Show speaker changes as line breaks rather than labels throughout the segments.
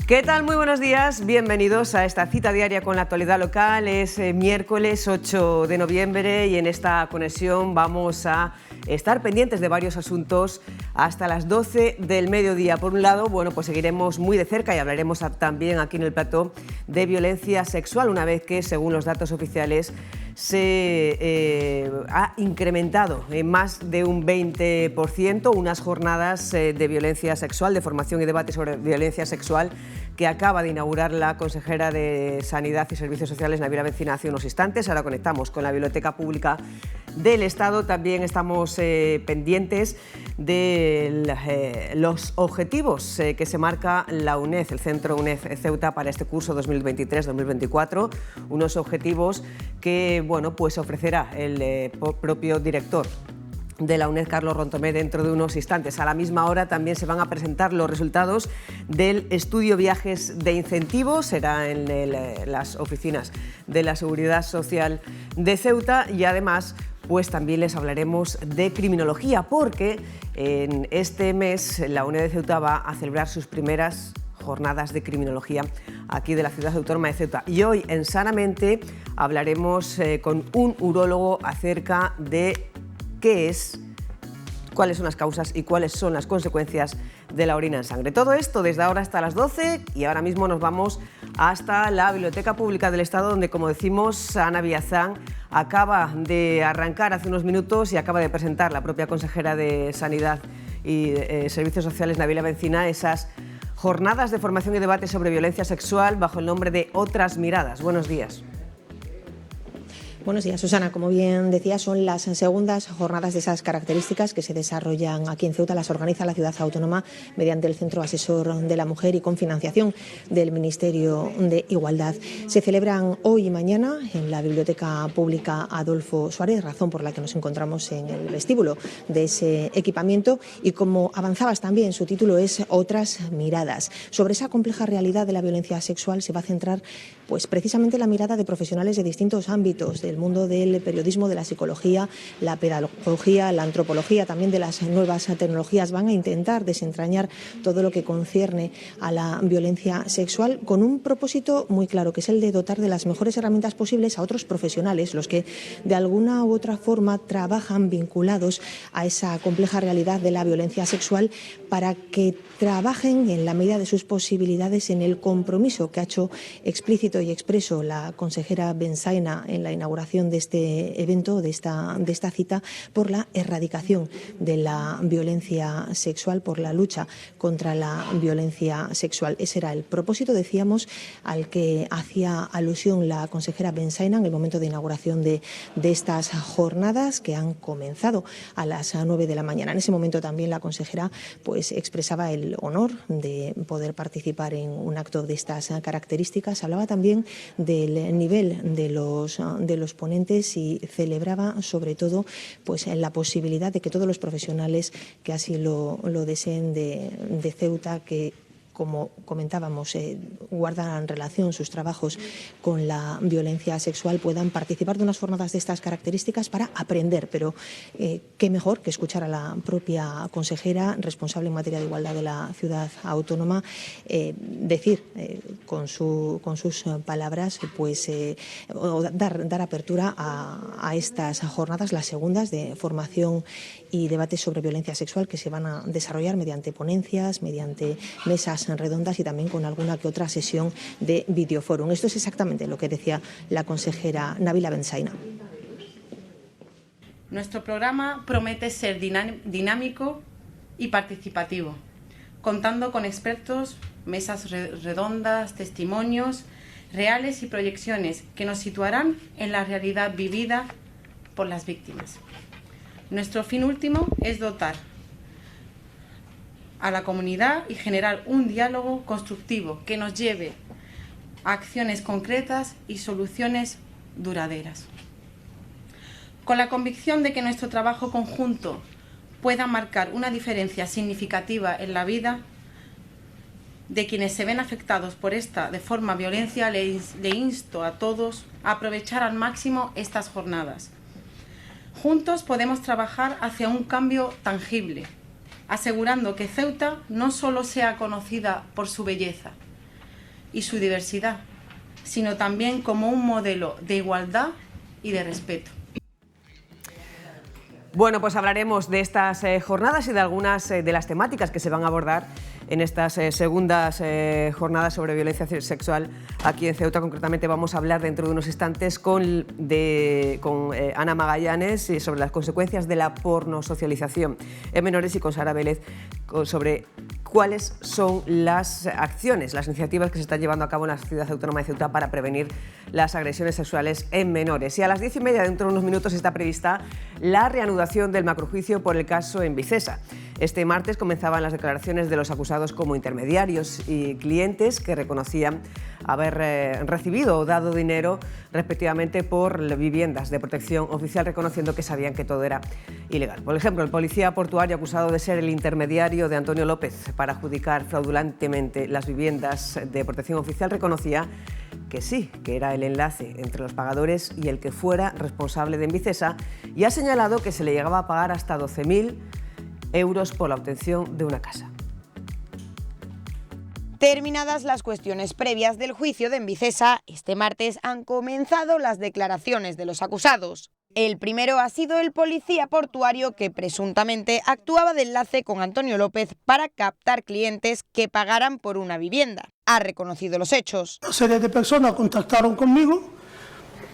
¿Qué tal? Muy buenos días, bienvenidos a esta cita diaria con la actualidad local. Es miércoles 8 de noviembre y en esta conexión vamos a estar pendientes de varios asuntos hasta las 12 del mediodía. Por un lado, pues seguiremos muy de cerca y hablaremos también aquí en el plató de violencia sexual, una vez que, según los datos oficiales, se ha incrementado en más de un 20% unas jornadas de violencia sexual, de formación y debate sobre violencia sexual, que acaba de inaugurar la consejera de Sanidad y Servicios Sociales, Nabila Bencina, hace unos instantes. Ahora conectamos con la Biblioteca Pública del Estado. También estamos pendientes de los objetivos que se marca la UNED, el Centro UNED Ceuta, para este curso 2023-2024. Unos objetivos que pues ofrecerá el propio director de la UNED, Carlos Rontomé, dentro de unos instantes. A la misma hora también se van a presentar los resultados del estudio Viajes de Incentivo. Será en las oficinas de la Seguridad Social de Ceuta y además también les hablaremos de criminología, porque en este mes la UNED de Ceuta va a celebrar sus primeras jornadas de criminología aquí de la ciudad autónoma de Ceuta. Y hoy en Sanamente hablaremos con un urólogo acerca de cuáles son las causas y cuáles son las consecuencias de la orina en sangre. Todo esto desde ahora hasta las 12 y ahora mismo nos vamos hasta la Biblioteca Pública del Estado, donde, como decimos, Ana Villazán acaba de arrancar hace unos minutos y acaba de presentar la propia consejera de Sanidad y Servicios Sociales, Nabila Bencina, esas jornadas de formación y debate sobre violencia sexual bajo el nombre de Otras Miradas. Buenos días.
Buenos días, Susana. Como bien decía, son las segundas jornadas de esas características que se desarrollan aquí en Ceuta. Las organiza la ciudad autónoma mediante el Centro Asesor de la Mujer y con financiación del Ministerio de Igualdad. Se celebran hoy y mañana en la Biblioteca Pública Adolfo Suárez, razón por la que nos encontramos en el vestíbulo de ese equipamiento. Y como avanzabas también, su título es Otras Miradas. Sobre esa compleja realidad de la violencia sexual se va a centrar precisamente la mirada de profesionales de distintos ámbitos, del mundo del periodismo, de la psicología, la pedagogía, la antropología, también de las nuevas tecnologías. Van a intentar desentrañar todo lo que concierne a la violencia sexual con un propósito muy claro, que es el de dotar de las mejores herramientas posibles a otros profesionales, los que de alguna u otra forma trabajan vinculados a esa compleja realidad de la violencia sexual, para que trabajen en la medida de sus posibilidades en el compromiso que ha hecho explícito y expreso la consejera Bencina en la inauguración de este evento, de esta cita, por la erradicación de la violencia sexual, por la lucha contra la violencia sexual. Ese era el propósito, decíamos, al que hacía alusión la consejera Bencina en el momento de inauguración de estas jornadas, que han comenzado a las 9 de la mañana. En ese momento también la consejera expresaba el honor de poder participar en un acto de estas características. Hablaba también del nivel de los ponentes y celebraba sobre todo la posibilidad de que todos los profesionales que así lo deseen de Ceuta, que, como comentábamos, guardan relación sus trabajos con la violencia sexual, puedan participar de unas jornadas de estas características para aprender. Pero qué mejor que escuchar a la propia consejera responsable en materia de igualdad de la ciudad autónoma decir con sus palabras dar apertura a estas jornadas, las segundas de formación y debates sobre violencia sexual, que se van a desarrollar mediante ponencias, mediante mesas redondas y también con alguna que otra sesión de videoforum. Esto es exactamente lo que decía la consejera Nabila Bencina.
Nuestro programa promete ser dinámico y participativo, contando con expertos, mesas redondas, testimonios reales y proyecciones que nos situarán en la realidad vivida por las víctimas. Nuestro fin último es dotar a la comunidad y generar un diálogo constructivo que nos lleve a acciones concretas y soluciones duraderas. Con la convicción de que nuestro trabajo conjunto pueda marcar una diferencia significativa en la vida de quienes se ven afectados por esta de forma violencia, le insto a todos a aprovechar al máximo estas jornadas. Juntos podemos trabajar hacia un cambio tangible, asegurando que Ceuta no solo sea conocida por su belleza, y su diversidad, sino también como un modelo de igualdad y de respeto.
Bueno, pues hablaremos de estas jornadas y de algunas de las temáticas que se van a abordar en estas segundas jornadas sobre violencia sexual aquí en Ceuta. Concretamente vamos a hablar dentro de unos instantes con Ana Magallanes sobre las consecuencias de la pornosocialización en menores y con Sara Vélez sobre cuáles son las acciones, las iniciativas que se están llevando a cabo en la Ciudad Autónoma de Ceuta para prevenir las agresiones sexuales en menores. Y a las 10:30, dentro de unos minutos, está prevista la reanudación del macrojuicio por el caso en Vicesa. Este martes comenzaban las declaraciones de los acusados como intermediarios y clientes que reconocían haber recibido o dado dinero respectivamente por viviendas de protección oficial, reconociendo que sabían que todo era ilegal. Por ejemplo, el policía portuario acusado de ser el intermediario de Antonio López para adjudicar fraudulentemente las viviendas de protección oficial reconocía que sí, que era el enlace entre los pagadores y el que fuera responsable de Envicesa, y ha señalado que se le llegaba a pagar hasta 12.000 euros por la obtención de una casa.
Terminadas las cuestiones previas del juicio de Envicesa, este martes han comenzado las declaraciones de los acusados. El primero ha sido el policía portuario que presuntamente actuaba de enlace con Antonio López para captar clientes que pagaran por una vivienda. Ha reconocido los hechos.
Una serie de personas contactaron conmigo,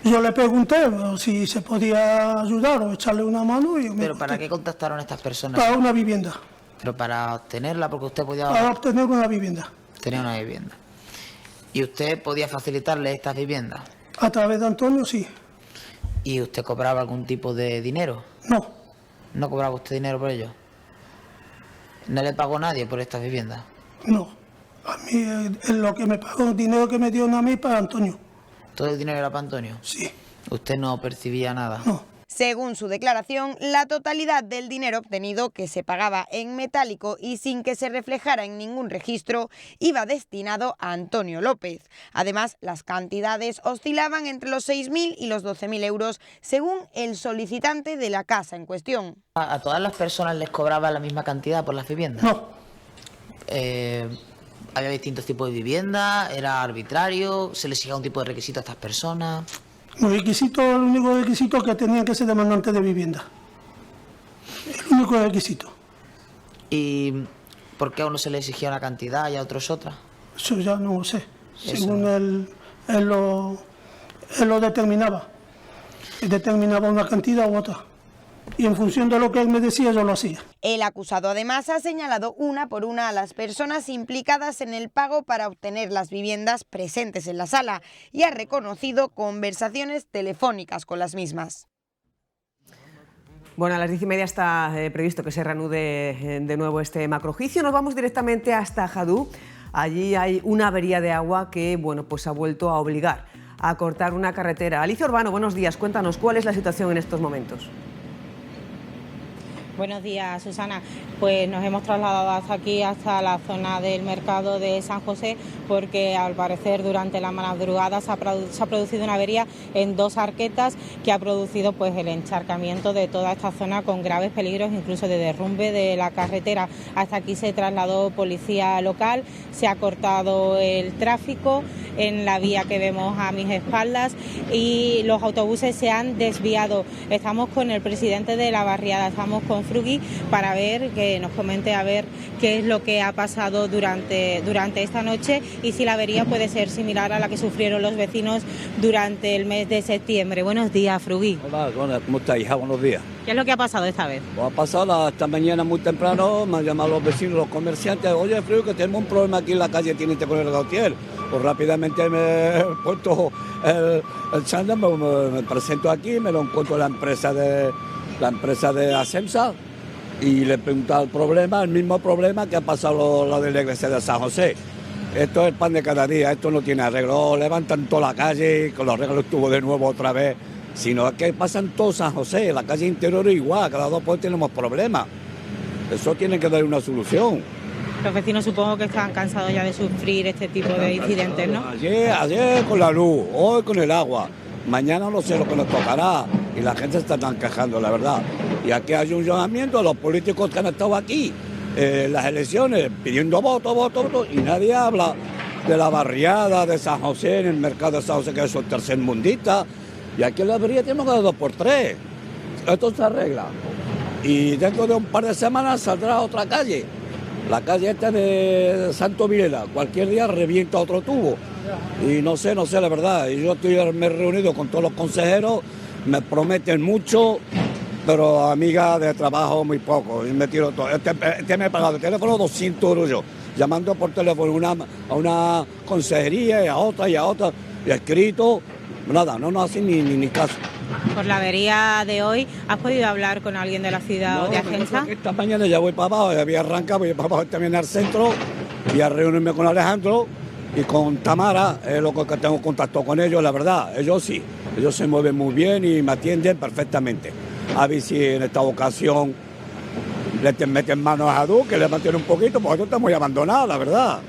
yo le pregunté si se podía ayudar o echarle una mano.
¿Pero para qué contactaron estas personas?
Para una vivienda.
¿Pero para obtenerla porque usted podía...?
Para obtener una vivienda.
Tenía una vivienda. ¿Y usted podía facilitarle estas viviendas?
A través de Antonio, sí.
¿Y usted cobraba algún tipo de dinero?
No.
¿No cobraba usted dinero por ello? ¿No le pagó nadie por estas viviendas?
No. A mí lo que me pagó, el dinero que me dio a mí para Antonio.
¿Todo el dinero era para Antonio?
Sí.
¿Usted no percibía nada?
No.
Según su declaración, la totalidad del dinero obtenido, que se pagaba en metálico y sin que se reflejara en ningún registro, iba destinado a Antonio López. Además, las cantidades oscilaban entre los 6.000 y los 12.000 euros, según el solicitante de la casa en cuestión.
¿A todas las personas les cobraba la misma cantidad por las viviendas?
No.
¿Había distintos tipos de viviendas? ¿Era arbitrario? ¿Se les exigía un tipo de requisito a estas personas?
El único requisito es que tenían que ser demandantes de vivienda. El único requisito.
¿Y por qué a uno se le exigía una cantidad y a otros otra?
Eso ya no lo sé.
Eso.
Según él lo determinaba. Él determinaba una cantidad u otra. Y en función de lo que él me decía, yo lo hacía.
El acusado además ha señalado una por una a las personas implicadas en el pago para obtener las viviendas presentes en la sala y ha reconocido conversaciones telefónicas con las mismas.
Bueno, a las 10:30 está previsto que se reanude de nuevo este macrojuicio. Nos vamos directamente hasta Jadú. Allí hay una avería de agua que, bueno, pues ha vuelto a obligar a cortar una carretera. Alicia Urbano, buenos días. Cuéntanos cuál es la situación en estos momentos.
Buenos días, Susana. Pues nos hemos trasladado hasta aquí, hasta la zona del mercado de San José, porque al parecer durante la madrugada se ha producido una avería en dos arquetas que ha producido pues el encharcamiento de toda esta zona con graves peligros, incluso de derrumbe de la carretera. Hasta aquí se trasladó policía local, se ha cortado el tráfico en la vía que vemos a mis espaldas y los autobuses se han desviado. Estamos con el presidente de la barriada, estamos con Frugui para ver, que nos comente a ver qué es lo que ha pasado durante esta noche y si la avería puede ser similar a la que sufrieron los vecinos durante el mes de septiembre. Buenos días, Frugui.
Hola, ¿cómo está, hija? Buenos días.
¿Qué es lo que ha pasado esta vez?
Pues ha pasado esta mañana muy temprano, me han llamado los vecinos, los comerciantes. Oye, Frugui, que tenemos un problema aquí en la calle Teniente Coronel Gautier. Pues rápidamente me he puesto el chándal, me presento aquí, me lo encuentro en la empresa de Asemsa y le he preguntado el mismo problema que ha pasado lo de la iglesia de San José. Esto es el pan de cada día, esto no tiene arreglo, levantan toda la calle, con los arreglos estuvo de nuevo otra vez, sino que pasan todo San José, la calle interior igual, cada 2 por tenemos problemas. Eso tiene que dar una solución.
Los vecinos supongo que están cansados ya de sufrir este tipo de incidentes, ¿no?
Ayer con la luz, hoy con el agua, mañana no sé lo que nos tocará y la gente se está quejando, la verdad. Y aquí hay un llamamiento a los políticos que han estado aquí en las elecciones pidiendo voto y nadie habla. de la barriada de San José, en el mercado de San José, que son tercermundistas, y aquí en la avería tenemos que dar 2x3. Esto se arregla. Y dentro de un par de semanas saldrá otra calle. La calle esta de Santo Vilela, cualquier día revienta otro tubo. Y no sé, la verdad. Y yo me he reunido con todos los consejeros, me prometen mucho, pero amiga de trabajo muy poco. Y me tiro todo. Me he pagado el teléfono 200 euros yo, llamando por teléfono a una consejería y a otra, y he escrito, nada, no nos hacen ni caso.
Por la avería de hoy, ¿has podido hablar con alguien de la ciudad o de Agenza?
Esta mañana ya voy para abajo, ya voy a arrancar, voy para abajo también al centro, y a reunirme con Alejandro y con Tamara, es lo que tengo contacto con ellos, la verdad, ellos sí, ellos se mueven muy bien y me atienden perfectamente. A ver si en esta ocasión le meten manos a Du, que le mantiene un poquito, porque esto está muy abandonado, la verdad.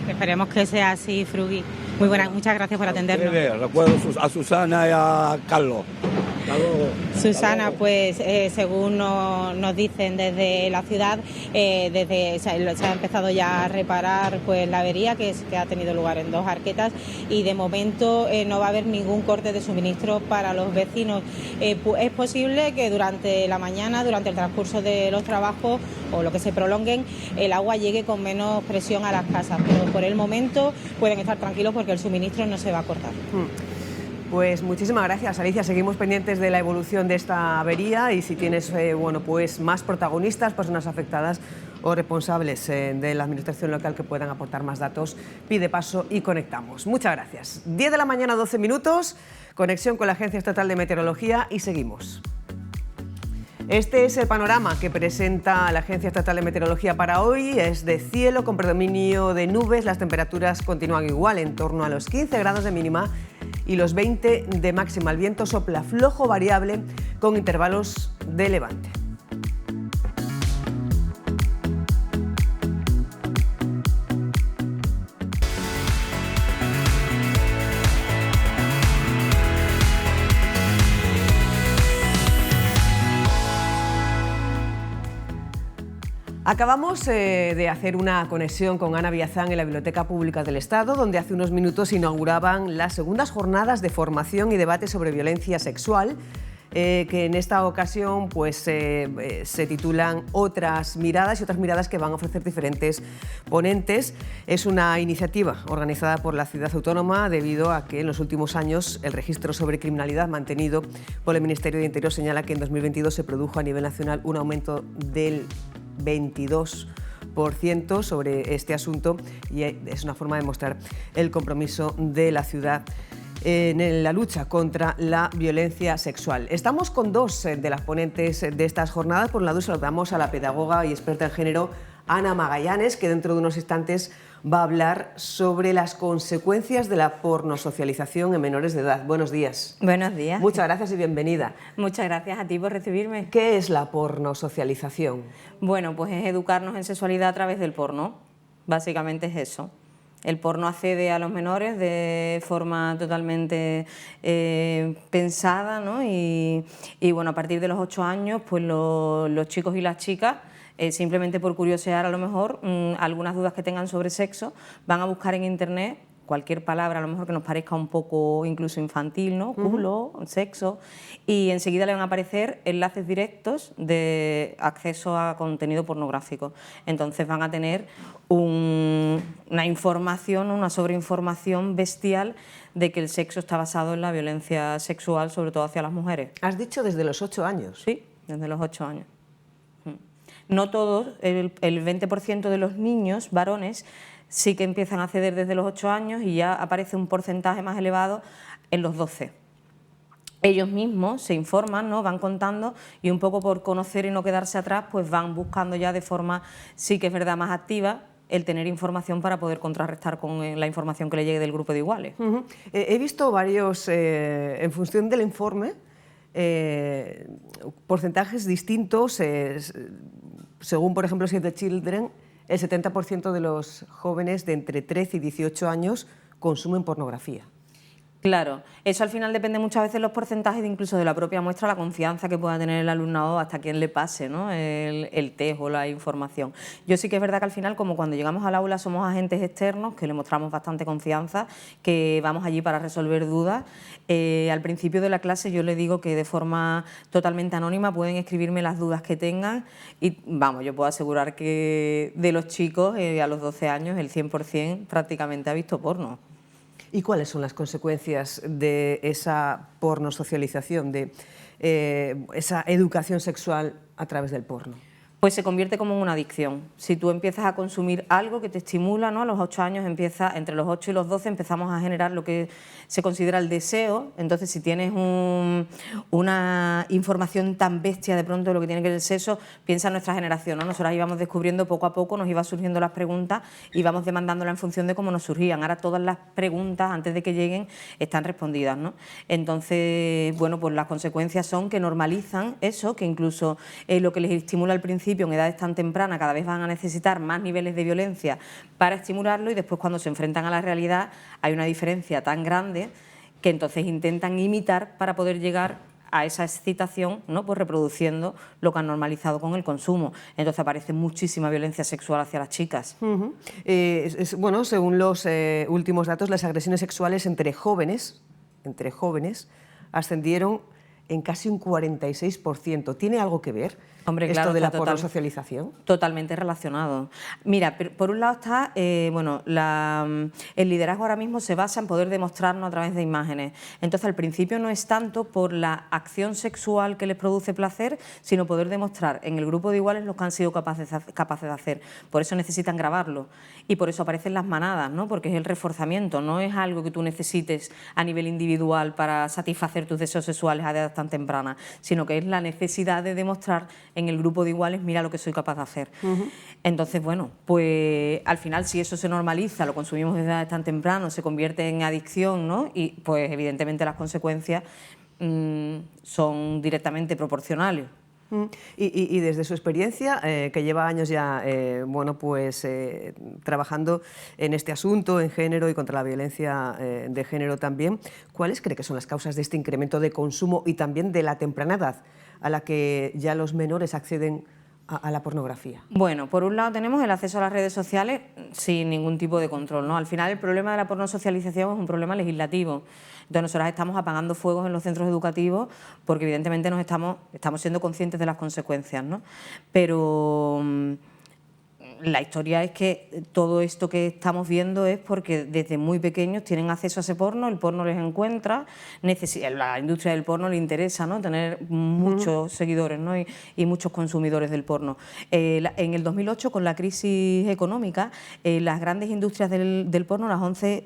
Esperemos que sea así, Frugui. Muy buenas, muchas gracias por atendernos.
Recuerdo a Susana y a Carlos.
Susana, pues según nos dicen desde la ciudad, se ha empezado ya a reparar pues la avería que ha tenido lugar en 2 arquetas, y de momento no va a haber ningún corte de suministro para los vecinos. Es posible que durante la mañana, durante el transcurso de los trabajos o lo que se prolonguen, el agua llegue con menos presión a las casas, pero por el momento pueden estar tranquilos porque el suministro no se va a cortar.
Pues muchísimas gracias, Alicia. Seguimos pendientes de la evolución de esta avería, y si tienes pues más protagonistas, personas afectadas o responsables de la administración local que puedan aportar más datos, pide paso y conectamos. Muchas gracias. 10 de la mañana, 12 minutos, conexión con la Agencia Estatal de Meteorología y seguimos. Este es el panorama que presenta la Agencia Estatal de Meteorología para hoy. Es de cielo con predominio de nubes. Las temperaturas continúan igual, en torno a los 15 grados de mínima y los 20 de máxima. El viento sopla flojo variable con intervalos de levante. Acabamos de hacer una conexión con Ana Biazán en la Biblioteca Pública del Estado, donde hace unos minutos inauguraban las segundas jornadas de formación y debate sobre violencia sexual, que en esta ocasión pues, se titulan Otras miradas, y otras miradas que van a ofrecer diferentes ponentes. Es una iniciativa organizada por la Ciudad Autónoma debido a que en los últimos años el registro sobre criminalidad mantenido por el Ministerio de Interior señala que en 2022 se produjo a nivel nacional un aumento del 22% sobre este asunto, y es una forma de mostrar el compromiso de la ciudad en la lucha contra la violencia sexual. Estamos con 2 de las ponentes de estas jornadas. Por un lado saludamos a la pedagoga y experta en género Ana Magallanes, que dentro de unos instantes va a hablar sobre las consecuencias de la pornosocialización en menores de edad. Buenos días.
Buenos días.
Muchas gracias y bienvenida.
Muchas gracias a ti por recibirme.
¿Qué es la pornosocialización?
Bueno, pues es educarnos en sexualidad a través del porno. Básicamente es eso. El porno accede a los menores de forma totalmente pensada, ¿no? Y bueno, a partir de los 8 años, pues los chicos y las chicas, simplemente por curiosear a lo mejor, algunas dudas que tengan sobre sexo, van a buscar en internet cualquier palabra a lo mejor que nos parezca un poco incluso infantil, ¿no? Culo, sexo, y enseguida le van a aparecer enlaces directos de acceso a contenido pornográfico. Entonces van a tener una información, una sobreinformación bestial de que el sexo está basado en la violencia sexual, sobre todo hacia las mujeres.
¿Has dicho desde los 8 años?
Sí, desde los 8 años. No todos, el 20% de los niños varones sí que empiezan a acceder desde los 8 años, y ya aparece un porcentaje más elevado en los 12. Ellos mismos se informan, ¿no? Van contando, y un poco por conocer y no quedarse atrás, pues van buscando ya de forma, sí que es verdad, más activa, el tener información para poder contrarrestar con la información que le llegue del grupo de iguales.
He visto varios, en función del informe, porcentajes distintos. Según, por ejemplo, Save the Children, el 70% de los jóvenes de entre 13 y 18 años consumen pornografía.
Claro, eso al final depende muchas veces de los porcentajes, incluso de la propia muestra, la confianza que pueda tener el alumnado hasta quien le pase, ¿no?, el test o la información. Yo sí que es verdad que al final, como cuando llegamos al aula somos agentes externos, que le mostramos bastante confianza, que vamos allí para resolver dudas, al principio de la clase yo le digo que de forma totalmente anónima pueden escribirme las dudas que tengan y vamos, yo puedo asegurar que de los chicos a los 12 años el 100% prácticamente ha visto porno.
¿Y cuáles son las consecuencias de esa pornosocialización, de esa educación sexual a través del porno?
Pues se convierte como en una adicción. Si tú empiezas a consumir algo que te estimula, ¿no?, a los 8 años entre los 8 y los 12 empezamos a generar lo que se considera el deseo. Entonces, si tienes una información tan bestia de pronto de lo que tiene que ver el sexo, piensa en nuestra generación, ¿no? Nosotros íbamos descubriendo poco a poco, nos iban surgiendo las preguntas y íbamos demandándolas en función de cómo nos surgían. Ahora todas las preguntas, antes de que lleguen, están respondidas, ¿no? Entonces, bueno, pues las consecuencias son que normalizan eso, que incluso lo que les estimula al principio en edades tan tempranas cada vez van a necesitar más niveles de violencia para estimularlo y después cuando se enfrentan a la realidad hay una diferencia tan grande que entonces intentan imitar para poder llegar a esa excitación, ¿no?, pues reproduciendo lo que han normalizado con el consumo. Entonces aparece muchísima violencia sexual hacia las chicas.
Bueno, según los últimos datos, las agresiones sexuales entre jóvenes ascendieron en casi un 46%. ¿Tiene algo que ver
Hombre,
esto
claro,
de la pornosocialización?
Totalmente relacionado. Mira, por un lado está, bueno, el liderazgo ahora mismo se basa en poder demostrarnos a través de imágenes. Entonces, al principio no es tanto por la acción sexual que les produce placer, sino poder demostrar en el grupo de iguales lo que han sido capaces de hacer. Por eso necesitan grabarlo y por eso aparecen las manadas, ¿no?, porque es el reforzamiento, no es algo que tú necesites a nivel individual para satisfacer tus deseos sexuales a edad tan temprana, sino que es la necesidad de demostrar en el grupo de iguales, mira lo que soy capaz de hacer. Entonces, bueno, pues al final si eso se normaliza, lo consumimos desde edades tan temprano, se convierte en adicción, ¿no?, y pues evidentemente las consecuencias son directamente proporcionales.
Y desde su experiencia, que lleva años ya bueno, pues, trabajando en este asunto, en género y contra la violencia de género también, ¿cuáles cree que son las causas de este incremento de consumo y también de la temprana edad a la que ya los menores acceden a la pornografía?
Bueno, por un lado tenemos el acceso a las redes sociales sin ningún tipo de control, ¿no? Al final el problema de la pornosocialización es un problema legislativo. Entonces nosotros estamos apagando fuegos en los centros educativos porque evidentemente estamos siendo conscientes de las consecuencias, ¿no? Pero la historia es que todo esto que estamos viendo es porque desde muy pequeños tienen acceso a ese porno, el porno les encuentra, la industria del porno le interesa, ¿no?, tener muchos seguidores, ¿no?, y muchos consumidores del porno. En el 2008, con la crisis económica, las grandes industrias del porno, las 11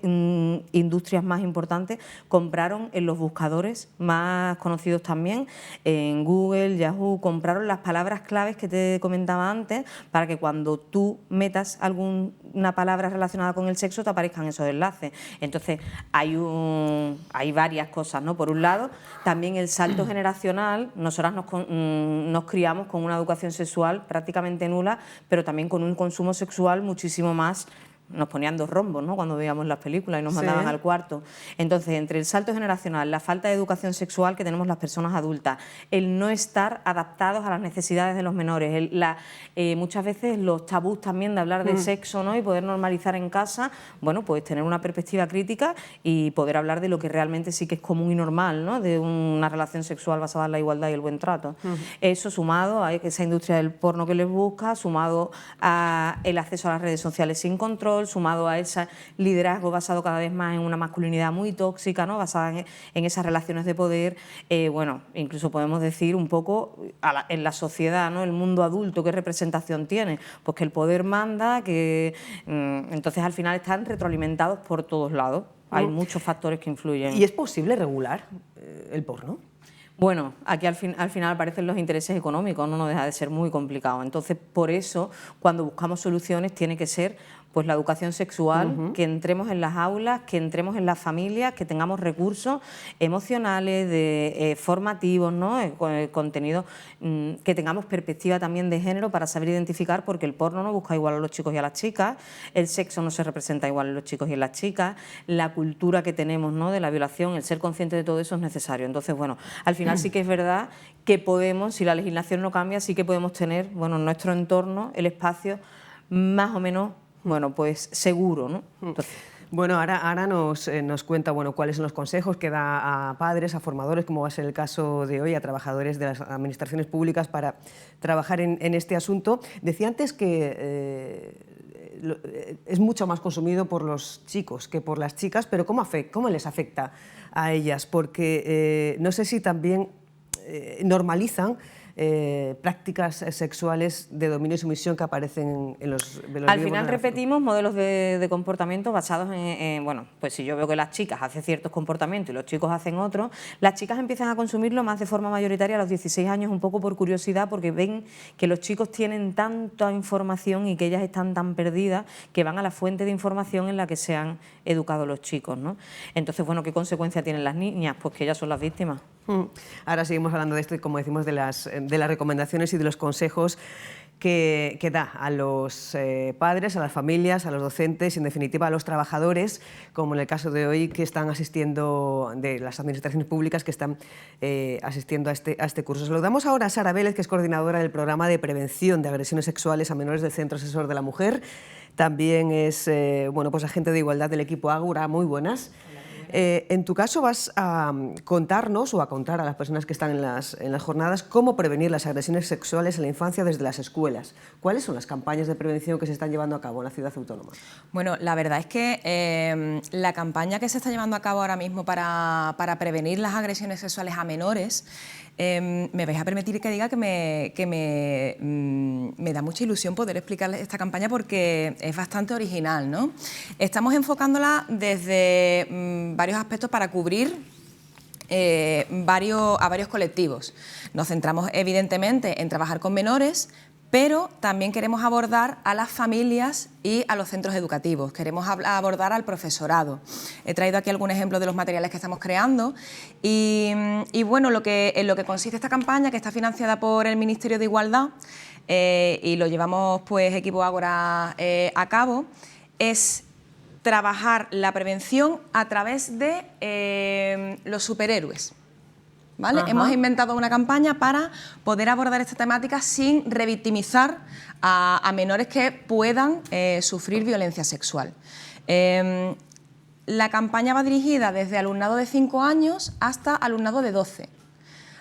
industrias más importantes, compraron en los buscadores más conocidos también, en Google, Yahoo, compraron las palabras claves que te comentaba antes para que cuando tú metas alguna palabra relacionada con el sexo te aparezcan esos enlaces. Entonces hay varias cosas, ¿no? Por un lado, también el salto generacional. Nosotras nos criamos con una educación sexual prácticamente nula, pero también con un consumo sexual muchísimo más. Nos ponían 2 rombos, ¿no?, cuando veíamos las películas y nos mandaban al cuarto. Entonces, entre el salto generacional, la falta de educación sexual que tenemos las personas adultas, el no estar adaptados a las necesidades de los menores, muchas veces los tabús también de hablar de sexo, ¿no?, y poder normalizar en casa, bueno, pues tener una perspectiva crítica y poder hablar de lo que realmente sí que es común y normal, ¿no?, de una relación sexual basada en la igualdad y el buen trato. Eso sumado a esa industria del porno que les busca, sumado a el acceso a las redes sociales sin control, sumado a ese liderazgo basado cada vez más en una masculinidad muy tóxica, ¿no?, basada en esas relaciones de poder, bueno, incluso podemos decir un poco en la sociedad, ¿no?, el mundo adulto, ¿qué representación tiene? Pues que el poder manda, que entonces al final están retroalimentados por todos lados. Hay muchos factores que influyen.
¿Y es posible regular el porno?
Bueno, aquí al final aparecen los intereses económicos, no deja de ser muy complicado. Entonces, por eso, cuando buscamos soluciones, tiene que ser pues la educación sexual, que entremos en las aulas, que entremos en las familias, que tengamos recursos emocionales, formativos, ¿no? Contenido, que tengamos perspectiva también de género para saber identificar, porque el porno no busca igual a los chicos y a las chicas, el sexo no se representa igual en los chicos y en las chicas, la cultura que tenemos, ¿no?, de la violación, el ser consciente de todo eso es necesario. Entonces, bueno, al final sí que es verdad que podemos, si la legislación no cambia, sí que podemos tener, bueno, en nuestro entorno el espacio más o menos, bueno, pues seguro, ¿no? Entonces,
bueno, ahora nos cuenta, bueno, cuáles son los consejos que da a padres, a formadores, como va a ser el caso de hoy, a trabajadores de las administraciones públicas para trabajar en este asunto. Decía antes que es mucho más consumido por los chicos que por las chicas, pero ¿cómo les afecta a ellas? Porque no sé si también normalizan prácticas sexuales de dominio y sumisión que aparecen en los
al final repetimos modelos de comportamiento basados en, bueno, pues si yo veo que las chicas hacen ciertos comportamientos y los chicos hacen otros, las chicas empiezan a consumirlo más de forma mayoritaria a los 16 años, un poco por curiosidad, porque ven que los chicos tienen tanta información y que ellas están tan perdidas que van a la fuente de información en la que se han educado los chicos, ¿no? Entonces, bueno, ¿qué consecuencias tienen las niñas? Pues que ellas son las víctimas.
Ahora seguimos hablando de esto y, como decimos, de las recomendaciones y de los consejos que da a los padres, a las familias, a los docentes y, en definitiva, a los trabajadores, como en el caso de hoy, que están asistiendo, de las administraciones públicas que están asistiendo a este curso. Saludamos ahora a Sara Vélez, que es coordinadora del programa de prevención de agresiones sexuales a menores del Centro Asesor de la Mujer. También es bueno, pues agente de igualdad del equipo Ágora. Muy buenas. En tu caso vas a contarnos o a contar a las personas que están en las jornadas cómo prevenir las agresiones sexuales en la infancia desde las escuelas. ¿Cuáles son las campañas de prevención que se están llevando a cabo en la ciudad autónoma?
Bueno, la verdad es que la campaña que se está llevando a cabo ahora mismo para prevenir las agresiones sexuales a menores, me vais a permitir que diga que me da mucha ilusión poder explicarles esta campaña porque es bastante original, ¿no? Estamos enfocándola desde varios aspectos para cubrir a varios colectivos. Nos centramos evidentemente en trabajar con menores, pero también queremos abordar a las familias y a los centros educativos, queremos abordar al profesorado. He traído aquí algún ejemplo de los materiales que estamos creando y bueno, en lo que consiste esta campaña, que está financiada por el Ministerio de Igualdad y lo llevamos pues equipo Ágora a cabo, es trabajar la prevención a través de los superhéroes. ¿Vale? Hemos inventado una campaña para poder abordar esta temática sin revictimizar a menores que puedan sufrir violencia sexual. La campaña va dirigida desde alumnado de 5 años hasta alumnado de 12.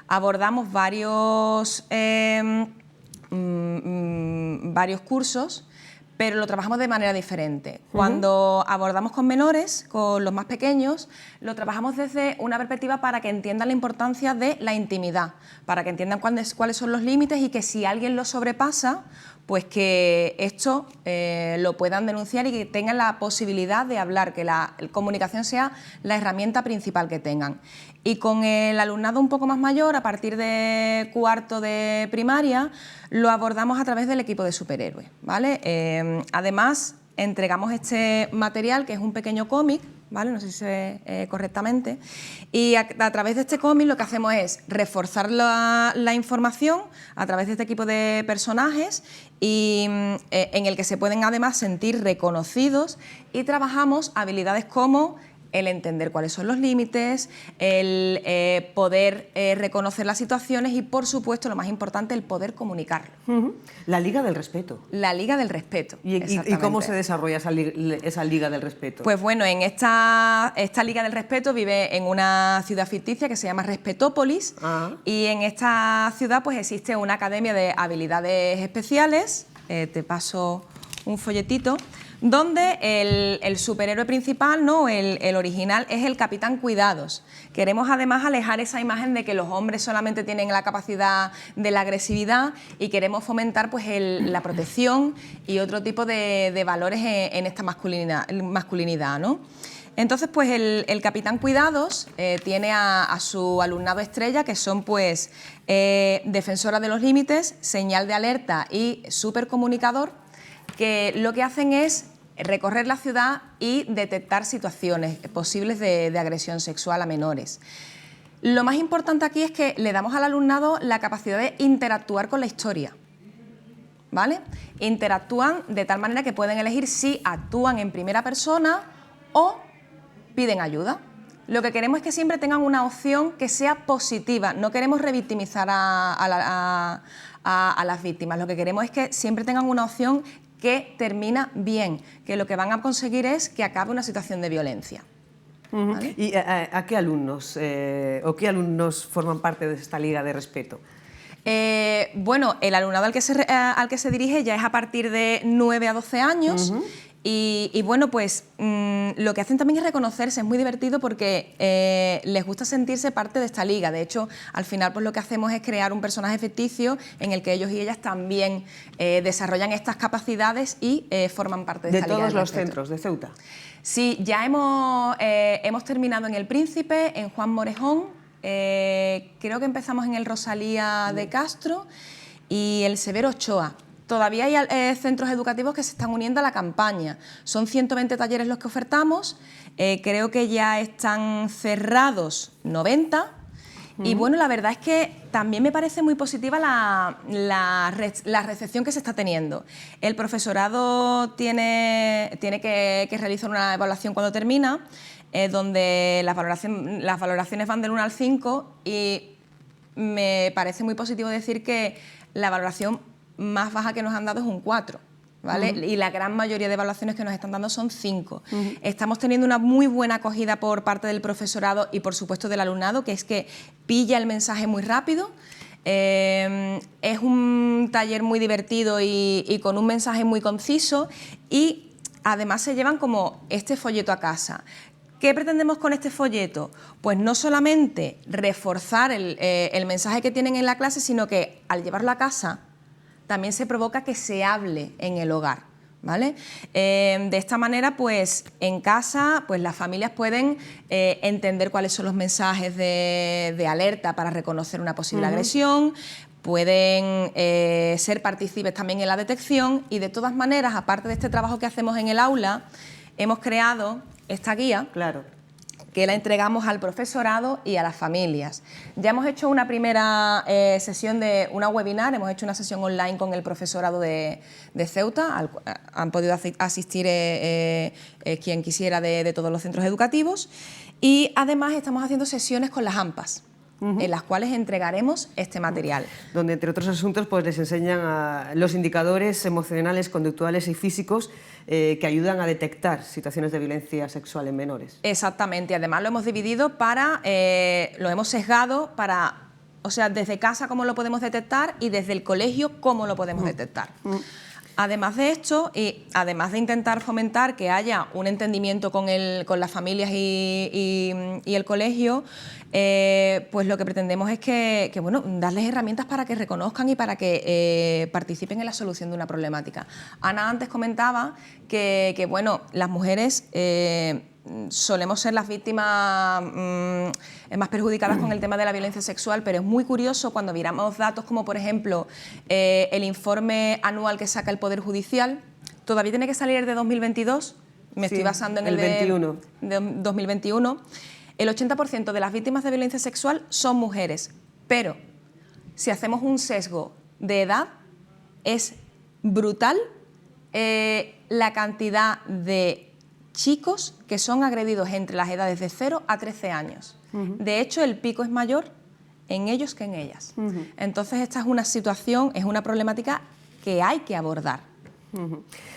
Abordamos varios cursos, pero lo trabajamos de manera diferente. Cuando abordamos con menores, con los más pequeños, lo trabajamos desde una perspectiva para que entiendan la importancia de la intimidad, para que entiendan cuáles son los límites y que si alguien lo sobrepasa, pues que esto lo puedan denunciar y que tengan la posibilidad de hablar, que la comunicación sea la herramienta principal que tengan. Y con el alumnado un poco más mayor, a partir de cuarto de primaria, lo abordamos a través del equipo de superhéroes, ¿vale? Además, entregamos este material, que es un pequeño cómic, ¿vale? No sé si se ve correctamente, y a través de este cómic lo que hacemos es reforzar la información a través de este equipo de personajes y en el que se pueden además sentir reconocidos, y trabajamos habilidades como el entender cuáles son los límites, el poder reconocer las situaciones y, por supuesto, lo más importante, el poder comunicarlo.
La Liga del Respeto.
La Liga del Respeto.
¿Y cómo se desarrolla esa Liga del Respeto?
Pues bueno, en esta Liga del Respeto vive en una ciudad ficticia que se llama Respetópolis, y en esta ciudad pues existe una academia de habilidades especiales. Te paso un folletito, donde el superhéroe principal, ¿no? el original, es el Capitán Cuidados. Queremos además alejar esa imagen de que los hombres solamente tienen la capacidad de la agresividad, y queremos fomentar pues la protección y otro tipo de valores en esta masculinidad, ¿no? Entonces, pues el Capitán Cuidados tiene a su alumnado estrella, que son pues defensora de los límites, señal de alerta y supercomunicador, que lo que hacen es recorrer la ciudad y detectar situaciones posibles de agresión sexual a menores. Lo más importante aquí es que le damos al alumnado la capacidad de interactuar con la historia, ¿vale? Interactúan de tal manera que pueden elegir si actúan en primera persona o piden ayuda. Lo que queremos es que siempre tengan una opción que sea positiva, no queremos revictimizar a las víctimas, lo que queremos es que siempre tengan una opción que termina bien, que lo que van a conseguir es que acabe una situación de violencia. ¿Vale?
¿Y a qué alumnos o qué alumnos forman parte de esta liga de respeto?
Bueno, el alumnado al que se dirige ya es a partir de 9 a 12 años. Y bueno, pues lo que hacen también es reconocerse, es muy divertido porque les gusta sentirse parte de esta liga. De hecho, al final pues lo que hacemos es crear un personaje ficticio en el que ellos y ellas también desarrollan estas capacidades y forman parte de esta liga.
¿De todos los centros de Ceuta?
Sí, ya hemos terminado en El Príncipe, en Juan Morejón, creo que empezamos en el Rosalía de Castro y el Severo Ochoa. Todavía hay centros educativos que se están uniendo a la campaña. Son 120 talleres los que ofertamos, creo que ya están cerrados 90. Y bueno, la verdad es que también me parece muy positiva la recepción que se está teniendo. El profesorado tiene que realizar una evaluación cuando termina, donde las valoraciones van del 1 al 5 y me parece muy positivo decir que la valoración más baja que nos han dado es un 4. ¿Vale? Y la gran mayoría de evaluaciones que nos están dando son 5. Estamos teniendo una muy buena acogida por parte del profesorado y por supuesto del alumnado, que es que pilla el mensaje muy rápido. Es un taller muy divertido y con un mensaje muy conciso y además se llevan como este folleto a casa. ¿Qué pretendemos con este folleto? Pues no solamente reforzar el mensaje que tienen en la clase, sino que al llevarlo a casa también se provoca que se hable en el hogar, ¿vale? De esta manera, pues en casa, pues las familias pueden entender cuáles son los mensajes de alerta para reconocer una posible agresión, pueden ser partícipes también en la detección y de todas maneras, aparte de este trabajo que hacemos en el aula, hemos creado esta guía. Claro. Que la entregamos al profesorado y a las familias. Ya hemos hecho una primera sesión de una webinar, hemos hecho una sesión online con el profesorado de Ceuta, han podido asistir quien quisiera de todos los centros educativos y además estamos haciendo sesiones con las AMPAs. En las cuales entregaremos este material.
Donde, entre otros asuntos, pues les enseñan los indicadores emocionales, conductuales y físicos que ayudan a detectar situaciones de violencia sexual en menores.
Exactamente, además lo hemos dividido lo hemos sesgado para, o sea, desde casa cómo lo podemos detectar y desde el colegio cómo lo podemos detectar. Además de esto, y además de intentar fomentar que haya un entendimiento con las familias y el colegio, pues lo que pretendemos es que bueno, darles herramientas para que reconozcan y para que participen en la solución de una problemática. Ana antes comentaba que bueno, las mujeres solemos ser las víctimas más perjudicadas con el tema de la violencia sexual, pero es muy curioso cuando miramos datos como, por ejemplo, el informe anual que saca el Poder Judicial, todavía tiene que salir de 2022, estoy basando en el de 2021, el 80% de las víctimas de violencia sexual son mujeres, pero si hacemos un sesgo de edad, es brutal la cantidad de chicos que son agredidos entre las edades de 0 a 13 años. De hecho, el pico es mayor en ellos que en ellas. Entonces, esta es una situación, es una problemática que hay que abordar.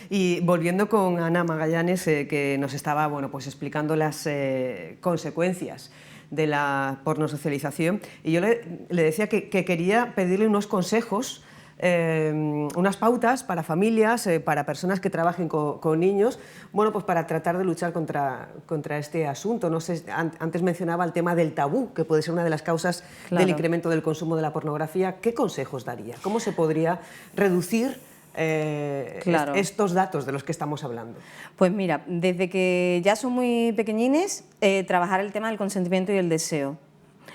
Y volviendo con Ana Magallanes, que nos estaba pues explicando las consecuencias de la pornosocialización, y yo le decía que quería pedirle unos consejos, unas pautas para familias, para personas que trabajen con niños, bueno, pues para tratar de luchar contra este asunto. No sé, antes mencionaba el tema del tabú, que puede ser una de las causas del incremento del consumo de la pornografía. ¿Qué consejos daría? ¿Cómo se podría reducir estos datos de los que estamos hablando?
Pues mira, desde que ya son muy pequeñines, trabajar el tema del consentimiento y el deseo.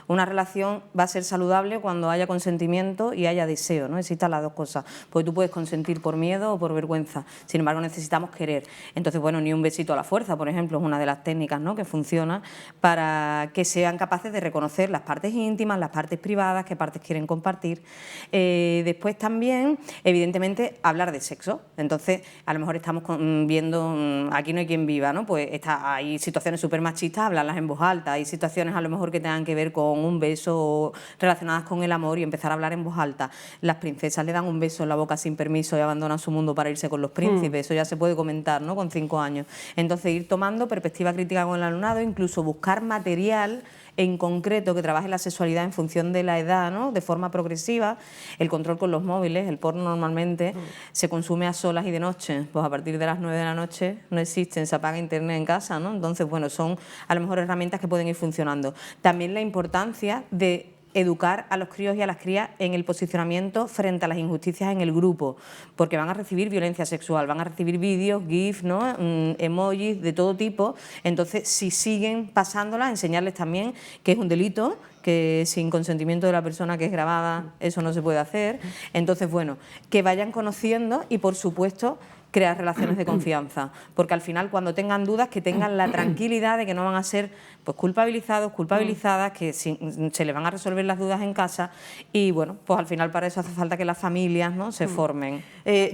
Una relación va a ser saludable cuando haya consentimiento y haya deseo, ¿no? Existan las dos cosas, porque tú puedes consentir por miedo o por vergüenza, sin embargo necesitamos querer. Entonces, bueno, ni un besito a la fuerza, por ejemplo, es una de las técnicas, ¿no?, que funciona para que sean capaces de reconocer las partes íntimas, las partes privadas, qué partes quieren compartir. Después también, evidentemente, hablar de sexo. Entonces, a lo mejor estamos viendo, aquí no hay quien viva, ¿no? Pues hay situaciones súper machistas, hablarlas en voz alta, hay situaciones a lo mejor que tengan que ver con un beso o relacionadas con el amor y empezar a hablar en voz alta. Las princesas le dan un beso en la boca sin permiso y abandonan su mundo para irse con los príncipes, eso ya se puede comentar, ¿no?, con 5 años. Entonces, ir tomando perspectiva crítica con el alumnado, incluso buscar material en concreto que trabaje la sexualidad en función de la edad, ¿no?, de forma progresiva. El control con los móviles, el porno normalmente se consume a solas y de noche, pues a partir de las 9 de la noche no existen, se apaga internet en casa, ¿no? Entonces, bueno, son a lo mejor herramientas que pueden ir funcionando. También la importancia de educar a los críos y a las crías en el posicionamiento frente a las injusticias en el grupo, porque van a recibir violencia sexual, van a recibir vídeos, GIF, ¿no?, emojis de todo tipo. Entonces, si siguen pasándolas, enseñarles también que es un delito, que sin consentimiento de la persona que es grabada eso no se puede hacer. Entonces, bueno, que vayan conociendo y, por supuesto, crear relaciones de confianza, porque al final, cuando tengan dudas, que tengan la tranquilidad de que no van a ser pues culpabilizados, culpabilizadas, que se les van a resolver las dudas en casa y, bueno, pues al final para eso hace falta que las familias, ¿no?, se formen.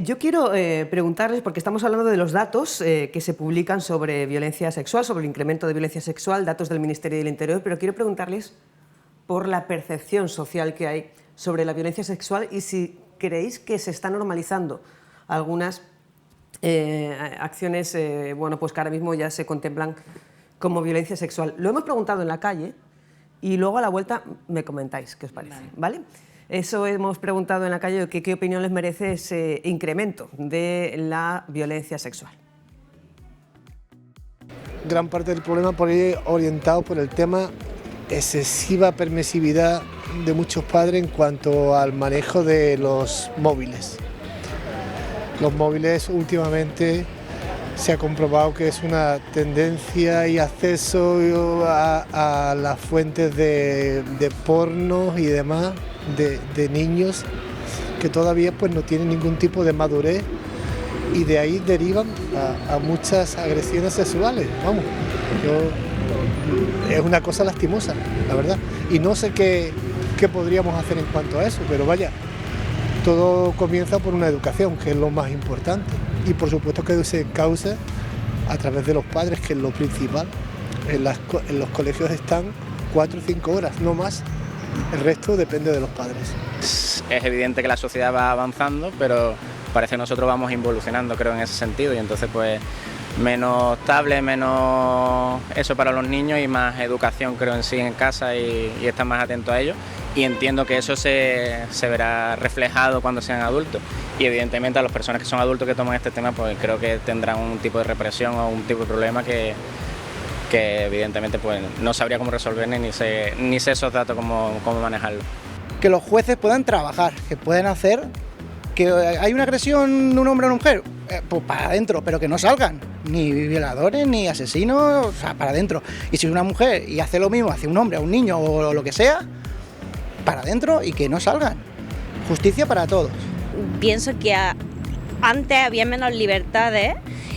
Yo quiero preguntarles, porque estamos hablando de los datos que se publican sobre violencia sexual, sobre el incremento de violencia sexual, datos del Ministerio del Interior, pero quiero preguntarles por la percepción social que hay sobre la violencia sexual y si creéis que se está normalizando algunas acciones bueno, pues que ahora mismo ya se contemplan como violencia sexual. Lo hemos preguntado en la calle y luego a la vuelta me comentáis qué os parece, ¿vale? Eso hemos preguntado en la calle, qué opinión les merece ese incremento de la violencia sexual.
Gran parte del problema por ir orientado por el tema excesiva permisividad de muchos padres en cuanto al manejo de los móviles. Los móviles últimamente se ha comprobado que es una tendencia y acceso a las fuentes de porno y demás de niños que todavía pues no tienen ningún tipo de madurez y de ahí derivan a muchas agresiones sexuales. Vamos, es una cosa lastimosa, la verdad. Y no sé qué podríamos hacer en cuanto a eso, pero vaya, todo comienza por una educación, que es lo más importante, y por supuesto que se causa a través de los padres, que es lo principal. En los colegios están 4 o 5 horas, no más, el resto depende de los padres.
Es evidente que la sociedad va avanzando, pero parece que nosotros vamos involucionando, creo, en ese sentido, y entonces pues menos tablet, menos eso para los niños y más educación, creo, en sí en casa y estar más atento a ello. Y entiendo que eso se verá reflejado cuando sean adultos. Y evidentemente a las personas que son adultos que toman este tema, pues creo que tendrán un tipo de represión o un tipo de problema que evidentemente pues no sabría cómo resolver ni sé esos datos cómo manejarlo.
Que los jueces puedan trabajar, que puedan hacer que hay una agresión de un hombre a una mujer, pues para adentro, pero que no salgan, ni violadores, ni asesinos, o sea, para adentro. Y si una mujer y hace lo mismo, hace un hombre, a un niño o lo que sea, para adentro y que no salgan. Justicia para todos.
Pienso que antes había menos libertades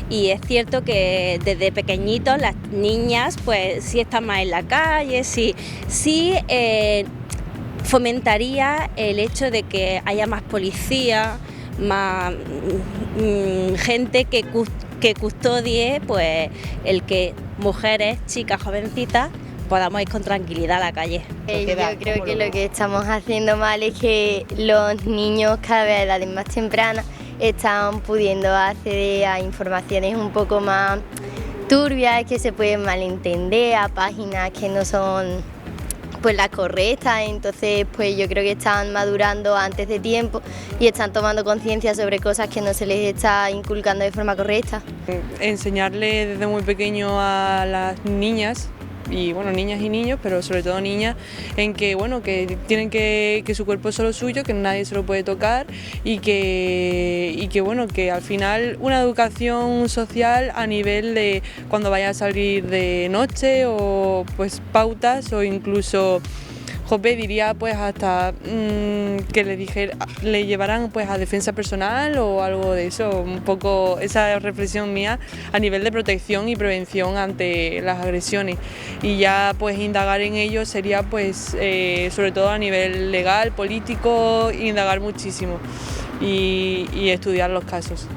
y es cierto que desde pequeñitos las niñas pues sí están más en la calle, sí fomentaría el hecho de que haya más policía, más gente que custodie pues el que mujeres, chicas, jovencitas podamos ir con tranquilidad a la calle.
Yo creo que lo que estamos haciendo mal es que los niños cada vez a edades más tempranas están pudiendo acceder a informaciones un poco más turbias, que se pueden malentender, a páginas que no son pues las correctas. Entonces pues yo creo que están madurando antes de tiempo y están tomando conciencia sobre cosas que no se les está inculcando de forma correcta.
Enseñarle desde muy pequeño a las niñas, y bueno, niñas y niños, pero sobre todo niñas, en que bueno, que tienen que su cuerpo es solo suyo, que nadie se lo puede tocar y que bueno, que al final una educación social a nivel de cuando vaya a salir de noche, o pues pautas, o incluso jope, diría pues hasta que le llevaran pues a defensa personal o algo de eso, un poco esa reflexión mía a nivel de protección y prevención ante las agresiones, y ya pues indagar en ello sería pues sobre todo a nivel legal, político, indagar muchísimo y estudiar los casos.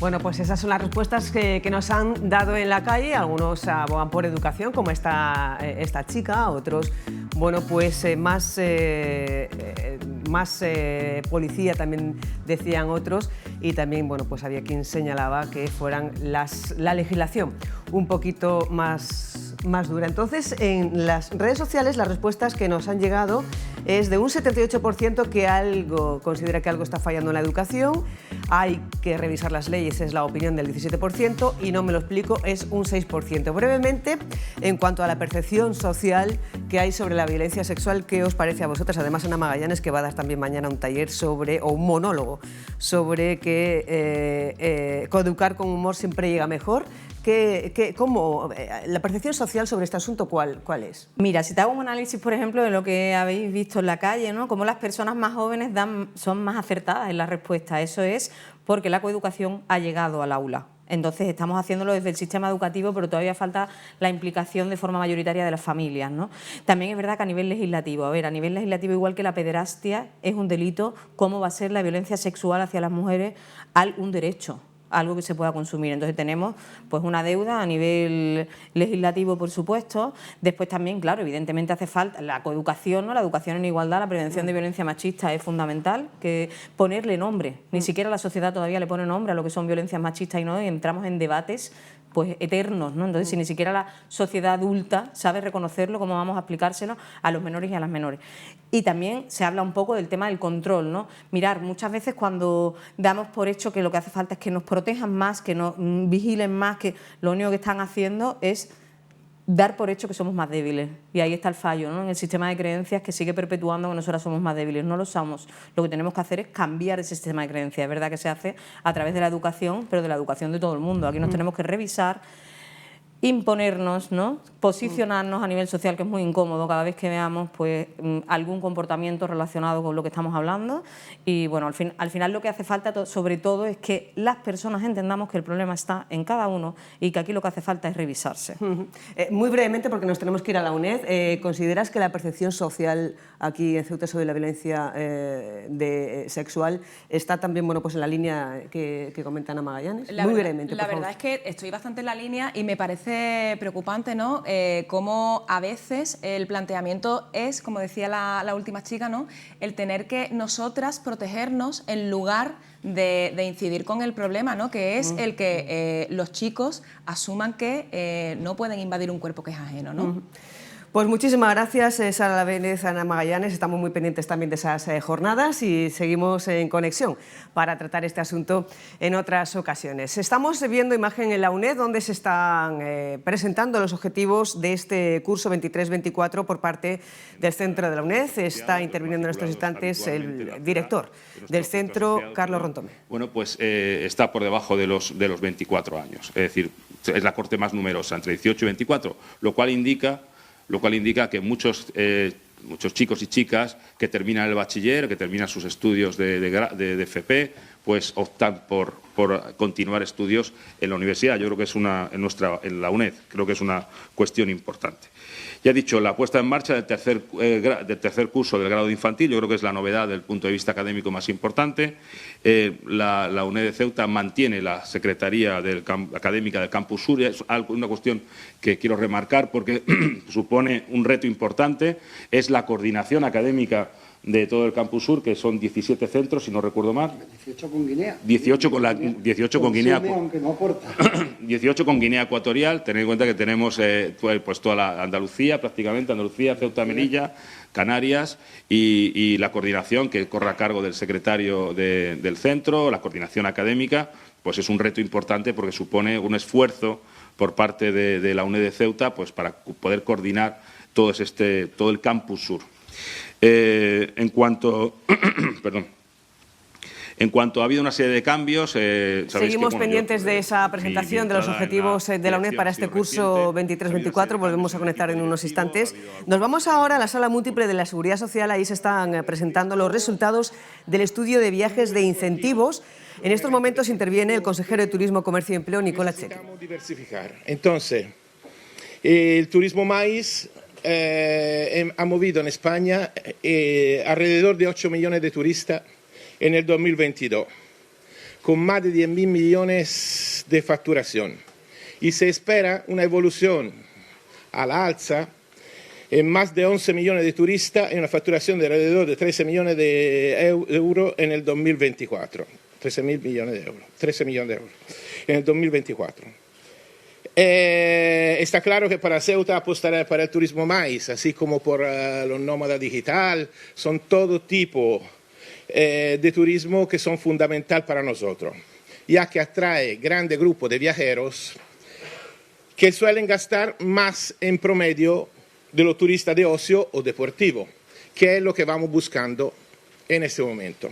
Bueno, pues esas son las respuestas que nos han dado en la calle. Algunos abogan por educación, como esta chica, otros, bueno, pues más policía también decían otros, y también, bueno, pues había quien señalaba que fueran la legislación un poquito más dura. Entonces, en las redes sociales las respuestas que nos han llegado es de un 78% que considera que algo está fallando en la educación, hay que revisar las leyes, es la opinión del 17%, y no me lo explico, es un 6%. Brevemente, en cuanto a la percepción social que hay sobre la violencia sexual, ¿qué os parece a vosotras? Además, Ana Magallanes, que va a dar también mañana un taller o un monólogo sobre que coeducar con humor siempre llega mejor. ¿Cómo, la percepción social sobre este asunto, cuál es?
Mira, si te hago un análisis, por ejemplo, de lo que habéis visto en la calle, ¿no? Cómo las personas más jóvenes son más acertadas en la respuesta. Eso es porque la coeducación ha llegado al aula. Entonces estamos haciéndolo desde el sistema educativo, pero todavía falta la implicación de forma mayoritaria de las familias, ¿no? También es verdad que a nivel legislativo, a nivel legislativo, igual que la pederastia es un delito, ¿cómo va a ser la violencia sexual hacia las mujeres un derecho? Algo que se pueda consumir. Entonces tenemos pues una deuda a nivel legislativo, por supuesto. Después también, claro, evidentemente hace falta la coeducación, ¿no? La educación en igualdad, la prevención de violencia machista es fundamental, que ponerle nombre. Ni siquiera la sociedad todavía le pone nombre a lo que son violencias machistas, y no, y entramos en debates pues eternos, ¿no? Entonces, si ni siquiera la sociedad adulta sabe reconocerlo, ¿cómo vamos a explicárselo a los menores y a las menores? Y también se habla un poco del tema del control, ¿no? Mirar, muchas veces cuando damos por hecho que lo que hace falta es que nos protejan más, que nos vigilen más, que lo único que están haciendo es dar por hecho que somos más débiles. Y ahí está el fallo, ¿no? En el sistema de creencias que sigue perpetuando que nosotras somos más débiles. No lo somos. Lo que tenemos que hacer es cambiar ese sistema de creencias. Es verdad que se hace a través de la educación, pero de la educación de todo el mundo. Aquí nos tenemos que revisar, imponernos, ¿no? Posicionarnos a nivel social, que es muy incómodo cada vez que veamos pues algún comportamiento relacionado con lo que estamos hablando. Y bueno, al final lo que hace falta sobre todo es que las personas entendamos que el problema está en cada uno y que aquí lo que hace falta es revisarse.
Muy brevemente, porque nos tenemos que ir a la UNED, ¿consideras que la percepción social aquí en Ceuta sobre la violencia sexual está también, bueno, pues en la línea que comenta Ana Magallanes? Muy brevemente, por favor.
La verdad es que estoy bastante en la línea y me parece preocupante, ¿no? Cómo a veces el planteamiento es, como decía la última chica, ¿no? El tener que nosotras protegernos en lugar de incidir con el problema, ¿no? Que es el que los chicos asuman que no pueden invadir un cuerpo que es ajeno, ¿no?
Pues muchísimas gracias, Sara Lavénez, Ana Magallanes. Estamos muy pendientes también de esas jornadas y seguimos en conexión para tratar este asunto en otras ocasiones. Estamos viendo imagen en la UNED donde se están presentando los objetivos de este curso 23-24 por parte del centro de la UNED. Está interviniendo en estos instantes el director del centro, Carlos Rontome.
Bueno, pues está por debajo de los 24 años, es decir, es la corte más numerosa, entre 18 y 24, lo cual indica que muchos chicos y chicas que terminan el bachiller, que terminan sus estudios de FP, pues optan por continuar estudios en la universidad. Yo creo que es en la UNED, creo que es una cuestión importante. Ya he dicho, la puesta en marcha del tercer curso del grado de infantil, yo creo que es la novedad desde el punto de vista académico más importante. La UNED de Ceuta mantiene la Secretaría Académica del Campus Sur. Es una cuestión que quiero remarcar porque supone un reto importante, es la coordinación académica de todo el Campus Sur, que son 17 centros, si no recuerdo mal.
18 con Guinea.
18 con Guinea.
Aunque no aporta.
18 con Guinea Ecuatorial. Tened en cuenta que tenemos pues toda la Andalucía, prácticamente, Andalucía, Ceuta, Melilla, Canarias y la coordinación que corre a cargo del secretario del centro, la coordinación académica, pues es un reto importante porque supone un esfuerzo por parte de la UNED de Ceuta pues para poder coordinar todo el Campus Sur. En cuanto En cuanto ha habido una serie de cambios,
seguimos pendientes de esa presentación de los objetivos de la UNED para este curso 23-24. Volvemos a conectar en unos instantes. Nos vamos ahora a la sala múltiple de la Seguridad Social. Ahí se están presentando los resultados del estudio de viajes de incentivos. En estos momentos interviene el consejero de Turismo, Comercio y Empleo, Nicola Chetti.
Diversificar. Entonces, el turismo maíz ha movido en España alrededor de 8 millones de turistas en el 2022, con más de 10.000 millones de facturación. Y se espera una evolución a la alza en más de 11 millones de turistas y una facturación de alrededor de 13 millones de euros en el 2024. 13.000 millones de euros, 13 millones de euros en el 2024. Está claro que para Ceuta apostará para el turismo maíz, así como por los nómadas digital, son todo tipo de turismo que son fundamental para nosotros, ya que atrae grandes grupos de viajeros que suelen gastar más en promedio de los turistas de ocio o deportivo, que es lo que vamos buscando en este momento.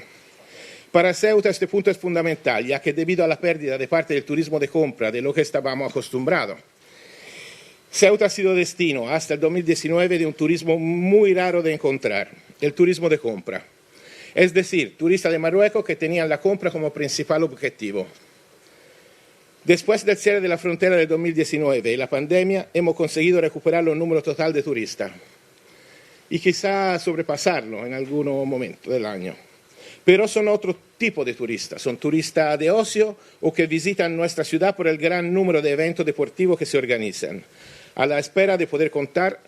Para Ceuta este punto es fundamental, ya que debido a la pérdida de parte del turismo de compra de lo que estábamos acostumbrados, Ceuta ha sido destino hasta el 2019 de un turismo muy raro de encontrar, el turismo de compra. Es decir, turistas de Marruecos que tenían la compra como principal objetivo. Después del cierre de la frontera del 2019 y la pandemia, hemos conseguido recuperar los números total de turistas y quizá sobrepasarlo en algún momento del año. Pero son otro tipo de turistas, son turistas de ocio o que visitan nuestra ciudad por el gran número de eventos deportivos que se organizan, a la espera de poder contar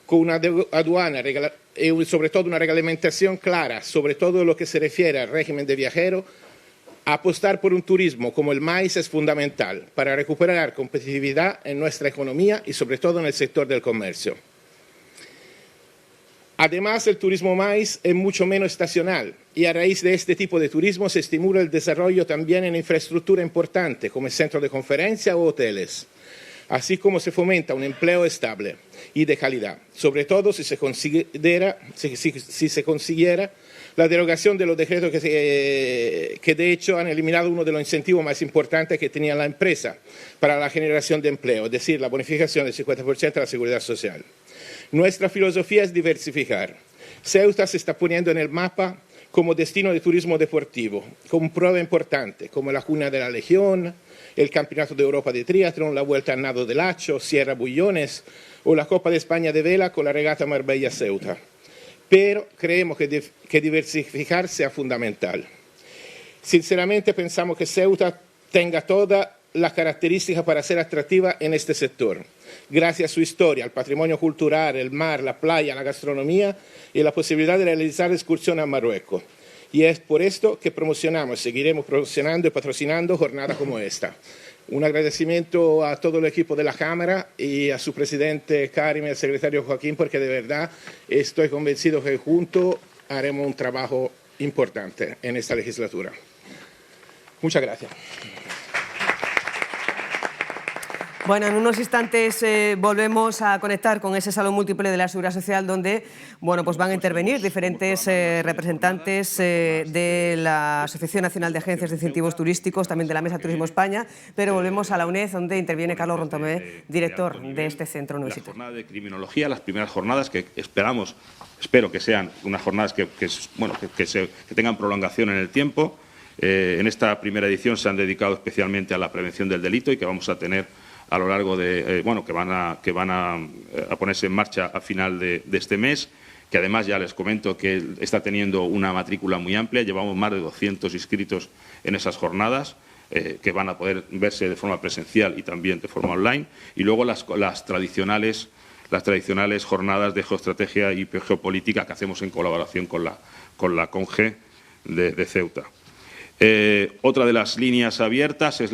con una aduana y sobre todo una reglamentación clara sobre todo lo que se refiere al régimen de viajero. Apostar por un turismo como el maíz es fundamental para recuperar competitividad en nuestra economía y sobre todo en el sector del comercio. Además, el turismo maíz es mucho menos estacional y a raíz de este tipo de turismo se estimula el desarrollo también en infraestructura importante como centros de conferencia o hoteles, así como se fomenta un empleo estable y de calidad, sobre todo si se consiguiera la derogación de los decretos que de hecho han eliminado uno de los incentivos más importantes que tenía la empresa para la generación de empleo, es decir, la bonificación del 50% de la seguridad social. Nuestra filosofía es diversificar. Ceuta se está poniendo en el mapa como destino de turismo deportivo, con prueba importante, como la Cuna de la Legión, el Campeonato de Europa de Triatlón, la Vuelta al Nado del Hacho, Sierra Bullones o la Copa de España de Vela con la regata Marbella-Ceuta. Pero creemos que diversificar sea fundamental. Sinceramente pensamos que Ceuta tenga todas las características para ser atractiva en este sector, gracias a su historia, al patrimonio cultural, el mar, la playa, la gastronomía y la posibilidad de realizar excursiones a Marruecos. Y es por esto que promocionamos, seguiremos promocionando y patrocinando jornadas como esta. Un agradecimiento a todo el equipo de la Cámara y a su presidente Karim y al secretario Joaquín, porque de verdad estoy convencido que juntos haremos un trabajo importante en esta legislatura. Muchas gracias.
Bueno, en unos instantes volvemos a conectar con ese salón múltiple de la Seguridad Social donde pues van a intervenir diferentes representantes de la Asociación Nacional de Agencias de Incentivos Turísticos, también de la Mesa Turismo España, pero volvemos a la UNED donde interviene Carlos Rontomé, director de este centro universitario.
La jornada de criminología, las primeras jornadas que espero que sean unas jornadas que tengan prolongación en el tiempo. En esta primera edición se han dedicado especialmente a la prevención del delito y que vamos a tener a lo largo de, que van a ponerse en marcha a final de este mes, que además ya les comento que está teniendo una matrícula muy amplia, llevamos más de 200 inscritos en esas jornadas, que van a poder verse de forma presencial y también de forma online, y luego las tradicionales jornadas de geoestrategia y geopolítica que hacemos en colaboración con la CONGE de Ceuta. Otra de las líneas abiertas es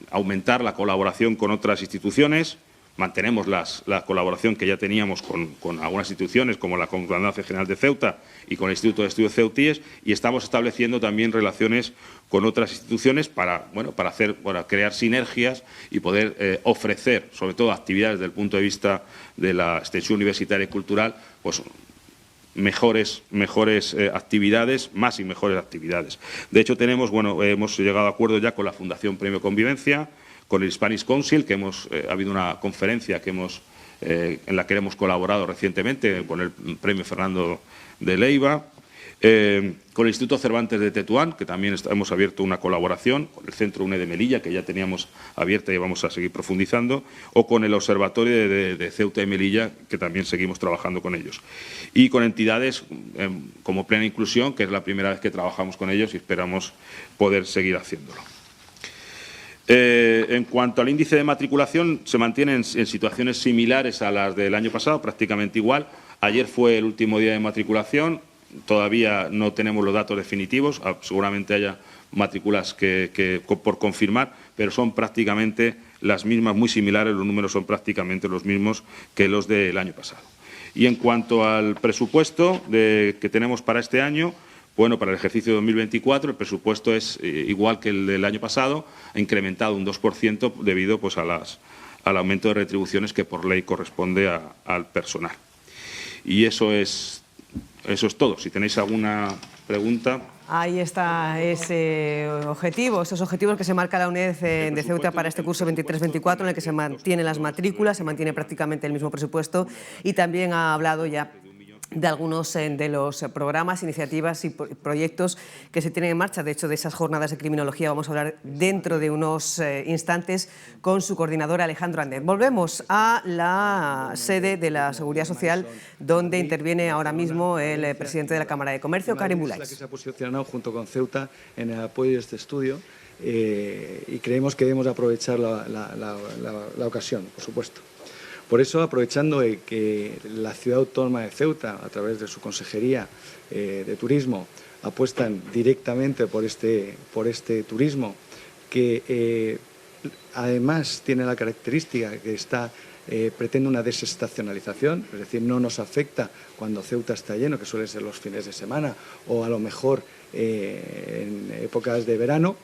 aumentar la colaboración con otras instituciones. Mantenemos la colaboración que ya teníamos con algunas instituciones, como la Comandancia General de Ceuta y con el Instituto de Estudios Ceutíes, y estamos estableciendo también relaciones con otras instituciones para crear sinergias y poder ofrecer, sobre todo, actividades desde el punto de vista de la extensión universitaria y cultural, pues mejores actividades, más y mejores actividades. De hecho, hemos llegado a acuerdo ya con la Fundación Premio Convivencia, con el Spanish Council, que ha habido una conferencia en la que hemos colaborado recientemente con el Premio Fernando de Leiva, con el Instituto Cervantes de Tetuán, que también hemos abierto una colaboración, con el Centro UNE de Melilla, que ya teníamos abierta y vamos a seguir profundizando, o con el Observatorio de Ceuta y Melilla, que también seguimos trabajando con ellos. Y con entidades como Plena Inclusión, que es la primera vez que trabajamos con ellos y esperamos poder seguir haciéndolo. En cuanto al índice de matriculación, se mantiene en situaciones similares a las del año pasado, prácticamente igual. Ayer fue el último día de matriculación. Todavía no tenemos los datos definitivos, seguramente haya matrículas que por confirmar, pero son prácticamente las mismas, muy similares, los números son prácticamente los mismos que los del año pasado. Y en cuanto al presupuesto que tenemos para este año, bueno, para el ejercicio 2024 el presupuesto es igual que el del año pasado, ha incrementado un 2% debido pues, al aumento de retribuciones que por ley corresponde al personal. Y eso es todo. Si tenéis alguna pregunta.
Ahí está esos objetivos que se marca la UNED de Ceuta para este curso 23-24, en el que se mantienen las matrículas, se mantiene prácticamente el mismo presupuesto y también ha hablado ya de algunos de los programas, iniciativas y proyectos que se tienen en marcha. De hecho, de esas jornadas de criminología vamos a hablar dentro de unos instantes con su coordinador Alejandro Ander. Volvemos a la sede de la Seguridad Social, donde interviene ahora mismo el presidente de la Cámara de Comercio, Karim Bulais.
La que se ha posicionado junto con Ceuta en el apoyo de este estudio y creemos que debemos aprovechar la ocasión, por supuesto. Por eso, aprovechando que la Ciudad Autónoma de Ceuta, a través de su Consejería de Turismo, apuestan directamente por este turismo, que además tiene la característica que pretende una desestacionalización, es decir, no nos afecta cuando Ceuta está lleno, que suele ser los fines de semana, o a lo mejor en épocas de verano.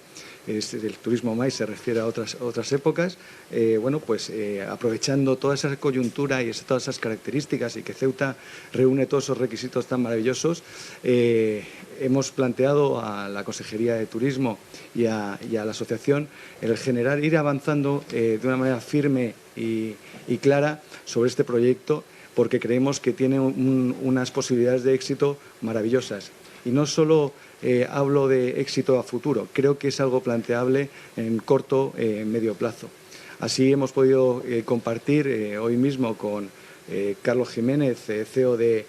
El turismo MAI se refiere a otras épocas. Aprovechando toda esa coyuntura y todas esas características y que Ceuta reúne todos esos requisitos tan maravillosos, hemos planteado a la Consejería de Turismo y a la Asociación el ir avanzando de una manera firme y clara sobre este proyecto, porque creemos que tiene unas posibilidades de éxito maravillosas. Y no solo hablo de éxito a futuro, creo que es algo planteable en corto, medio plazo. Así hemos podido compartir hoy mismo con Carlos Jiménez, CEO de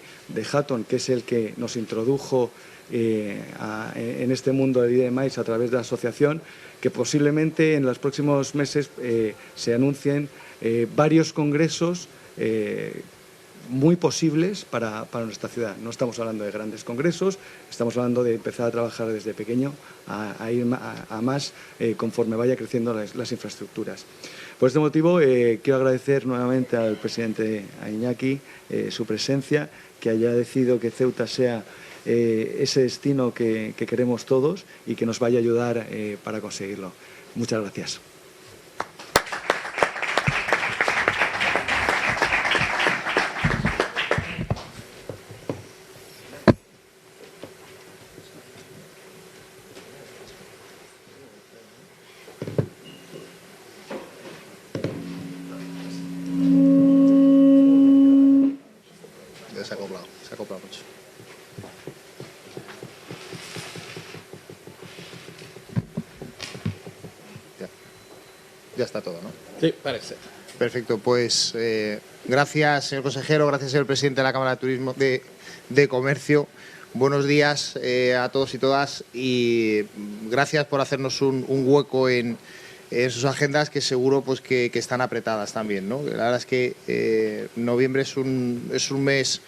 Hatton, que es el que nos introdujo en este mundo de IDMAIS a través de la asociación, que posiblemente en los próximos meses se anuncien varios congresos muy posibles para nuestra ciudad. No estamos hablando de grandes congresos, estamos hablando de empezar a trabajar desde pequeño, a ir a más conforme vaya creciendo las infraestructuras. Por este motivo, quiero agradecer nuevamente al presidente Iñaki su presencia, que haya decidido que Ceuta sea ese destino que queremos todos y que nos vaya a ayudar para conseguirlo. Muchas gracias.
Se ha acoplado mucho. Ya está todo, ¿no?
Sí, parece.
Perfecto, pues gracias, señor consejero, gracias, señor presidente de la Cámara de Turismo de Comercio. Buenos días a todos y todas y gracias por hacernos un hueco en sus agendas, que seguro pues que están apretadas también, ¿no? La verdad es que noviembre es un mes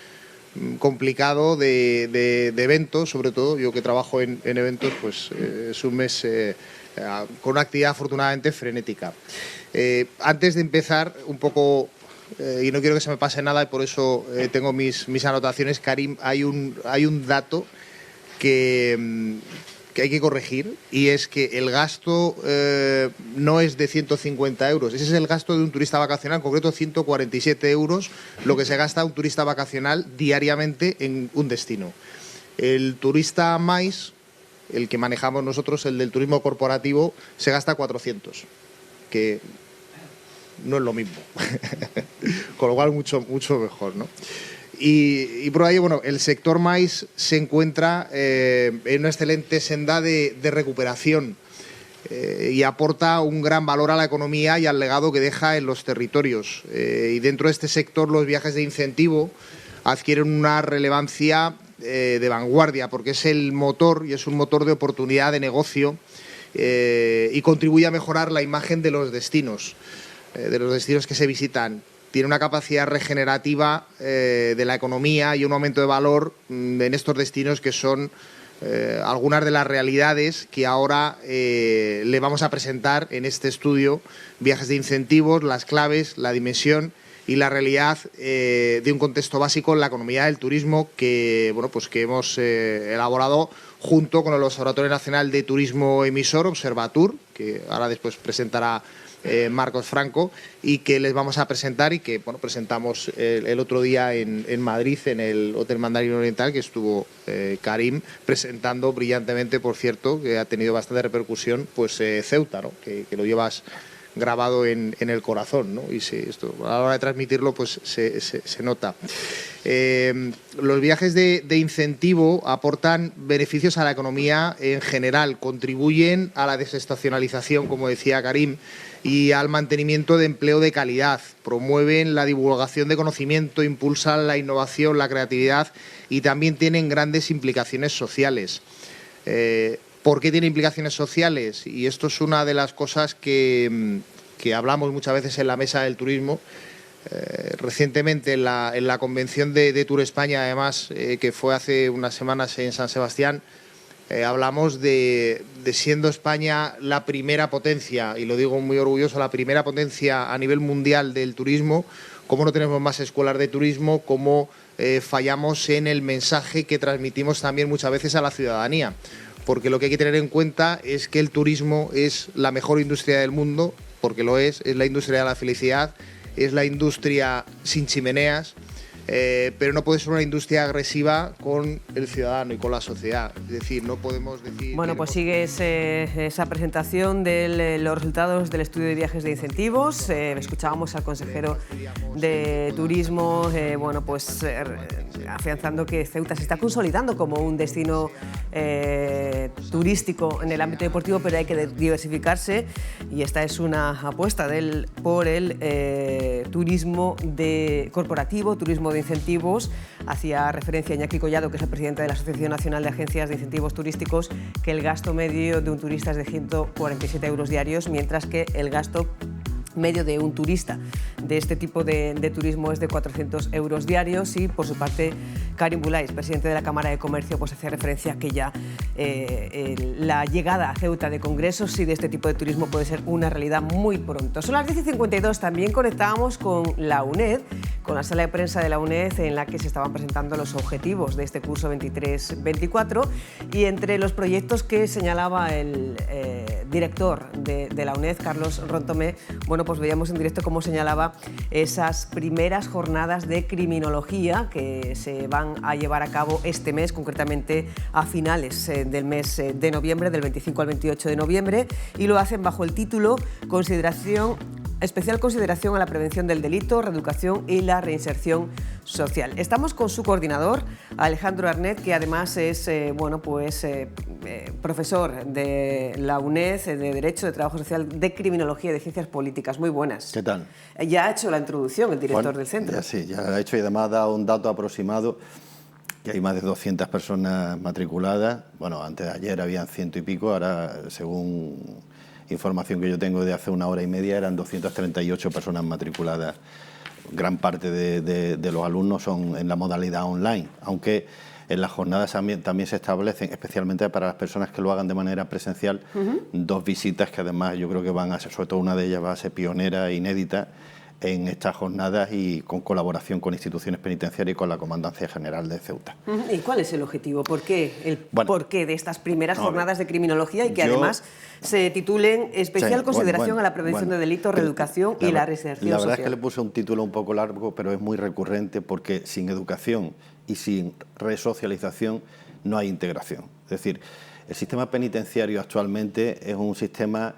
complicado de eventos, sobre todo yo que trabajo en eventos, pues es un mes con una actividad afortunadamente frenética. Antes de empezar un poco, y no quiero que se me pase nada y por eso tengo mis anotaciones, Karim, hay un dato que que hay que corregir, y es que el gasto no es de 150 euros, ese es el gasto de un turista vacacional, en concreto 147 euros, lo que se gasta un turista vacacional diariamente en un destino. El turista MAIS, el que manejamos nosotros, el del turismo corporativo, se gasta 400, que no es lo mismo, con lo cual mucho mejor, ¿no? Y por ahí, bueno, el sector maíz se encuentra en una excelente senda de recuperación y aporta un gran valor a la economía y al legado que deja en los territorios. Y dentro de este sector los viajes de incentivo adquieren una relevancia de vanguardia, porque es el motor y es un motor de oportunidad de negocio y contribuye a mejorar la imagen de los destinos que se visitan. Tiene una capacidad regenerativa de la economía y un aumento de valor en estos destinos, que son algunas de las realidades que ahora le vamos a presentar en este estudio: viajes de incentivos, las claves, la dimensión y la realidad de un contexto básico en la economía del turismo que, bueno, pues que hemos elaborado junto con el Observatorio Nacional de Turismo Emisor, Observatur, que ahora después presentará Marcos Franco, y que les vamos a presentar y que, bueno, presentamos el otro día en Madrid, en el Hotel Mandarín Oriental, que estuvo Karim presentando brillantemente, por cierto, que ha tenido bastante repercusión, pues Ceuta, ¿no? Que lo llevas grabado en el corazón, ¿no? Y esto, a la hora de transmitirlo, pues se nota. Los viajes de incentivo aportan beneficios a la economía en general, contribuyen a la desestacionalización, como decía Karim, y al mantenimiento de empleo de calidad, promueven la divulgación de conocimiento, impulsan la innovación, la creatividad, y también tienen grandes implicaciones sociales. ¿Por qué tiene implicaciones sociales? Y esto es una de las cosas que hablamos muchas veces en la mesa del turismo. Recientemente en la convención de Tour España, además, que fue hace unas semanas en San Sebastián, hablamos de siendo España la primera potencia, y lo digo muy orgulloso, la primera potencia a nivel mundial del turismo, cómo no tenemos más escuelas de turismo, cómo fallamos en el mensaje que transmitimos también muchas veces a la ciudadanía. Porque lo que hay que tener en cuenta es que el turismo es la mejor industria del mundo, porque lo es la industria de la felicidad, es la industria sin chimeneas, pero no puede ser una industria agresiva con el ciudadano y con la sociedad. Es decir, no podemos decir...
Bueno, pues sigue esa presentación de los resultados del estudio de viajes de incentivos. Escuchábamos al consejero de Turismo, bueno, pues afianzando que Ceuta se está consolidando como un destino turístico en el ámbito deportivo, pero hay que diversificarse, y esta es una apuesta por el turismo corporativo, turismo de incentivos. Hacía referencia Iñaki Collado, que es el presidente de la Asociación Nacional de Agencias de Incentivos Turísticos, que el gasto medio de un turista es de 147 euros diarios, mientras que el gasto medio de un turista de este tipo de turismo es de 400 euros diarios. Y por su parte, Karim Bulais, presidente de la Cámara de Comercio, pues hacía referencia a que ya la llegada a Ceuta de congresos y de este tipo de turismo puede ser una realidad muy pronto. Son las 10:52, también conectábamos con la UNED, con la sala de prensa de la UNED, en la que se estaban presentando los objetivos de este curso 23-24, y entre los proyectos que señalaba el director de la UNED, Carlos Rontomé, bueno, pues veíamos en directo cómo señalaba esas primeras jornadas de criminología que se van a llevar a cabo este mes, concretamente a finales del mes de noviembre, del 25 al 28 de noviembre, y lo hacen bajo el título Especial consideración a la prevención del delito, reeducación y la reinserción social. Estamos con su coordinador, Alejandro Arnet, que además es profesor de la UNED de Derecho, de Trabajo Social, de Criminología y de Ciencias Políticas. Muy buenas.
¿Qué tal?
Ya ha hecho la introducción el director del centro.
Ya la ha hecho, y además ha dado un dato aproximado, que hay más de 200 personas matriculadas. Bueno, antes de ayer habían 100 y pico, ahora, según información que yo tengo de hace una hora y media, eran 238 personas matriculadas. Gran parte de los alumnos son en la modalidad online, aunque en las jornadas también se establecen, especialmente para las personas que lo hagan de manera presencial, dos visitas que además yo creo que van a ser, sobre todo una de ellas va a ser pionera e inédita, en estas jornadas y con colaboración con instituciones penitenciarias y con la Comandancia General de Ceuta.
¿Y cuál es el objetivo? ¿Por qué porqué de estas primeras jornadas de criminología y que además se titulen Especial consideración a la prevención de delitos, reeducación y la reinserción
social? La verdad
social?
es que le puse un título un poco largo, pero es muy recurrente porque sin educación y sin resocialización no hay integración. Es decir, el sistema penitenciario actualmente es un sistema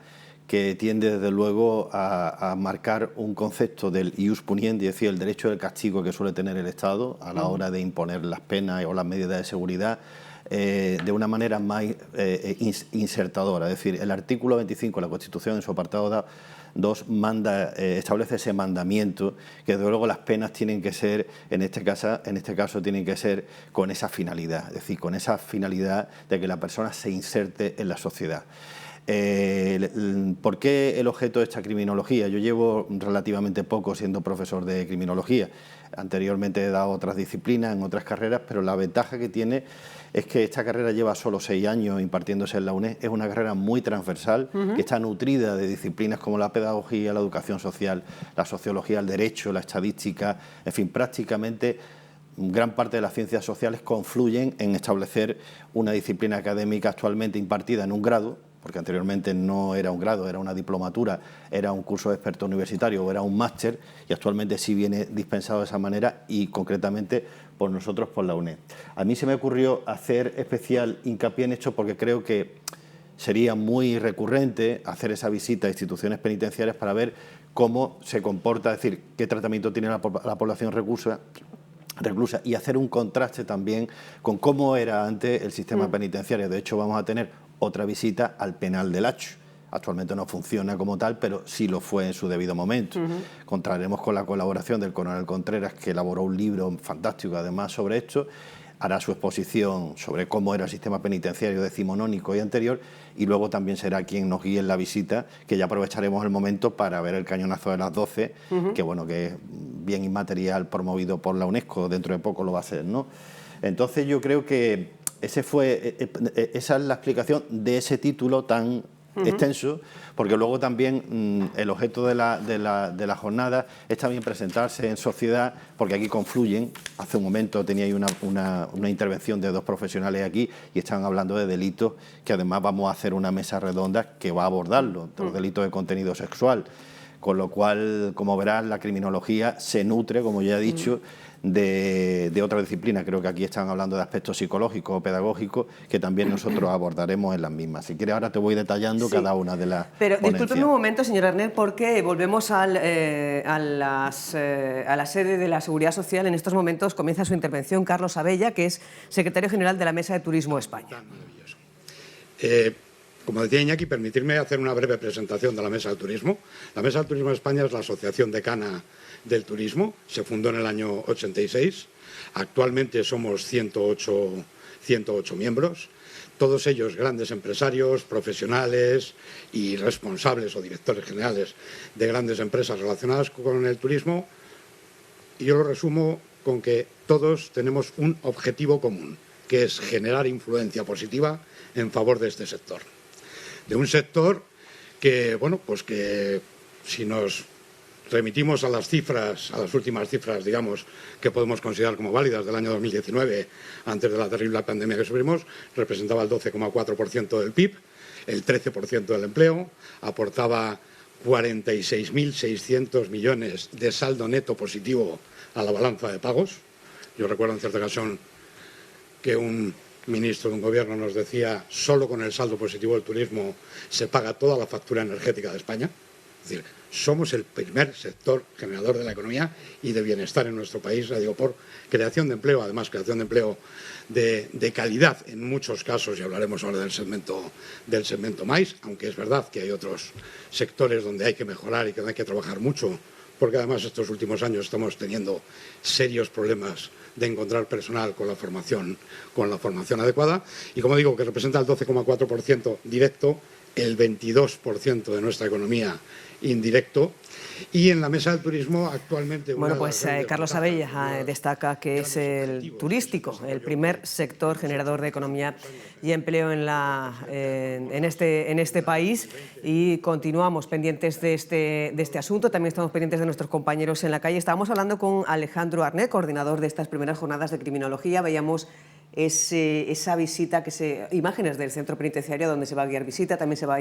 que tiende desde luego a marcar un concepto del ius puniendi, es decir, el derecho del castigo que suele tener el Estado a la hora de imponer las penas o las medidas de seguridad de una manera más insertadora. Es decir, el artículo 25 de la Constitución, en su apartado 2, establece ese mandamiento que desde luego las penas tienen que ser, en este caso tienen que ser con esa finalidad, es decir, con esa finalidad de que la persona se inserte en la sociedad. ¿Por qué el objeto de esta criminología? Yo llevo relativamente poco siendo profesor de criminología. Anteriormente he dado otras disciplinas en otras carreras, pero la ventaja que tiene es que esta carrera lleva solo 6 años impartiéndose en la UNED. Es una carrera muy transversal, que está nutrida de disciplinas como la pedagogía, la educación social, la sociología, el derecho, la estadística, en fin, prácticamente gran parte de las ciencias sociales confluyen en establecer una disciplina académica actualmente impartida en un grado, porque anteriormente no era un grado, era una diplomatura, era un curso de experto universitario o era un máster, y actualmente sí viene dispensado de esa manera y concretamente por nosotros, por la UNED. A mí se me ocurrió hacer especial hincapié en esto porque creo que sería muy recurrente hacer esa visita a instituciones penitenciarias para ver cómo se comporta, es decir, qué tratamiento tiene la población reclusa y hacer un contraste también con cómo era antes el sistema penitenciario. De hecho, vamos a tener otra visita al penal del Hacho. Actualmente no funciona como tal, pero sí lo fue en su debido momento. Contaremos con la colaboración del coronel Contreras, que elaboró un libro fantástico además sobre esto, hará su exposición sobre cómo era el sistema penitenciario decimonónico y anterior, y luego también será quien nos guíe en la visita, que ya aprovecharemos el momento para ver el cañonazo de las 12, que bueno, que es bien inmaterial promovido por la UNESCO, dentro de poco lo va a ser, ¿no? Entonces yo creo que esa es la explicación de ese título tan extenso, porque luego también el objeto de la jornada es también presentarse en sociedad, porque aquí confluyen. Hace un momento tenía ahí una intervención de 2 profesionales aquí y estaban hablando de delitos, que además vamos a hacer una mesa redonda que va a abordarlo, los delitos de contenido sexual, con lo cual, como verás, la criminología se nutre, como ya he dicho, de otra disciplina. Creo que aquí están hablando de aspectos psicológicos o pedagógicos que también nosotros abordaremos en las mismas. Si quieres, ahora te voy detallando cada una de las
Pero
ponencias.
discúlpeme un momento, señor Arnel, porque volvemos a la sede de la Seguridad Social. En estos momentos comienza su intervención Carlos Abella, que es secretario general de la Mesa de Turismo España.
Como decía Iñaki, permitirme hacer una breve presentación de la Mesa del Turismo. La Mesa del Turismo de España es la asociación decana del turismo, se fundó en el año 86, actualmente somos 108 miembros, todos ellos grandes empresarios, profesionales y responsables o directores generales de grandes empresas relacionadas con el turismo, y yo lo resumo con que todos tenemos un objetivo común, que es generar influencia positiva en favor de este sector. De un sector que, bueno, pues que si nos remitimos a las cifras, a las últimas cifras, digamos, que podemos considerar como válidas del año 2019, antes de la terrible pandemia que sufrimos, representaba el 12,4% del PIB, el 13% del empleo, aportaba 46.600 millones de saldo neto positivo a la balanza de pagos. Yo recuerdo en cierta ocasión que un ministro de un gobierno nos decía: solo con el saldo positivo del turismo se paga toda la factura energética de España. Es decir, somos el primer sector generador de la economía y de bienestar en nuestro país, la digo, por creación de empleo, además creación de empleo de calidad en muchos casos, y hablaremos ahora del segmento MAIS, aunque es verdad que hay otros sectores donde hay que mejorar y que hay que trabajar mucho, porque además estos últimos años estamos teniendo serios problemas de encontrar personal con la formación adecuada, y como digo, que representa el 12,4% directo, el 22% de nuestra economía indirecto. Y en la mesa del turismo actualmente...
Bueno, pues Carlos Abella destaca que es el turístico, el primer sector generador de economía y empleo en este país, y continuamos pendientes de este asunto. También estamos pendientes de nuestros compañeros en la calle. Estábamos hablando con Alejandro Arnet, coordinador de estas primeras jornadas de criminología. Veíamos esa visita, imágenes del centro penitenciario donde se va a guiar visita, también se va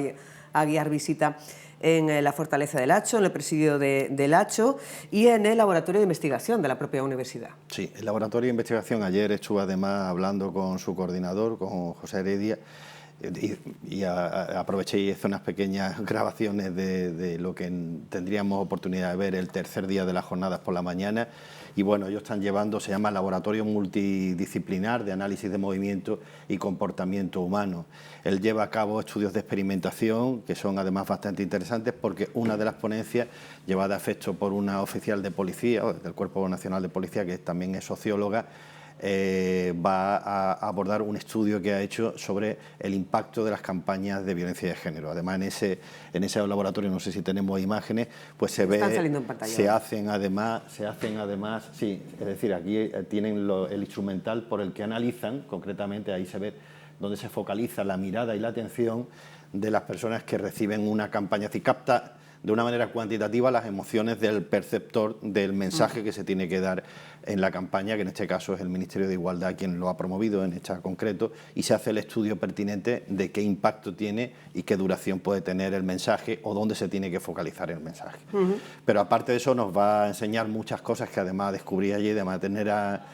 a guiar visita en la Fortaleza del Hacho, en el presidio del Hacho y en el laboratorio de investigación de la propia universidad.
Sí, el laboratorio de investigación, ayer estuve además hablando con su coordinador, con José Heredia, y aproveché y hice unas pequeñas grabaciones de lo que tendríamos oportunidad de ver el tercer día de las jornadas por la mañana. Y bueno, ellos están llevando, se llama Laboratorio Multidisciplinar de Análisis de Movimiento y Comportamiento Humano. Él lleva a cabo estudios de experimentación que son además bastante interesantes, porque una de las ponencias, llevada a efecto por una oficial de policía, del Cuerpo Nacional de Policía, que también es socióloga, va a abordar un estudio que ha hecho sobre el impacto de las campañas de violencia de género. Además, en ese laboratorio, no sé si tenemos imágenes, pues se ve,
están saliendo en pantalla.
se hacen además, sí, es decir, aquí tienen el instrumental por el que analizan, concretamente ahí se ve donde se focaliza la mirada y la atención de las personas que reciben una campaña, es decir, capta de una manera cuantitativa las emociones del perceptor del mensaje que se tiene que dar en la campaña, que en este caso es el Ministerio de Igualdad quien lo ha promovido en este concreto, y se hace el estudio pertinente de qué impacto tiene y qué duración puede tener el mensaje o dónde se tiene que focalizar el mensaje. Pero aparte de eso nos va a enseñar muchas cosas que además descubrí allí de manera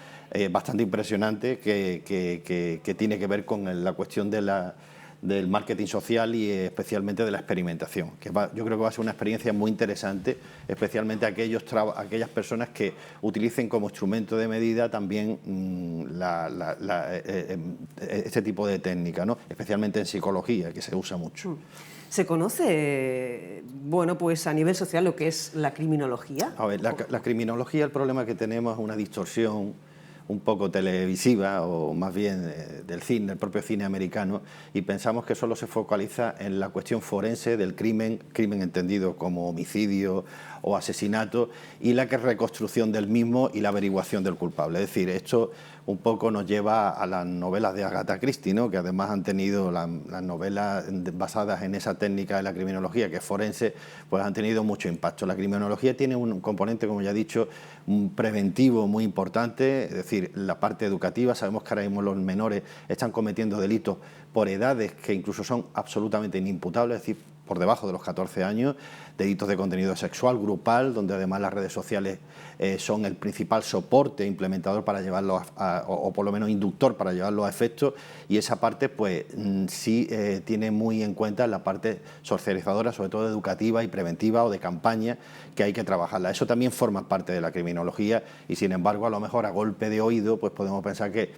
bastante impresionante, que tiene que ver con la cuestión del marketing social y especialmente de la experimentación, que yo creo que va a ser una experiencia muy interesante, especialmente aquellas personas que utilicen como instrumento de medida también este tipo de técnica, ¿no? Especialmente en psicología, que se usa mucho.
¿Se conoce, bueno, pues a nivel social lo que es la criminología?
A ver, la criminología, el problema que tenemos es una distorsión un poco televisiva, o más bien del cine, del propio cine americano, y pensamos que solo se focaliza en la cuestión forense del crimen entendido como homicidio o asesinato, y la reconstrucción del mismo y la averiguación del culpable. Es decir, esto un poco nos lleva a las novelas de Agatha Christie, ¿no? Que además han tenido las novelas basadas en esa técnica de la criminología, que es forense, pues han tenido mucho impacto. La criminología tiene un componente, como ya he dicho, preventivo muy importante, es decir, la parte educativa. Sabemos que ahora mismo los menores están cometiendo delitos por edades que incluso son absolutamente inimputables, es decir, por debajo de los 14 años, delitos de contenido sexual, grupal, donde además las redes sociales son el principal soporte implementador para llevarlo o por lo menos inductor para llevarlo a efecto, y esa parte pues sí tiene muy en cuenta la parte socializadora, sobre todo educativa y preventiva o de campaña, que hay que trabajarla. Eso también forma parte de la criminología, y sin embargo a lo mejor a golpe de oído pues podemos pensar que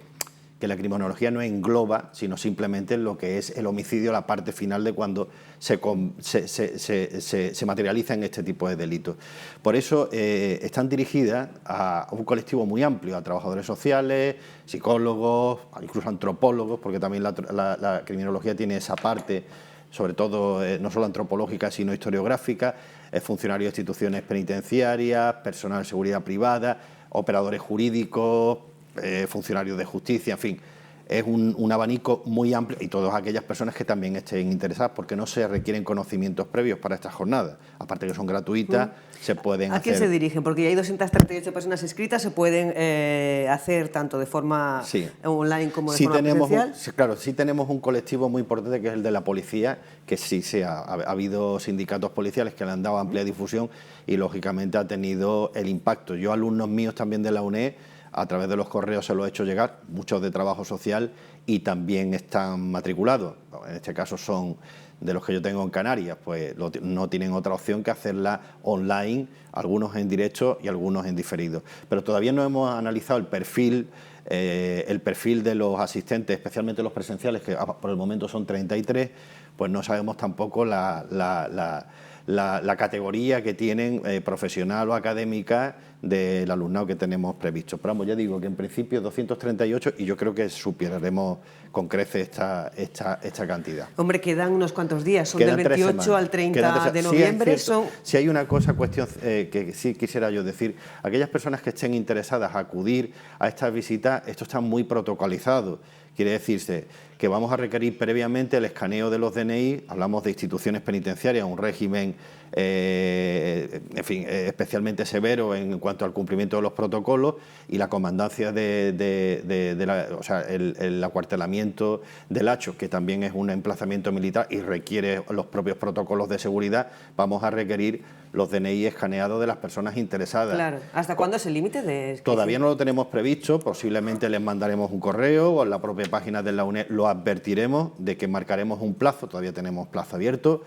la criminología no engloba, sino simplemente lo que es el homicidio, la parte final de cuando se materializa en este tipo de delitos. Por eso están dirigidas a un colectivo muy amplio, a trabajadores sociales, psicólogos, incluso antropólogos, porque también la criminología tiene esa parte, sobre todo no solo antropológica, sino historiográfica, funcionarios de instituciones penitenciarias, personal de seguridad privada, operadores jurídicos, funcionarios de justicia, en fin, es un abanico muy amplio, y todas aquellas personas que también estén interesadas, porque no se requieren conocimientos previos para estas jornadas, aparte que son gratuitas, se pueden hacer.
¿A quién se dirigen? Porque ya hay 238 personas inscritas, se pueden hacer tanto de forma online como de forma presencial.
Claro, sí tenemos un colectivo muy importante, que es el de la policía, que sí ha habido sindicatos policiales que le han dado amplia difusión y lógicamente ha tenido el impacto. Yo, alumnos míos también de la UNED, a través de los correos se lo he hecho llegar, muchos de trabajo social, y también están matriculados. En este caso son de los que yo tengo en Canarias, pues no tienen otra opción que hacerla online, algunos en directo y algunos en diferido. Pero todavía no hemos analizado el perfil de los asistentes, especialmente los presenciales, que por el momento son 33, pues no sabemos tampoco la categoría que tienen profesional o académica del alumnado que tenemos previsto. Pero vamos, ya digo que en principio 238 y yo creo que superaremos con creces esta cantidad.
Hombre, quedan unos cuantos días, son
Quedan
del 28 al 30 de noviembre.
Si hay una cuestión que sí quisiera yo decir, aquellas personas que estén interesadas a acudir a estas visitas, esto está muy protocolizado. Quiere decirse que vamos a requerir previamente el escaneo de los DNI, hablamos de instituciones penitenciarias, un régimen en fin, especialmente severo en cuanto al cumplimiento de los protocolos, y la comandancia o sea, el acuartelamiento del Hacho, que también es un emplazamiento militar y requiere los propios protocolos de seguridad. Vamos a requerir los DNI escaneados de las personas interesadas.
Claro. ¿Hasta cuándo es el límite de...?
Todavía no lo tenemos previsto, posiblemente les mandaremos un correo o en la propia página de la UNED lo advertiremos de que marcaremos un plazo, todavía tenemos plazo abierto,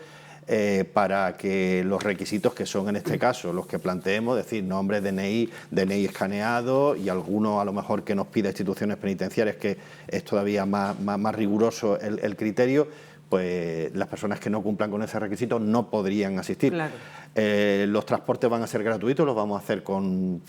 para que los requisitos que son en este caso los que planteemos, es decir, nombre, DNI escaneado y alguno a lo mejor que nos pida instituciones penitenciarias, que es todavía más riguroso el criterio, pues las personas que no cumplan con ese requisito no podrían asistir. Claro. Los transportes van a ser gratuitos, los vamos a hacer con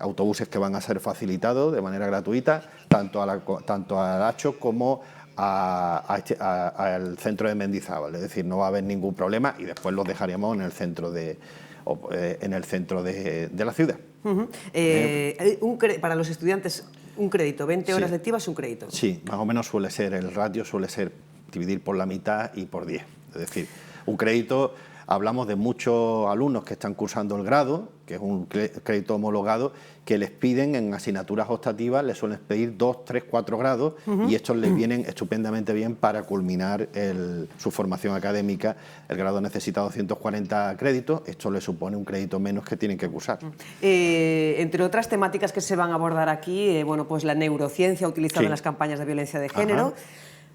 autobuses que van a ser facilitados de manera gratuita, tanto al Hacho como al centro de Mendizábal, es decir, no va a haber ningún problema y después los dejaríamos en el centro de la ciudad.
Para los estudiantes, un crédito, 20 horas lectivas, un crédito.
Sí, más o menos suele ser, el ratio suele ser dividir por la mitad y por 10, es decir, un crédito. Hablamos de muchos alumnos que están cursando el grado, que es un crédito homologado, que les piden en asignaturas optativas, les suelen pedir 2, 3, 4 grados y estos les vienen estupendamente bien para culminar su formación académica. El grado necesita 240 créditos, esto les supone un crédito menos que tienen que cursar.
Entre otras temáticas que se van a abordar aquí, bueno, pues la neurociencia utilizada en las campañas de violencia de género. Ajá.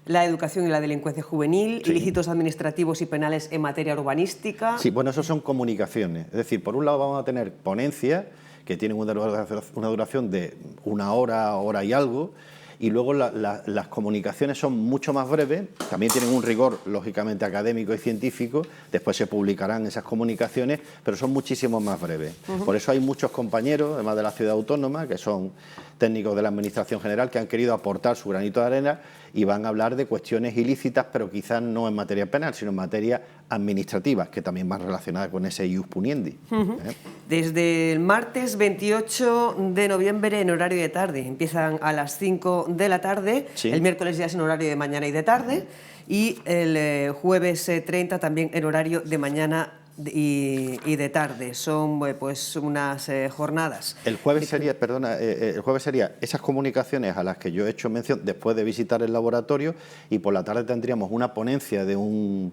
La educación y la delincuencia juvenil, ilícitos administrativos y penales en materia urbanística.
Sí, bueno, eso son comunicaciones. Es decir, por un lado vamos a tener ponencias que tienen una duración de 1 hora, hora y algo, y luego las comunicaciones son mucho más breves, también tienen un rigor lógicamente académico y científico, después se publicarán esas comunicaciones, pero son muchísimo más breves. Por eso hay muchos compañeros, además de la ciudad autónoma, que son técnicos de la Administración General, que han querido aportar su granito de arena y van a hablar de cuestiones ilícitas, pero quizás no en materia penal, sino en materia administrativa, que también van relacionadas con ese ius puniendi.
Desde el martes 28 de noviembre en horario de tarde, empiezan a las 5 de la tarde, el miércoles ya es en horario de mañana y de tarde, y el jueves 30 también en horario de mañana y de tarde. Son pues unas jornadas.
El jueves sería, esas comunicaciones a las que yo he hecho mención después de visitar el laboratorio, y por la tarde tendríamos una ponencia de un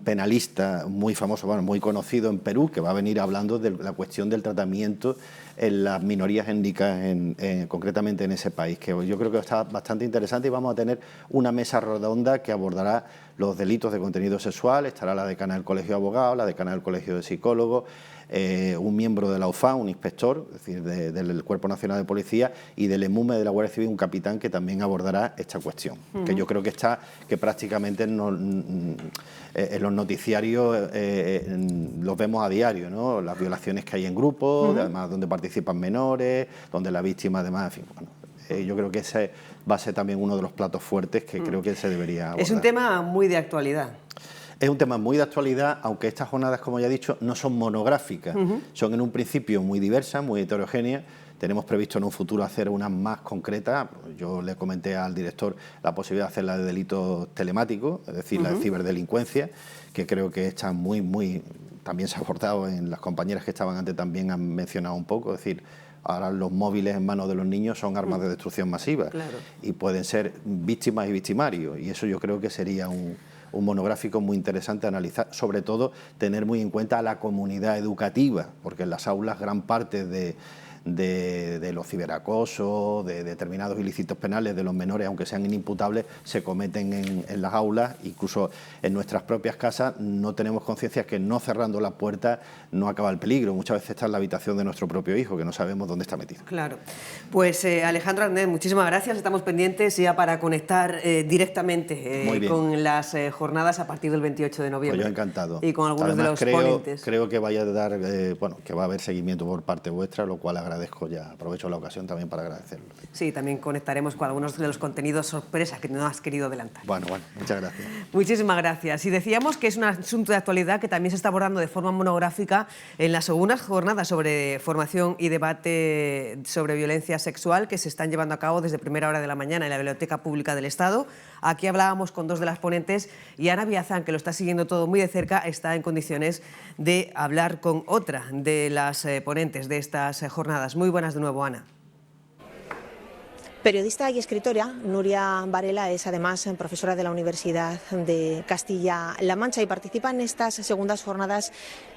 penalista muy famoso, bueno, muy conocido en Perú, que va a venir hablando de la cuestión del tratamiento en las minorías étnicas, concretamente en ese país, que yo creo que está bastante interesante, y vamos a tener una mesa redonda que abordará los delitos de contenido sexual. Estará la decana del Colegio de Abogados, la decana del Colegio de Psicólogos, un miembro de la UFA, un inspector, es decir, del Cuerpo Nacional de Policía, y del EMUME de la Guardia Civil, un capitán, que también abordará esta cuestión, que yo creo que prácticamente en los noticiarios los vemos a diario, ¿no? Las violaciones que hay en grupo, además donde participan menores, donde la víctima además, en fin, bueno, yo creo que ese va a ser también uno de los platos fuertes que creo que se debería abordar.
Es un tema muy de actualidad.
Es un tema muy de actualidad, aunque estas jornadas, como ya he dicho, no son monográficas, son en un principio muy diversas, muy heterogéneas. Tenemos previsto en un futuro hacer unas más concretas. Yo le comenté al director la posibilidad de hacer la de delitos telemáticos, es decir, la de ciberdelincuencia, que creo que está muy también se ha abordado en las compañeras que estaban antes, también han mencionado un poco, es decir, ahora los móviles en manos de los niños son armas de destrucción masiva, y pueden ser víctimas y victimarios, y eso yo creo que sería un monográfico muy interesante a analizar, sobre todo tener muy en cuenta a la comunidad educativa, porque en las aulas gran parte de de los ciberacosos, de determinados ilícitos penales de los menores, aunque sean inimputables, se cometen en las aulas. Incluso en nuestras propias casas no tenemos conciencia que no cerrando la puerta no acaba el peligro. Muchas veces está en la habitación de nuestro propio hijo, que no sabemos dónde está metido.
Claro. Pues Alejandro Arnés, muchísimas gracias. Estamos pendientes ya para conectar directamente con las jornadas a partir del 28 de noviembre.
Pues yo encantado.
Y con algunos de los ponentes.
Creo que vaya a dar, que va a haber seguimiento por parte vuestra, lo cual agradezco ya. Aprovecho la ocasión también para agradecerlo.
Sí, también conectaremos con algunos de los contenidos sorpresa que no has querido adelantar.
Bueno, muchas gracias.
Muchísimas gracias. Y decíamos que es un asunto de actualidad que también se está abordando de forma monográfica en las segundas jornadas sobre formación y debate sobre violencia sexual que se están llevando a cabo desde primera hora de la mañana en la Biblioteca Pública del Estado. Aquí hablábamos con dos de las ponentes y Ana Biazán, que lo está siguiendo todo muy de cerca, está en condiciones de hablar con otra de las ponentes de estas jornadas. Muy buenas de nuevo, Ana.
Periodista y escritora, Nuria Varela es además profesora de la Universidad de Castilla-La Mancha y participa en estas segundas jornadas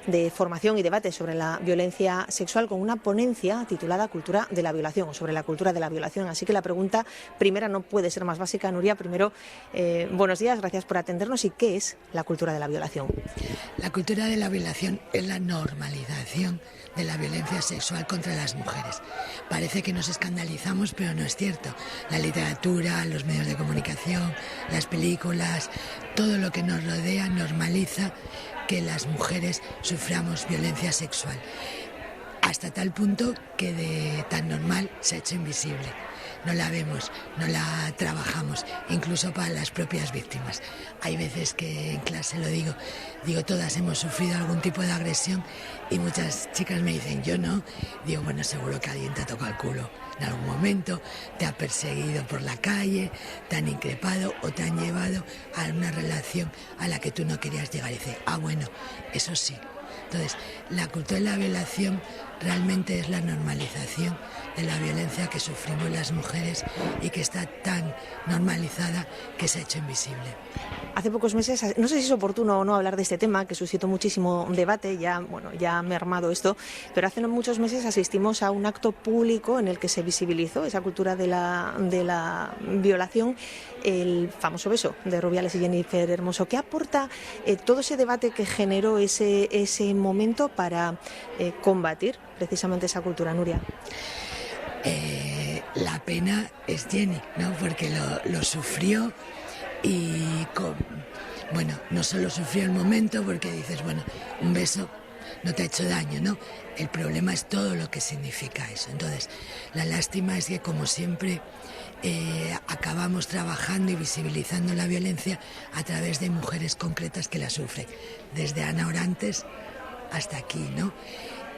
de formación y debate sobre la violencia sexual con una ponencia titulada Cultura de la Violación, o sobre la cultura de la violación. Así que la pregunta primera no puede ser más básica. Nuria, primero, buenos días, gracias por atendernos. ¿Y qué es la cultura de la violación?
La cultura de la violación es la normalización de la violencia sexual contra las mujeres. Parece que nos escandalizamos, pero no es cierto. La literatura, los medios de comunicación, las películas, todo lo que nos rodea normaliza que las mujeres suframos violencia sexual. Hasta tal punto que de tan normal se ha hecho invisible. No la vemos, no la trabajamos, incluso para las propias víctimas. Hay veces que en clase lo digo, todas hemos sufrido algún tipo de agresión y muchas chicas me dicen, yo no. Digo, bueno, seguro que alguien te ha tocado el culo en algún momento, te ha perseguido por la calle, te han increpado o te han llevado a una relación a la que tú no querías llegar. Y dice, bueno, eso sí. Entonces, la cultura de la violación realmente es la normalización de la violencia que sufrimos las mujeres y que está tan normalizada que se ha hecho invisible.
Hace pocos meses, no sé si es oportuno o no hablar de este tema, que suscitó muchísimo debate, ya me ha armado esto, pero hace no muchos meses asistimos a un acto público en el que se visibilizó esa cultura de la violación, el famoso beso de Rubiales y Jennifer Hermoso. ¿Qué aporta todo ese debate que generó ese momento para combatir precisamente esa cultura, Nuria?
La pena es Jenny, ¿no? Porque lo sufrió y no solo sufrió el momento porque dices, un beso no te ha hecho daño, ¿no? El problema es todo lo que significa eso. Entonces, la lástima es que, como siempre, acabamos trabajando y visibilizando la violencia a través de mujeres concretas que la sufren, desde Ana Orantes hasta aquí, ¿no?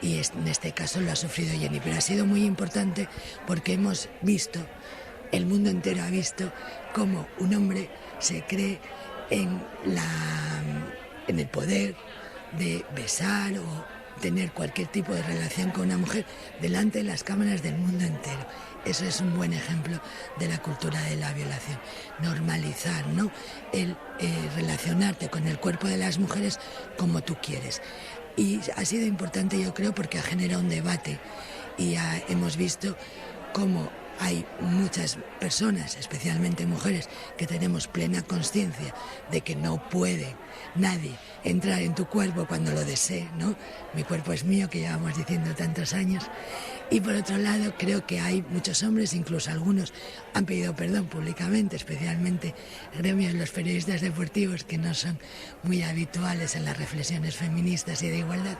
Y en este caso lo ha sufrido Jenny, pero ha sido muy importante porque hemos visto, el mundo entero ha visto cómo un hombre se cree en el poder de besar o tener cualquier tipo de relación con una mujer delante de las cámaras del mundo entero. Eso es un buen ejemplo de la cultura de la violación. Normalizar, ¿no? El relacionarte con el cuerpo de las mujeres como tú quieres. Y ha sido importante, yo creo, porque ha generado un debate y hemos visto cómo hay muchas personas, especialmente mujeres, que tenemos plena conciencia de que no puede nadie entrar en tu cuerpo cuando lo desee, ¿no? Mi cuerpo es mío, que llevamos diciendo tantos años. Y por otro lado, creo que hay muchos hombres, incluso algunos han pedido perdón públicamente, especialmente gremios, los periodistas deportivos, que no son muy habituales en las reflexiones feministas y de igualdad,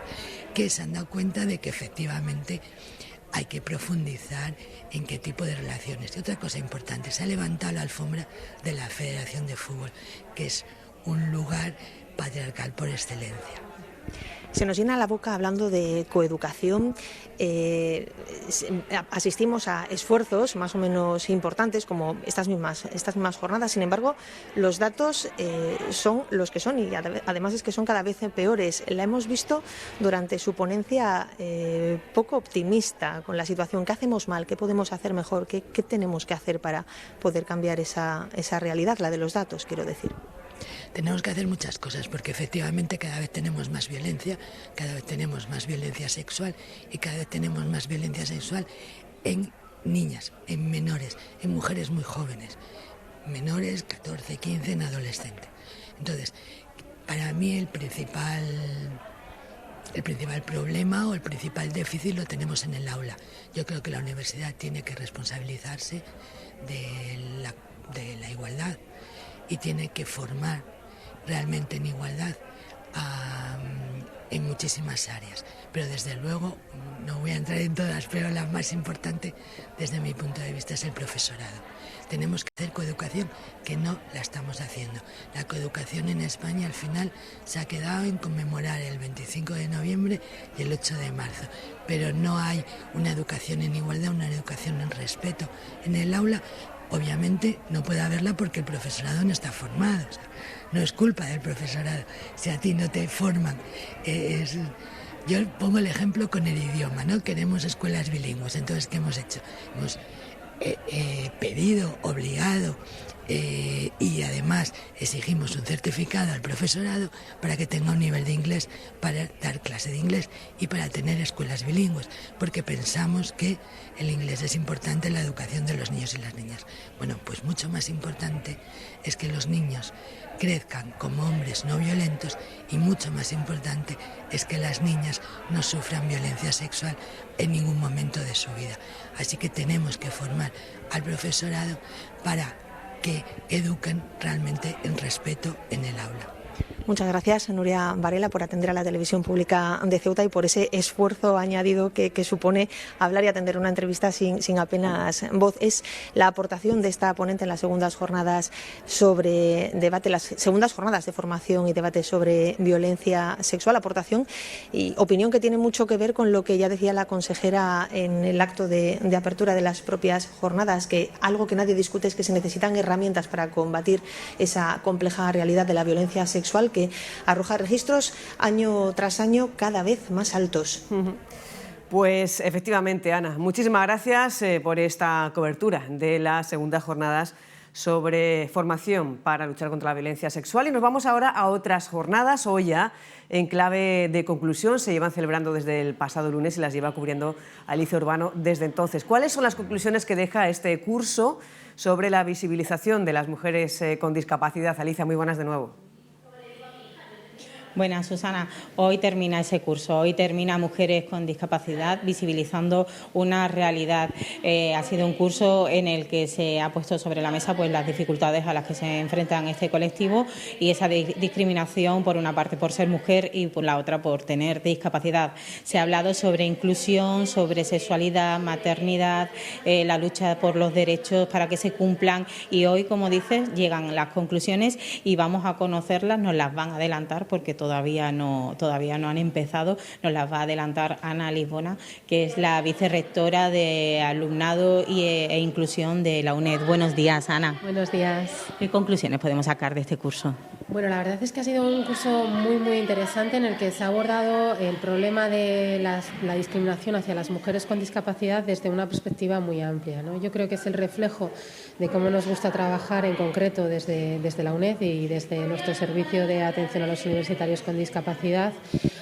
que se han dado cuenta de que efectivamente hay que profundizar en qué tipo de relaciones. Y otra cosa importante, se ha levantado la alfombra de la Federación de Fútbol, que es un lugar patriarcal por excelencia.
Se nos llena la boca hablando de coeducación. Asistimos a esfuerzos más o menos importantes como estas mismas jornadas. Sin embargo, los datos son los que son y además es que son cada vez peores. La hemos visto durante su ponencia poco optimista con la situación. ¿Qué hacemos mal? ¿Qué podemos hacer mejor? ¿Qué tenemos que hacer para poder cambiar esa realidad, la de los datos, quiero decir?
Tenemos que hacer muchas cosas porque efectivamente cada vez tenemos más violencia, sexual y cada vez tenemos más violencia sexual en niñas, en menores, en mujeres muy jóvenes, menores, 14, 15, en adolescentes. Entonces, para mí el principal problema o el principal déficit lo tenemos en el aula. Yo creo que la universidad tiene que responsabilizarse de la igualdad y tiene que formar realmente en igualdad en muchísimas áreas. Pero desde luego, no voy a entrar en todas, pero la más importante desde mi punto de vista es el profesorado. Tenemos que hacer coeducación, que no la estamos haciendo. La coeducación en España al final se ha quedado en conmemorar el 25 de noviembre y el 8 de marzo. Pero no hay una educación en igualdad, una educación en respeto en el aula. Obviamente no puede haberla porque el profesorado no está formado. O sea, no es culpa del profesorado si a ti no te forman. Yo pongo el ejemplo con el idioma, ¿no? Queremos escuelas bilingües. Entonces, ¿qué hemos hecho? Hemos pedido, obligado y además exigimos un certificado al profesorado para que tenga un nivel de inglés para dar clase de inglés y para tener escuelas bilingües, porque pensamos que el inglés es importante en la educación de los niños y las niñas. Bueno, pues mucho más importante es que los niños crezcan como hombres no violentos y mucho más importante es que las niñas no sufran violencia sexual en ningún momento de su vida. Así que tenemos que formar al profesorado para que eduquen realmente en respeto en el aula.
Muchas gracias, Nuria Varela, por atender a la televisión pública de Ceuta y por ese esfuerzo añadido que supone hablar y atender una entrevista sin apenas voz. Es la aportación de esta ponente en las segundas jornadas sobre debate, las segundas jornadas de formación y debate sobre violencia sexual, aportación y opinión que tiene mucho que ver con lo que ya decía la consejera en el acto de apertura de las propias jornadas, que algo que nadie discute es que se necesitan herramientas para combatir esa compleja realidad de la violencia sexual que arroja registros año tras año cada vez más altos.
Pues efectivamente, Ana, muchísimas gracias por esta cobertura de las segundas jornadas sobre formación para luchar contra la violencia sexual. Y nos vamos ahora a otras jornadas. Hoy ya, en clave de conclusión, se llevan celebrando desde el pasado lunes y las lleva cubriendo Alicia Urbano desde entonces. ¿Cuáles son las conclusiones que deja este curso sobre la visibilización de las mujeres con discapacidad? Alicia, muy buenas de nuevo.
Buenas, Susana. Hoy termina ese curso, hoy termina Mujeres con Discapacidad, visibilizando una realidad. Ha sido un curso en el que se ha puesto sobre la mesa pues las dificultades a las que se enfrentan este colectivo y esa discriminación, por una parte por ser mujer y por la otra por tener discapacidad. Se ha hablado sobre inclusión, sobre sexualidad, maternidad, la lucha por los derechos para que se cumplan y hoy, como dices, llegan las conclusiones y vamos a conocerlas, nos las van a adelantar porque todavía no han empezado. Nos las va a adelantar Ana Lisbona, que es la vicerrectora de Alumnado e Inclusión de la UNED. Buenos días, Ana.
Buenos días.
¿Qué conclusiones podemos sacar de este curso?
Bueno, la verdad es que ha sido un curso muy interesante en el que se ha abordado el problema de la discriminación hacia las mujeres con discapacidad desde una perspectiva muy amplia, ¿no? Yo creo que es el reflejo de cómo nos gusta trabajar en concreto desde la UNED y desde nuestro servicio de atención a los universitarios con discapacidad,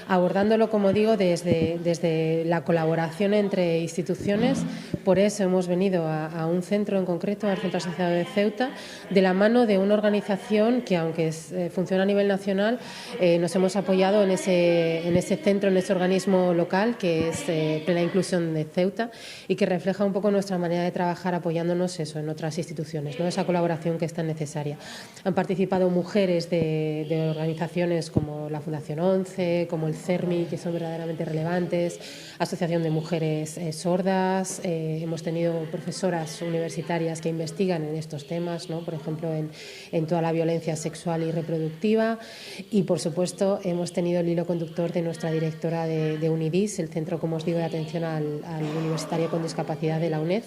abordándolo, como digo, desde la colaboración entre instituciones. Por eso hemos venido a un centro en concreto, al Centro Asociado de Ceuta, de la mano de una organización que, aunque funciona a nivel nacional, nos hemos apoyado en ese centro, en ese organismo local que es Plena Inclusión de Ceuta y que refleja un poco nuestra manera de trabajar apoyándonos en otras instituciones, ¿no? Esa colaboración que es tan necesaria. Han participado mujeres de organizaciones como la Fundación 11, como el CERMI, que son verdaderamente relevantes, Asociación de Mujeres Sordas, hemos tenido profesoras universitarias que investigan en estos temas, ¿no? Por ejemplo, en toda la violencia sexual y reproductiva y, por supuesto, hemos tenido el hilo conductor de nuestra directora de UNIDIS, el Centro, como os digo, de Atención al Universitario con Discapacidad de la UNED,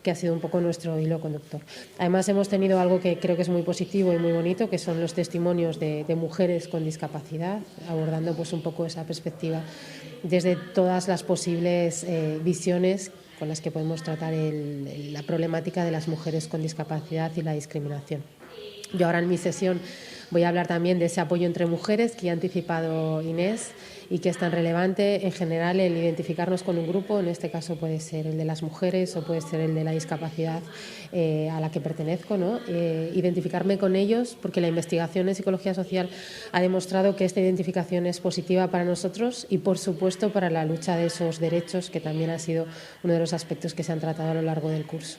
que ha sido un poco nuestro hilo conductor. Además, hemos tenido algo que creo que es muy positivo y muy bonito, que son los testimonios de mujeres con discapacidad, abordando pues un poco esa perspectiva desde todas las posibles visiones con las que podemos tratar la problemática de las mujeres con discapacidad y la discriminación. Yo ahora en mi sesión Voy a hablar también de ese apoyo entre mujeres que ya ha anticipado Inés y que es tan relevante en general el identificarnos con un grupo, en este caso puede ser el de las mujeres o puede ser el de la discapacidad a la que pertenezco, ¿no? Identificarme con ellos porque la investigación en psicología social ha demostrado que esta identificación es positiva para nosotros y por supuesto para la lucha de esos derechos, que también ha sido uno de los aspectos que se han tratado a lo largo del curso.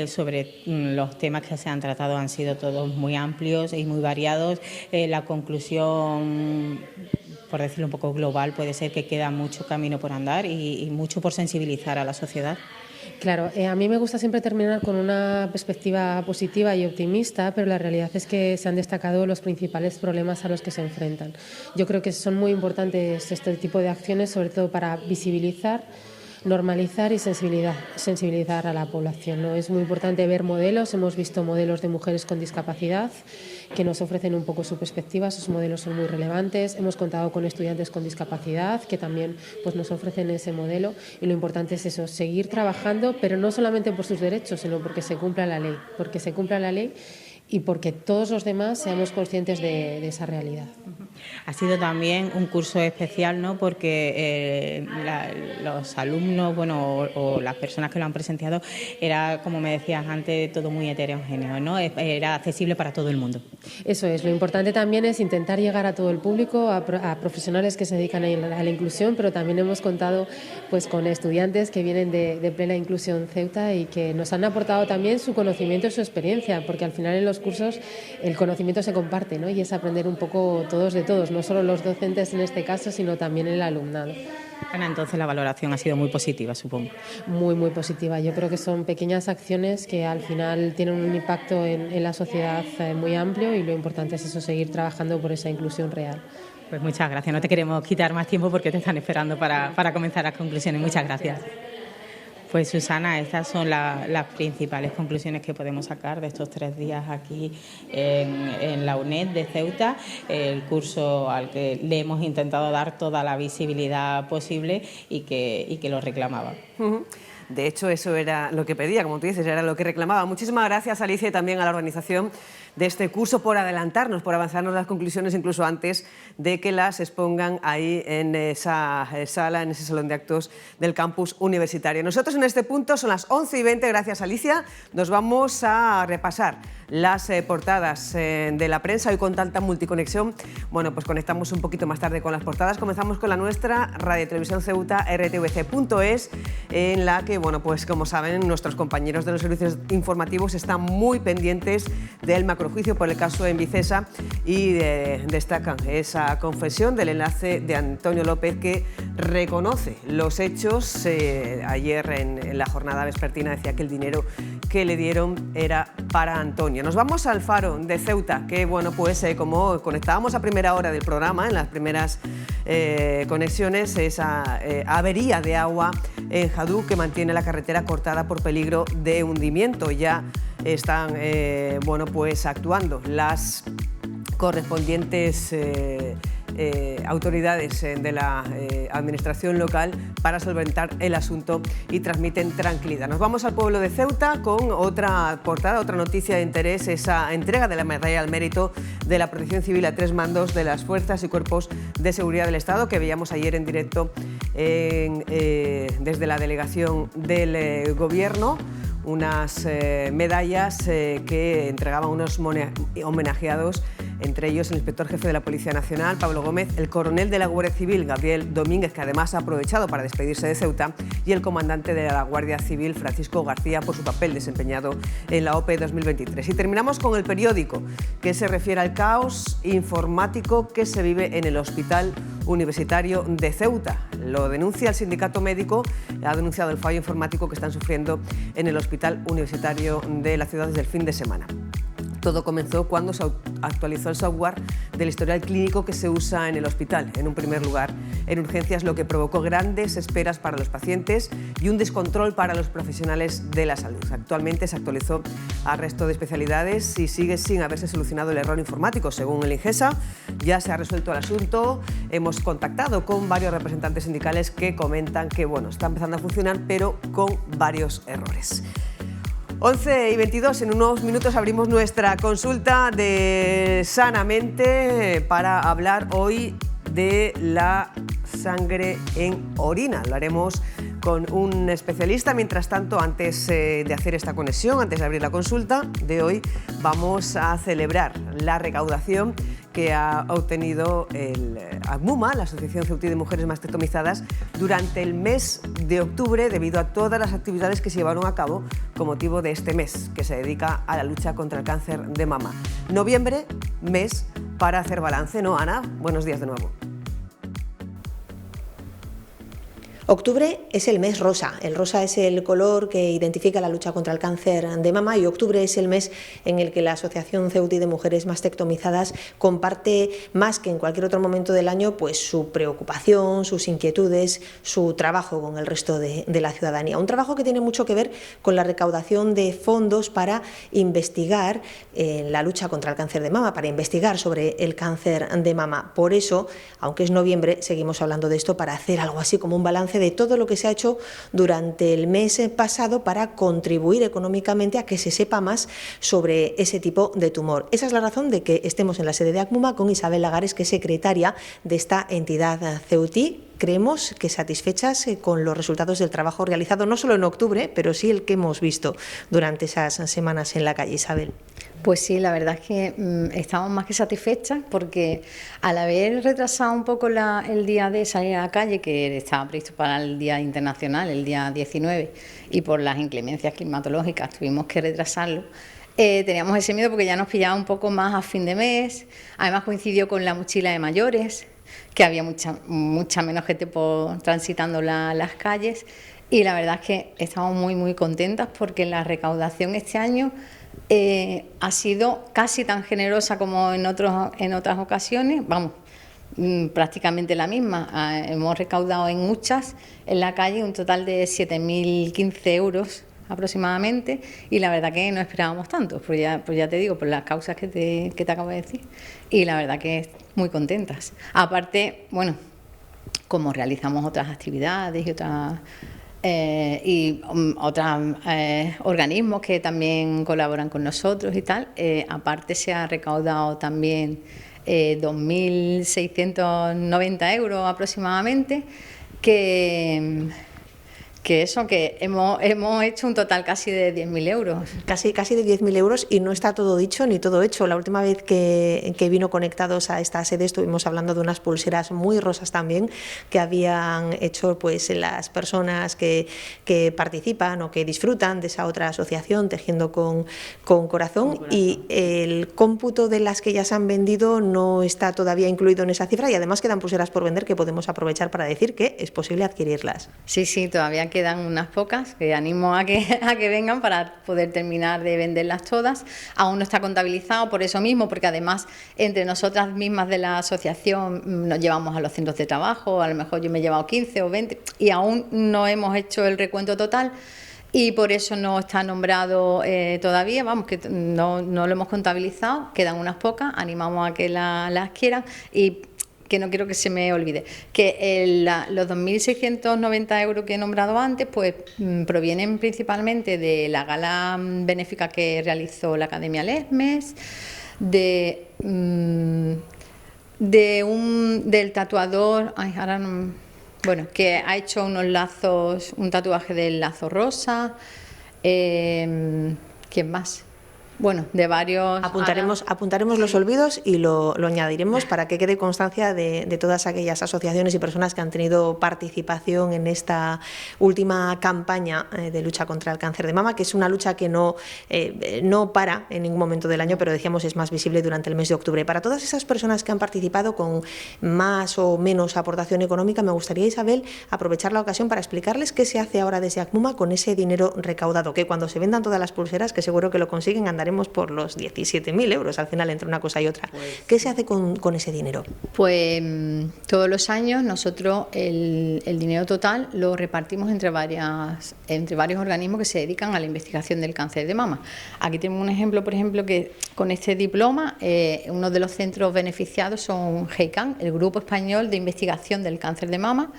Sobre los temas que se han tratado han sido todos muy amplios y muy variados. La conclusión, por decirlo un poco global, puede ser que queda mucho camino por andar y mucho por sensibilizar a la sociedad.
Claro, a mí me gusta siempre terminar con una perspectiva positiva y optimista, pero la realidad es que se han destacado los principales problemas a los que se enfrentan. Yo creo que son muy importantes este tipo de acciones, sobre todo para visibilizar, normalizar y sensibilizar a la población, ¿no? Es muy importante ver modelos, hemos visto modelos de mujeres con discapacidad que nos ofrecen un poco su perspectiva, esos modelos son muy relevantes, hemos contado con estudiantes con discapacidad que también pues, nos ofrecen ese modelo y lo importante es eso, seguir trabajando, pero no solamente por sus derechos, sino porque se cumpla la ley, y porque todos los demás seamos conscientes de esa realidad.
Ha sido también un curso especial, ¿no? Porque los alumnos, o las personas que lo han presenciado, era, como me decías antes, todo muy heterogéneo, ¿no? Era accesible para todo el mundo.
Eso es, lo importante también es intentar llegar a todo el público, a profesionales que se dedican a la inclusión, pero también hemos contado pues, con estudiantes que vienen de Plena Inclusión Ceuta y que nos han aportado también su conocimiento y su experiencia, porque al final en los cursos el conocimiento se comparte, ¿no? Y es aprender un poco todos de todos, no solo los docentes en este caso, sino también el alumnado.
Ana, entonces la valoración ha sido muy positiva, supongo.
Muy, muy positiva. Yo creo que son pequeñas acciones que al final tienen un impacto en la sociedad muy amplio y lo importante es eso, seguir trabajando por esa inclusión real.
Pues muchas gracias. No te queremos quitar más tiempo porque te están esperando para comenzar las conclusiones. Muchas gracias. Pues Susana, estas son las principales conclusiones que podemos sacar de estos 3 días aquí en la UNED de Ceuta, el curso al que le hemos intentado dar toda la visibilidad posible y que lo reclamaba.
De hecho, eso era lo que pedía, como tú dices, era lo que reclamaba. Muchísimas gracias, Alicia, y también a la organización de este curso por adelantarnos, por avanzarnos las conclusiones incluso antes de que las expongan ahí en esa sala, en ese salón de actos del campus universitario. Nosotros en este punto son las 11:20, gracias Alicia, nos vamos a repasar las portadas de la prensa. Hoy con tanta multiconexión, bueno, pues conectamos un poquito más tarde con las portadas. Comenzamos con la nuestra, Radio Televisión Ceuta, rtvc.es, en la que, bueno, pues como saben, nuestros compañeros de los servicios informativos están muy pendientes del macrojuicio por el caso Envicesa y destacan esa confesión del enlace de Antonio López que reconoce los hechos. Ayer en la jornada vespertina decía que el dinero que le dieron era para Antonio. Nos vamos al Faro de Ceuta, que bueno, pues como conectábamos a primera hora del programa, en las primeras conexiones, esa avería de agua en Jadú que mantiene la carretera cortada por peligro de hundimiento. Ya están bueno, pues actuando las correspondientes autoridades de la administración local para solventar el asunto y transmiten tranquilidad. Nos vamos al pueblo de Ceuta con otra portada, otra noticia de interés, esa entrega de la medalla al mérito de la Protección Civil a 3 mandos de las fuerzas y cuerpos de seguridad del Estado que veíamos ayer en directo desde la delegación del Gobierno. Unas medallas que entregaban unos homenajeados, entre ellos el inspector jefe de la Policía Nacional, Pablo Gómez, el coronel de la Guardia Civil, Gabriel Domínguez, que además ha aprovechado para despedirse de Ceuta, y el comandante de la Guardia Civil, Francisco García, por su papel desempeñado en la OPE 2023. Y terminamos con el periódico, que se refiere al caos informático que se vive en el Hospital Universitario de Ceuta. Lo denuncia el sindicato médico, ha denunciado el fallo informático que están sufriendo en el Hospital Universitario de la ciudad desde el fin de semana. Todo comenzó cuando se actualizó el software del historial clínico que se usa en el hospital, en un primer lugar en urgencias, lo que provocó grandes esperas para los pacientes y un descontrol para los profesionales de la salud. Actualmente se actualizó al resto de especialidades y sigue sin haberse solucionado el error informático. Según el INGESA, ya se ha resuelto el asunto. Hemos contactado con varios representantes sindicales que comentan que bueno, está empezando a funcionar, pero con varios errores. 11:22, en unos minutos abrimos nuestra consulta de Sanamente para hablar hoy de la sangre en orina. Lo haremos con un especialista. Mientras tanto, antes de hacer esta conexión, antes de abrir la consulta de hoy, vamos a celebrar la recaudación que ha obtenido el ACMUMA, la Asociación Ceutí de Mujeres Mastectomizadas, durante el mes de octubre, debido a todas las actividades que se llevaron a cabo con motivo de este mes, que se dedica a la lucha contra el cáncer de mama. Noviembre, mes para hacer balance, ¿no, Ana? Buenos días de nuevo.
Octubre es el mes rosa. El rosa es el color que identifica la lucha contra el cáncer de mama y octubre es el mes en el que la Asociación Ceutí de Mujeres Mastectomizadas comparte más que en cualquier otro momento del año pues su preocupación, sus inquietudes, su trabajo con el resto de la ciudadanía. Un trabajo que tiene mucho que ver con la recaudación de fondos para investigar la lucha contra el cáncer de mama, para investigar sobre el cáncer de mama. Por eso, aunque es noviembre, seguimos hablando de esto para hacer algo así como un balance de todo lo que se ha hecho durante el mes pasado para contribuir económicamente a que se sepa más sobre ese tipo de tumor. Esa es la razón de que estemos en la sede de ACMUMA con Isabel Lagares, que es secretaria de esta entidad ceutí. Creemos que satisfechas con los resultados del trabajo realizado, no solo en octubre, pero sí el que hemos visto durante esas semanas en la calle, Isabel.
Pues sí, la verdad es que estamos más que satisfechas porque al haber retrasado un poco el día de salir a la calle, que estaba previsto para el Día Internacional, el día 19, y por las inclemencias climatológicas tuvimos que retrasarlo, teníamos ese miedo porque ya nos pillaba un poco más a fin de mes. Además coincidió con la mochila de mayores, que había mucha menos gente transitando las calles, y la verdad es que estamos muy contentas porque la recaudación este año ha sido casi tan generosa como en otras ocasiones, vamos, prácticamente la misma. Hemos recaudado en huchas en la calle un total de 7.015 euros aproximadamente, y la verdad que no esperábamos tanto, pues ya te digo, por las causas que te acabo de decir, y la verdad que muy contentas. Aparte, bueno, como realizamos otras actividades y otros organismos que también colaboran con nosotros y tal, aparte se ha recaudado también 2.690 euros aproximadamente, que hemos hecho un total casi de 10.000 euros.
Casi de 10.000 euros, y no está todo dicho ni todo hecho. La última vez que vino Conectados a esta sede estuvimos hablando de unas pulseras muy rosas también que habían hecho pues las personas que participan o que disfrutan de esa otra asociación, Tejiendo con Corazón, y el cómputo de las que ya se han vendido no está todavía incluido en esa cifra, y además quedan pulseras por vender que podemos aprovechar para decir que es posible adquirirlas.
Sí, todavía quedan unas pocas, que animo a que vengan para poder terminar de venderlas todas. Aún no está contabilizado por eso mismo, porque además entre nosotras mismas de la asociación nos llevamos a los centros de trabajo, a lo mejor yo me he llevado 15 o 20 y aún no hemos hecho el recuento total, y por eso no está nombrado todavía, vamos, que no lo hemos contabilizado. Quedan unas pocas, animamos a que las quieran, y que no quiero que se me olvide, que los 2.690 euros que he nombrado antes pues provienen principalmente de la gala benéfica que realizó la Academia Lesmes, del tatuador, que ha hecho unos lazos, un tatuaje del lazo rosa, ¿quién más? Bueno, de varios...
Apuntaremos los olvidos y lo añadiremos para que quede constancia de todas aquellas asociaciones y personas que han tenido participación en esta última campaña de lucha contra el cáncer de mama, que es una lucha que no para en ningún momento del año, pero decíamos es más visible durante el mes de octubre. Para todas esas personas que han participado con más o menos aportación económica, me gustaría, Isabel, aprovechar la ocasión para explicarles qué se hace ahora desde ACMUMA con ese dinero recaudado, que cuando se vendan todas las pulseras, que seguro que lo consiguen, andaremos por los 17.000 euros al final entre una cosa y otra. ¿Qué se hace con ese dinero?
Pues todos los años nosotros el dinero total lo repartimos entre varios organismos que se dedican a la investigación del cáncer de mama. Aquí tenemos un ejemplo, por ejemplo, que con este diploma uno de los centros beneficiados son GEICAN, el Grupo Español de Investigación del Cáncer de Mama,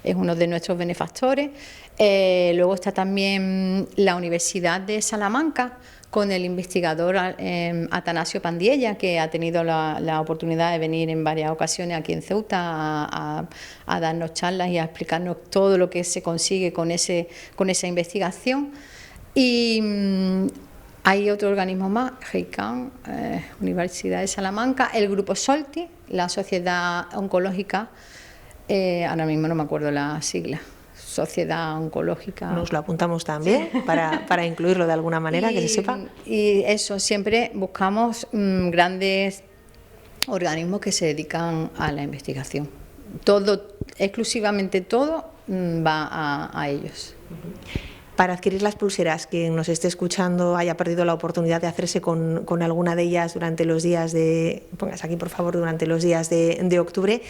es uno de nuestros benefactores. Luego está también la Universidad de Salamanca, con el investigador Atanasio Pandiella, que ha tenido la oportunidad de venir en varias ocasiones aquí en Ceuta a darnos charlas y a explicarnos todo lo que se consigue con esa investigación. Y hay otro organismo más, GEICAN, Universidad de Salamanca, el Grupo Solti, la Sociedad Oncológica, ahora mismo no me acuerdo la sigla. Sociedad Oncológica.
Nos lo apuntamos también, sí, para incluirlo de alguna manera, que se sepa.
Y eso, siempre buscamos grandes organismos que se dedican a la investigación. Todo, exclusivamente todo, va a ellos.
Para adquirir las pulseras, quien nos esté escuchando haya perdido la oportunidad de hacerse con alguna de ellas durante los días de, pongas aquí por favor, durante los días de octubre,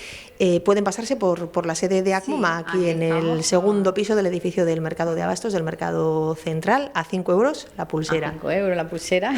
pueden pasarse por la sede de ACMUMA, sí, aquí en el segundo piso del edificio del Mercado de Abastos, del Mercado Central, a 5 euros la pulsera.
A 5 euros la pulsera.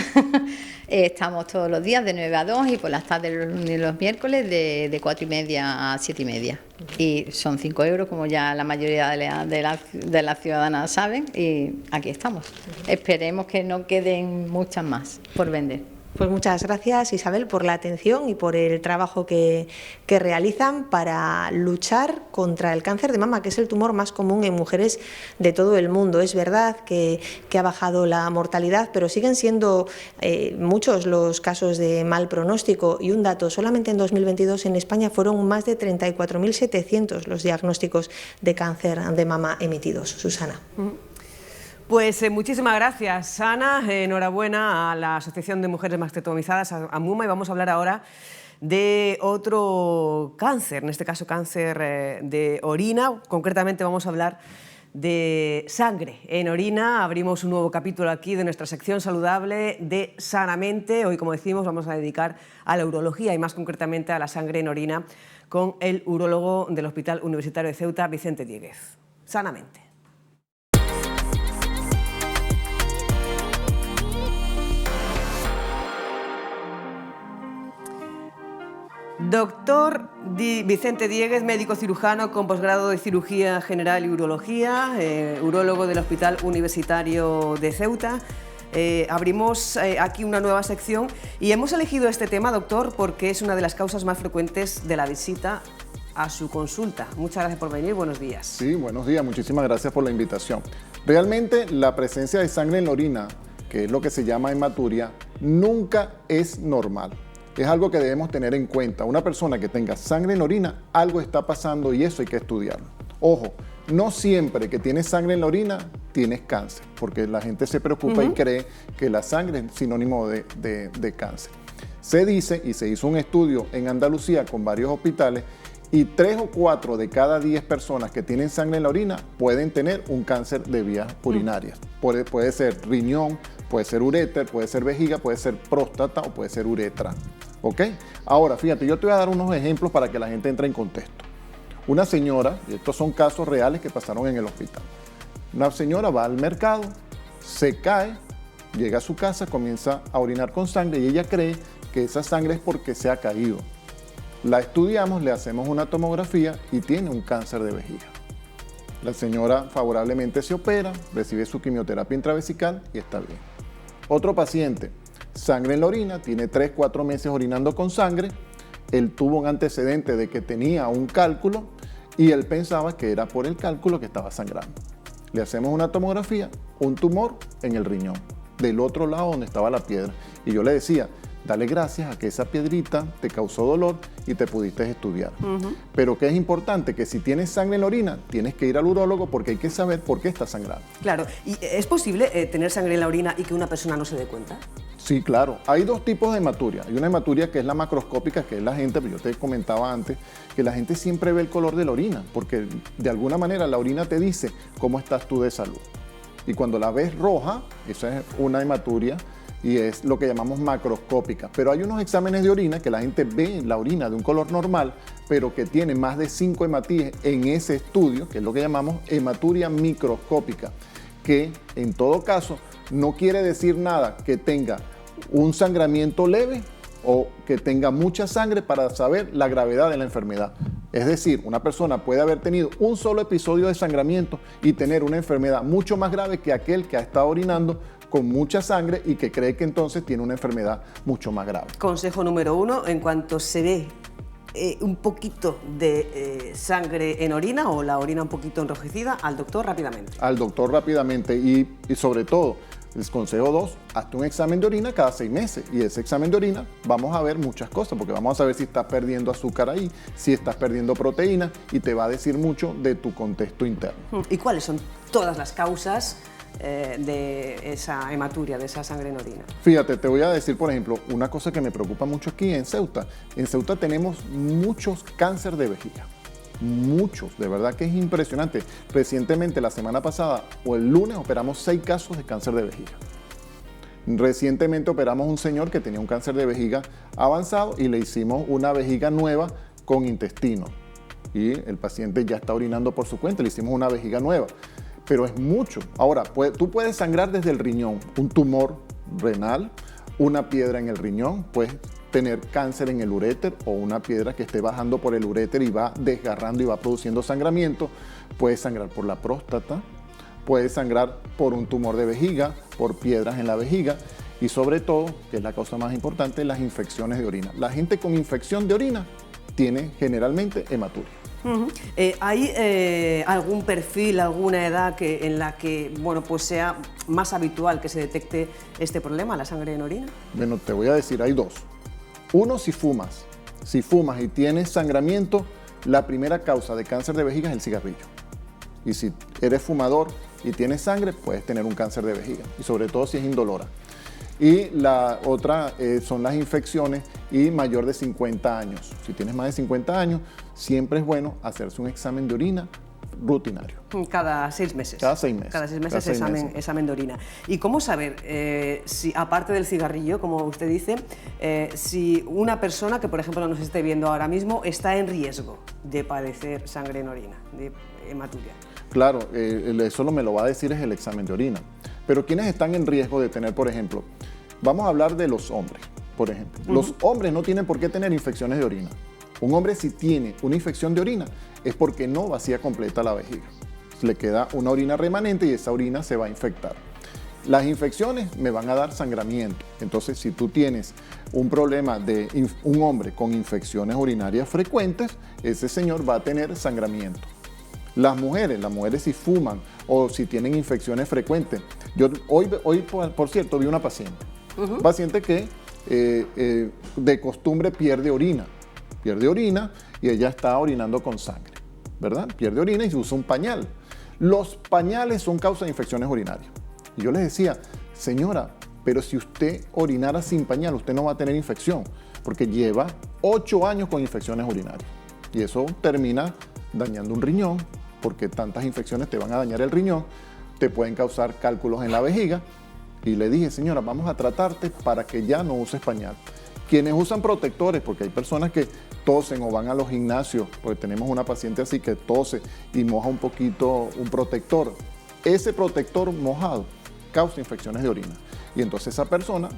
Estamos todos los días de 9 a 2 y por las tardes los lunes y los miércoles de 4:30 a 7:30. Y son 5 euros, como ya la mayoría de las ciudadanas saben, y aquí estamos. Esperemos que no queden muchas más por vender.
Pues muchas gracias, Isabel, por la atención y por el trabajo que realizan para luchar contra el cáncer de mama, que es el tumor más común en mujeres de todo el mundo. Es verdad que ha bajado la mortalidad, pero siguen siendo muchos los casos de mal pronóstico. Y un dato, solamente en 2022 en España fueron más de 34.700 los diagnósticos de cáncer de mama emitidos. Susana.
Pues muchísimas gracias, Ana. Enhorabuena a la Asociación de Mujeres Mastectomizadas, a MUMA, y vamos a hablar ahora de otro cáncer, en este caso cáncer de orina. Concretamente vamos a hablar de sangre en orina. Abrimos un nuevo capítulo aquí de nuestra sección saludable de Sanamente. Hoy, como decimos, vamos a dedicar a la urología y más concretamente a la sangre en orina con el urólogo del Hospital Universitario de Ceuta, Vicente Dieguez. Sanamente. Doctor Vicente Dieguez, médico cirujano con posgrado de Cirugía General y Urología, urólogo del Hospital Universitario de Ceuta. Abrimos aquí una nueva sección y hemos elegido este tema, doctor, porque es una de las causas más frecuentes de la visita a su consulta. Muchas gracias por venir, buenos días.
Sí, buenos días, muchísimas gracias por la invitación. Realmente la presencia de sangre en la orina, que es lo que se llama hematuria, nunca es normal. Es algo que debemos tener en cuenta. Una persona que tenga sangre en la orina, algo está pasando y eso hay que estudiarlo. Ojo, no siempre que tienes sangre en la orina tienes cáncer, porque la gente se preocupa y cree que la sangre es sinónimo de cáncer. Se dice, y se hizo un estudio en Andalucía con varios hospitales, y 3 o 4 de cada 10 personas que tienen sangre en la orina pueden tener un cáncer de vías urinarias. Puede ser riñón, puede ser uréter, puede ser vejiga, puede ser próstata o puede ser uretra. ¿Ok? Ahora, fíjate, yo te voy a dar unos ejemplos para que la gente entre en contexto. Una señora, y estos son casos reales que pasaron en el hospital. Una señora va al mercado, se cae, llega a su casa, comienza a orinar con sangre y ella cree que esa sangre es porque se ha caído. La estudiamos, le hacemos una tomografía y tiene un cáncer de vejiga. La señora favorablemente se opera, recibe su quimioterapia intravesical y está bien. Otro paciente, sangre en la orina, tiene 3, 4 meses orinando con sangre. Él tuvo un antecedente de que tenía un cálculo y él pensaba que era por el cálculo que estaba sangrando. Le hacemos una tomografía, un tumor en el riñón, del otro lado donde estaba la piedra. Y yo le decía, dale gracias a que esa piedrita te causó dolor y te pudiste estudiar. Pero que es importante que si tienes sangre en la orina, tienes que ir al urólogo porque hay que saber por qué está sangrando.
Claro, ¿y es posible tener sangre en la orina y que una persona no se dé cuenta?
Sí, claro. Hay 2 tipos de hematuria. Hay una hematuria que es la macroscópica, que es la gente, pero yo te comentaba antes, que la gente siempre ve el color de la orina, porque de alguna manera la orina te dice cómo estás tú de salud. Y cuando la ves roja, esa es una hematuria y es lo que llamamos macroscópica. Pero hay unos exámenes de orina que la gente ve la orina de un color normal, pero que tiene más de 5 hematíes en ese estudio, que es lo que llamamos hematuria microscópica, que en todo caso no quiere decir nada que tenga un sangramiento leve o que tenga mucha sangre para saber la gravedad de la enfermedad. Es decir, una persona puede haber tenido un solo episodio de sangramiento y tener una enfermedad mucho más grave que aquel que ha estado orinando con mucha sangre y que cree que entonces tiene una enfermedad mucho más grave.
Consejo número 1, en cuanto se ve un poquito de sangre en orina o la orina un poquito enrojecida, al doctor rápidamente.
Al doctor rápidamente y sobre todo, el consejo 2, hazte un examen de orina cada 6 meses y ese examen de orina vamos a ver muchas cosas porque vamos a ver si estás perdiendo azúcar ahí, si estás perdiendo proteína y te va a decir mucho de tu contexto interno.
¿Y cuáles son todas las causas de esa hematuria, de esa sangre en orina?
Fíjate, te voy a decir, por ejemplo, una cosa que me preocupa mucho aquí en Ceuta. En Ceuta tenemos muchos cáncer de vejiga. Muchos, de verdad que es impresionante. Recientemente, la semana pasada o el lunes, operamos 6 casos de cáncer de vejiga. Recientemente operamos un señor que tenía un cáncer de vejiga avanzado y le hicimos una vejiga nueva con intestino. Y el paciente ya está orinando por su cuenta, le hicimos una vejiga nueva. Pero es mucho. Ahora, tú puedes sangrar desde el riñón, un tumor renal, una piedra en el riñón, puedes tener cáncer en el uréter o una piedra que esté bajando por el uréter y va desgarrando y va produciendo sangramiento. Puedes sangrar por la próstata, puedes sangrar por un tumor de vejiga, por piedras en la vejiga y sobre todo, que es la causa más importante, las infecciones de orina. La gente con infección de orina tiene generalmente hematuria.
¿Hay algún perfil, alguna edad en la que pues sea más habitual que se detecte este problema, la sangre en orina?
Bueno, te voy a decir, hay 2. Uno, si fumas. Si fumas y tienes sangramiento, la primera causa de cáncer de vejiga es el cigarrillo. Y si eres fumador y tienes sangre, puedes tener un cáncer de vejiga, y sobre todo si es indolora. Y la otra son las infecciones y mayor de 50 años. Si tienes más de 50 años, siempre es bueno hacerse un examen de orina rutinario.
Cada 6 meses.
Cada 6 meses.
Cada 6 meses examen de orina. ¿Y cómo saber si, aparte del cigarrillo, como usted dice, si una persona que, por ejemplo, nos esté viendo ahora mismo está en riesgo de padecer sangre en orina, de hematuria?
Claro, eso me lo va a decir es el examen de orina. Pero ¿quiénes están en riesgo de tener, por ejemplo? Vamos a hablar de los hombres, por ejemplo. Los hombres no tienen por qué tener infecciones de orina. Un hombre si tiene una infección de orina es porque no vacía completa la vejiga. Le queda una orina remanente y esa orina se va a infectar. Las infecciones me van a dar sangramiento. Entonces, si tú tienes un problema de un hombre con infecciones urinarias frecuentes, ese señor va a tener sangramiento. Las mujeres si fuman o si tienen infecciones frecuentes. Yo hoy por cierto, vi una paciente. Un paciente que de costumbre pierde orina y ella está orinando con sangre, ¿verdad? Pierde orina y usa un pañal. Los pañales son causa de infecciones urinarias. Y yo les decía, señora, pero si usted orinara sin pañal, usted no va a tener infección, porque lleva 8 años con infecciones urinarias. Y eso termina dañando un riñón, porque tantas infecciones te van a dañar el riñón, te pueden causar cálculos en la vejiga. Y le dije, señora, vamos a tratarte para que ya no uses pañal. Quienes usan protectores, porque hay personas que tosen o van a los gimnasios, porque tenemos una paciente así que tose y moja un poquito un protector. Ese protector mojado causa infecciones de orina. Y entonces esa persona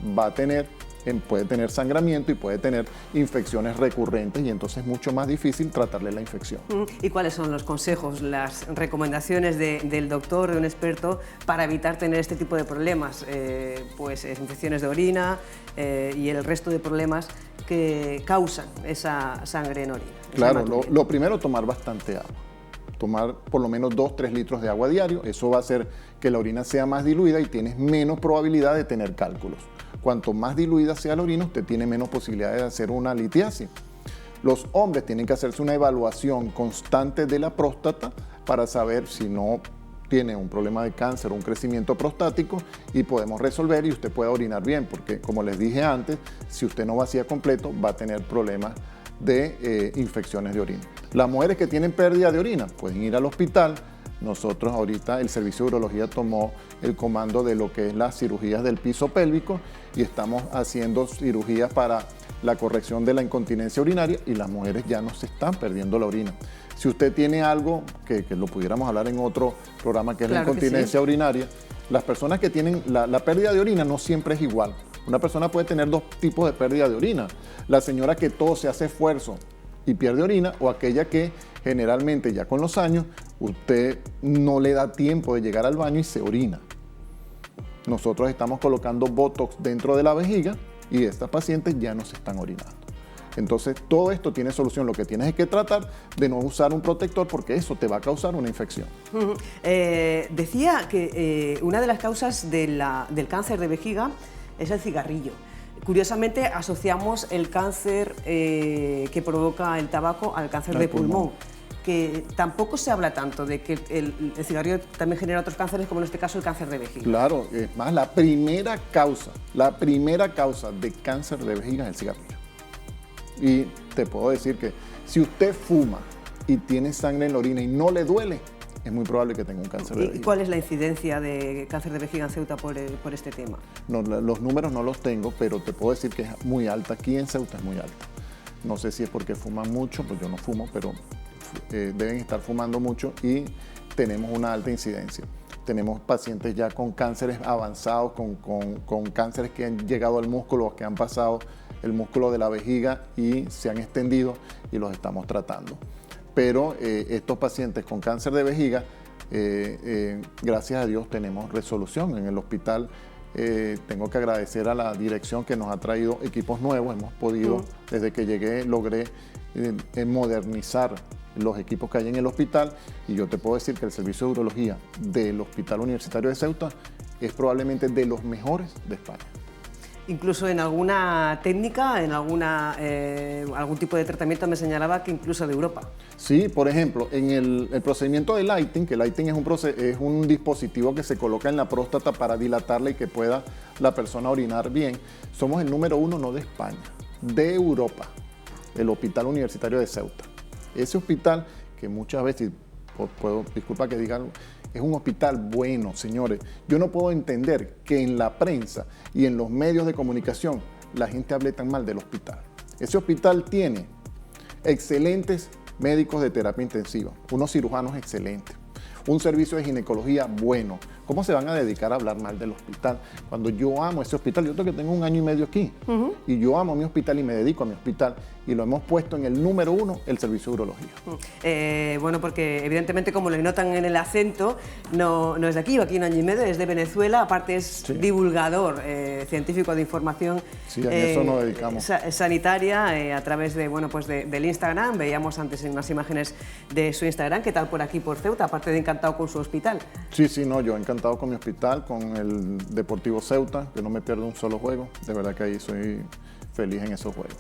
puede tener sangramiento y puede tener infecciones recurrentes y entonces es mucho más difícil tratarle la infección.
¿Y cuáles son los consejos, las recomendaciones del doctor, de un experto, para evitar tener este tipo de problemas? Infecciones de orina y el resto de problemas que causan esa sangre en orina.
Claro, lo primero, tomar bastante agua. Tomar por lo menos 2-3 litros de agua diario. Eso va a hacer que la orina sea más diluida y tienes menos probabilidad de tener cálculos. Cuanto más diluida sea la orina, usted tiene menos posibilidades de hacer una litiasis. Los hombres tienen que hacerse una evaluación constante de la próstata para saber si no tiene un problema de cáncer o un crecimiento prostático y podemos resolver y usted pueda orinar bien, porque como les dije antes, si usted no vacía completo, va a tener problemas de infecciones de orina. Las mujeres que tienen pérdida de orina pueden ir al hospital. Nosotros ahorita el servicio de urología tomó el comando de lo que es las cirugías del piso pélvico y estamos haciendo cirugías para la corrección de la incontinencia urinaria y las mujeres ya no se están perdiendo la orina. Si usted tiene algo, que lo pudiéramos hablar en otro programa, que es la incontinencia urinaria, las personas que tienen la pérdida de orina no siempre es igual. Una persona puede tener 2 tipos de pérdida de orina. La señora que tose, hace esfuerzo y pierde orina, o aquella que generalmente ya con los años usted no le da tiempo de llegar al baño y se orina. Nosotros estamos colocando Botox dentro de la vejiga y estas pacientes ya no se están orinando. Entonces todo esto tiene solución. Lo que tienes es que tratar de no usar un protector porque eso te va a causar una infección.
Decía que una de las causas del cáncer de vejiga es el cigarrillo. Curiosamente asociamos el cáncer que provoca el tabaco al cáncer de pulmón, que tampoco se habla tanto de que el cigarrillo también genera otros cánceres, como en este caso el cáncer de vejiga.
Claro, es más, la primera causa de cáncer de vejiga es el cigarrillo. Y te puedo decir que si usted fuma y tiene sangre en la orina y no le duele, es muy probable que tenga un cáncer de vejiga.
¿Y cuál es la incidencia de cáncer de vejiga en Ceuta por este tema?
No, los números no los tengo, pero te puedo decir que es muy alta. Aquí en Ceuta es muy alta. No sé si es porque fuman mucho, pues yo no fumo, pero deben estar fumando mucho y tenemos una alta incidencia. Tenemos pacientes ya con cánceres avanzados, con cánceres que han llegado al músculo, que han pasado el músculo de la vejiga y se han extendido y los estamos tratando. Pero estos pacientes con cáncer de vejiga, gracias a Dios tenemos resolución en el hospital. Tengo que agradecer a la dirección que nos ha traído equipos nuevos. Hemos podido, desde que llegué, logré modernizar los equipos que hay en el hospital y yo te puedo decir que el servicio de urología del Hospital Universitario de Ceuta es probablemente de los mejores de España.
Incluso en alguna técnica, en algún tipo de tratamiento me señalaba que incluso de Europa.
Sí, por ejemplo, en el procedimiento de lighting, que lighting es un dispositivo que se coloca en la próstata para dilatarla y que pueda la persona orinar bien, somos el número 1 no de España, de Europa, el Hospital Universitario de Ceuta. Ese hospital que muchas veces, disculpa que diga algo, es un hospital bueno, señores. Yo no puedo entender que en la prensa y en los medios de comunicación la gente hable tan mal del hospital. Ese hospital tiene excelentes médicos de terapia intensiva, unos cirujanos excelentes, un servicio de ginecología bueno. ¿Cómo se van a dedicar a hablar mal del hospital? Cuando yo amo ese hospital, yo creo que tengo 1 año y medio aquí, y yo amo mi hospital y me dedico a mi hospital, y lo hemos puesto en el número 1, el servicio de urología.
Bueno, porque evidentemente como lo notan en el acento, no es de aquí, aquí 1 año y medio, es de Venezuela, aparte es divulgador científico de información
eso nos dedicamos.
Sanitaria, a través de, del Instagram. Veíamos antes en unas imágenes de su Instagram. ¿Qué tal por aquí, por Ceuta? Aparte de encantado con su hospital.
Sí, yo encantado con mi hospital, con el Deportivo Ceuta, que no me pierdo un solo juego. De verdad que ahí soy feliz en esos juegos.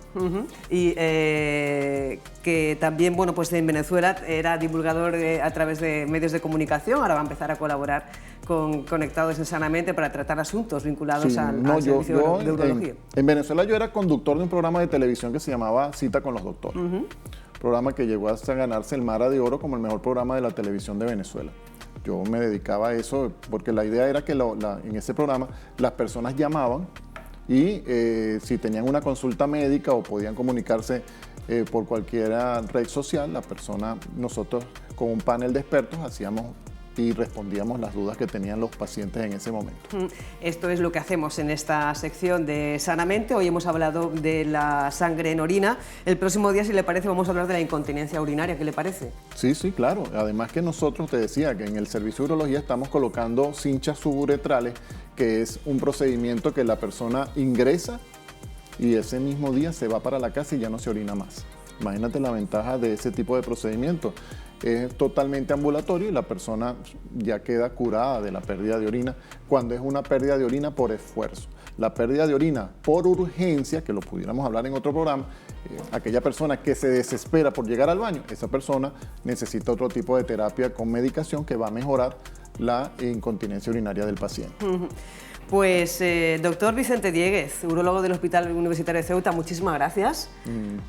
Y que también, en Venezuela era divulgador a través de medios de comunicación, ahora va a empezar a colaborar con Conectados en Sanamente para tratar asuntos vinculados al servicio de urología.
En Venezuela yo era conductor de un programa de televisión que se llamaba Cita con los Doctores. Programa que llegó hasta ganarse el Mara de Oro como el mejor programa de la televisión de Venezuela. Yo me dedicaba a eso porque la idea era que en ese programa las personas llamaban y si tenían una consulta médica o podían comunicarse por cualquier red social, nosotros con un panel de expertos hacíamos y respondíamos las dudas que tenían los pacientes en ese momento.
Esto es lo que hacemos en esta sección de Sanamente. Hoy hemos hablado de la sangre en orina. El próximo día, si le parece, vamos a hablar de la incontinencia urinaria. ¿Qué le parece?
Sí, claro. Además que nosotros, te decía, que en el servicio de urología estamos colocando cinchas suburetrales, que es un procedimiento que la persona ingresa y ese mismo día se va para la casa y ya no se orina más. Imagínate la ventaja de ese tipo de procedimiento. Es totalmente ambulatorio y la persona ya queda curada de la pérdida de orina cuando es una pérdida de orina por esfuerzo. La pérdida de orina por urgencia, que lo pudiéramos hablar en otro programa, aquella persona que se desespera por llegar al baño, esa persona necesita otro tipo de terapia con medicación que va a mejorar la incontinencia urinaria del paciente.
Pues, doctor Vicente Dieguez, urólogo del Hospital Universitario de Ceuta, muchísimas gracias.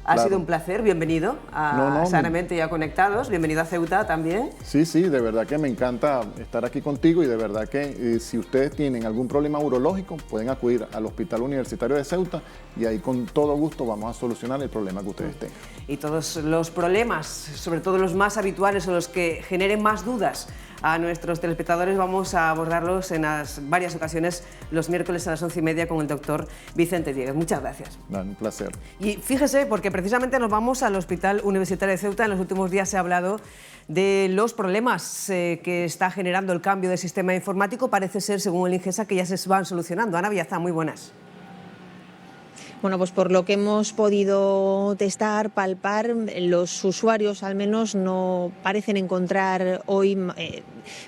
Ha sido un placer, bienvenido a Sanamente y a Conectados, bienvenido a Ceuta también.
Sí, de verdad que me encanta estar aquí contigo y de verdad que si ustedes tienen algún problema urológico pueden acudir al Hospital Universitario de Ceuta y ahí con todo gusto vamos a solucionar el problema que ustedes tengan.
Y todos los problemas, sobre todo los más habituales o los que generen más dudas a nuestros telespectadores vamos a abordarlos en varias ocasiones los miércoles a las 11:30 con el doctor Vicente Dieguez. Muchas gracias.
Un placer.
Y fíjese, porque precisamente nos vamos al Hospital Universitario de Ceuta. En los últimos días se ha hablado de los problemas que está generando el cambio del sistema informático. Parece ser, según el INGESA, que ya se van solucionando. Ana Villazán, muy buenas.
Bueno, pues por lo que hemos podido testar, palpar, los usuarios al menos no parecen encontrar hoy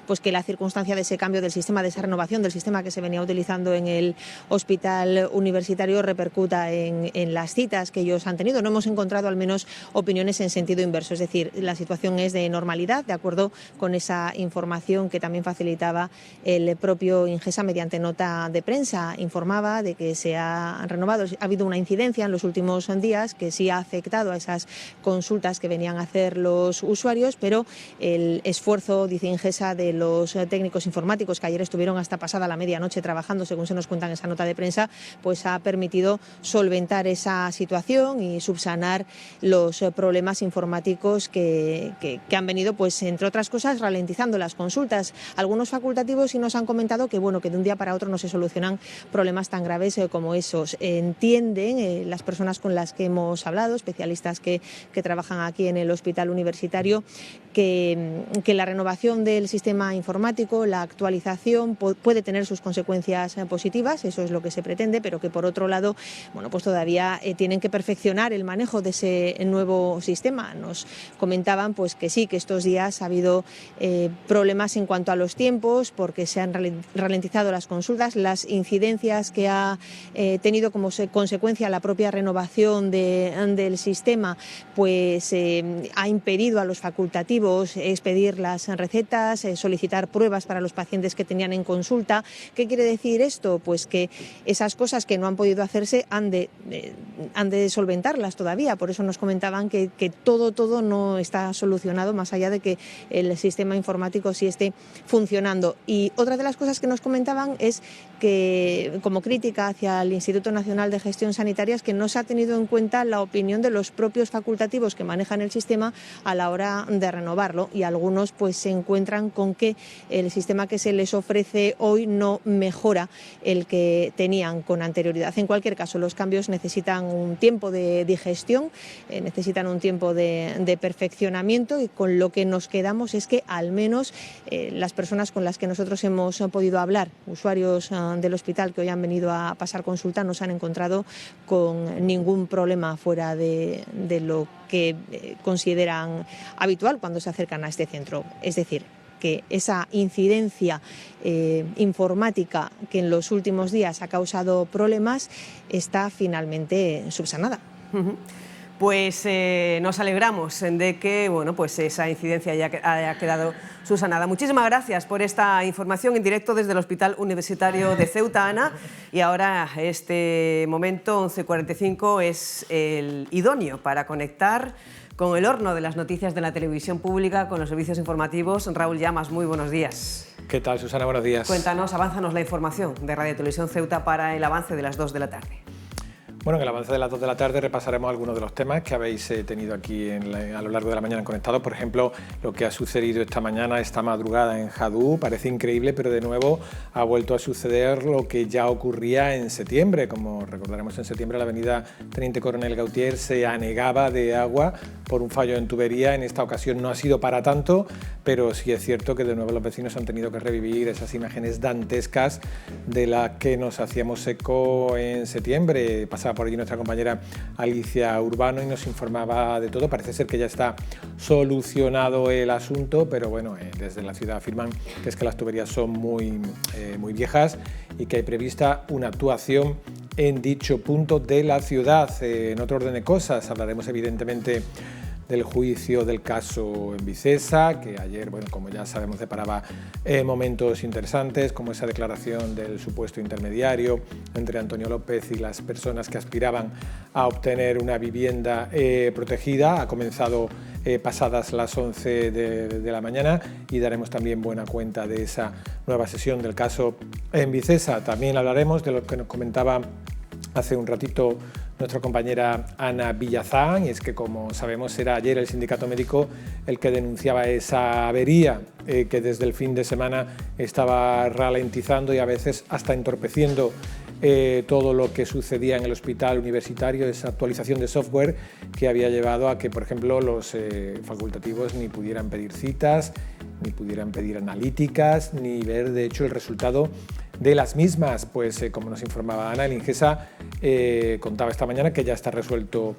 pues que la circunstancia de ese cambio del sistema, de esa renovación del sistema que se venía utilizando en el hospital universitario repercuta en las citas que ellos han tenido. No hemos encontrado al menos opiniones en sentido inverso, es decir, la situación es de normalidad, de acuerdo con esa información que también facilitaba el propio INGESA mediante nota de prensa. Informaba de que se ha renovado, ha habido una incidencia en los últimos días que sí ha afectado a esas consultas que venían a hacer los usuarios, pero el esfuerzo, dice INGESA, de los técnicos informáticos que ayer estuvieron hasta pasada la medianoche trabajando, según se nos cuenta en esa nota de prensa, pues ha permitido solventar esa situación y subsanar los problemas informáticos que han venido, pues entre otras cosas, ralentizando las consultas. Algunos facultativos sí nos han comentado que bueno, que de un día para otro no se solucionan problemas tan graves como esos. Entienden las personas con las que hemos hablado, especialistas que trabajan aquí en el hospital universitario, que la renovación del sistema informático, la actualización puede tener sus consecuencias positivas, eso es lo que se pretende, pero que por otro lado, bueno, pues todavía tienen que perfeccionar el manejo de ese nuevo sistema. Nos comentaban pues que sí, que estos días ha habido problemas en cuanto a los tiempos, porque se han ralentizado las consultas, las incidencias que ha tenido como consecuencia la propia renovación del sistema, pues ha impedido a los facultativos expedir las recetas, solicitar pruebas para los pacientes que tenían en consulta. ¿Qué quiere decir esto? Pues que esas cosas que no han podido hacerse han de solventarlas todavía. Por eso nos comentaban que todo no está solucionado, más allá de que el sistema informático sí esté funcionando. Y otra de las cosas que nos comentaban es que, como crítica hacia el Instituto Nacional de Gestión Sanitaria, es que no se ha tenido en cuenta la opinión de los propios facultativos que manejan el sistema a la hora de renovarlo, y algunos pues se encuentran con que el sistema que se les ofrece hoy no mejora el que tenían con anterioridad. En cualquier caso, los cambios necesitan un tiempo de digestión, necesitan un tiempo de perfeccionamiento, y con lo que nos quedamos es que al menos las personas con las que nosotros hemos podido hablar, usuarios del hospital que hoy han venido a pasar consulta, no se han encontrado con ningún problema fuera de lo que consideran habitual cuando se acercan a este centro. Es decir, que esa incidencia informática que en los últimos días ha causado problemas está finalmente subsanada.
Pues nos alegramos de que bueno, pues esa incidencia haya quedado subsanada. Muchísimas gracias por esta información en directo desde el Hospital Universitario de Ceuta, Ana. Y ahora este momento, 11:45, es el idóneo para conectar con el horno de las noticias de la televisión pública, con los servicios informativos. Raúl Llamas, muy buenos días.
¿Qué tal, Susana? Buenos días.
Cuéntanos, avánzanos la información de Radio Televisión Ceuta para el avance de las 2 de la tarde.
Bueno, en el avance de las 2 de la tarde repasaremos algunos de los temas que habéis tenido aquí a lo largo de la mañana en Conectados. Por ejemplo, lo que ha sucedido esta mañana, esta madrugada en Jadú. Parece increíble, pero de nuevo ha vuelto a suceder lo que ya ocurría en septiembre. Como recordaremos, en septiembre la avenida Teniente Coronel Gautier se anegaba de agua por un fallo en tubería. En esta ocasión no ha sido para tanto, pero sí es cierto que de nuevo los vecinos han tenido que revivir esas imágenes dantescas de las que nos hacíamos eco en septiembre. Pasaba por allí nuestra compañera Alicia Urbano y nos informaba de todo. Parece ser que ya está solucionado el asunto, pero bueno, desde la ciudad afirman que es que las tuberías son muy viejas y que hay prevista una actuación en dicho punto de la ciudad. En otro orden de cosas, hablaremos evidentemente del juicio del caso en Vicesa, que ayer, bueno, como ya sabemos, deparaba momentos interesantes, como esa declaración del supuesto intermediario entre Antonio López y las personas que aspiraban a obtener una vivienda protegida. Ha comenzado pasadas las 11 de la mañana y daremos también buena cuenta de esa nueva sesión del caso en Vicesa. También hablaremos de lo que nos comentaba hace un ratito nuestra compañera Ana Villazán, y es que, como sabemos, era ayer el sindicato médico el que denunciaba esa avería que desde el fin de semana estaba ralentizando y a veces hasta entorpeciendo todo lo que sucedía en el hospital universitario, esa actualización de software que había llevado a que, por ejemplo, los facultativos ni pudieran pedir citas, ni pudieran pedir analíticas, ni ver, de hecho, el resultado de las mismas. Pues como nos informaba Ana, el Ingesa contaba esta mañana que ya está resuelto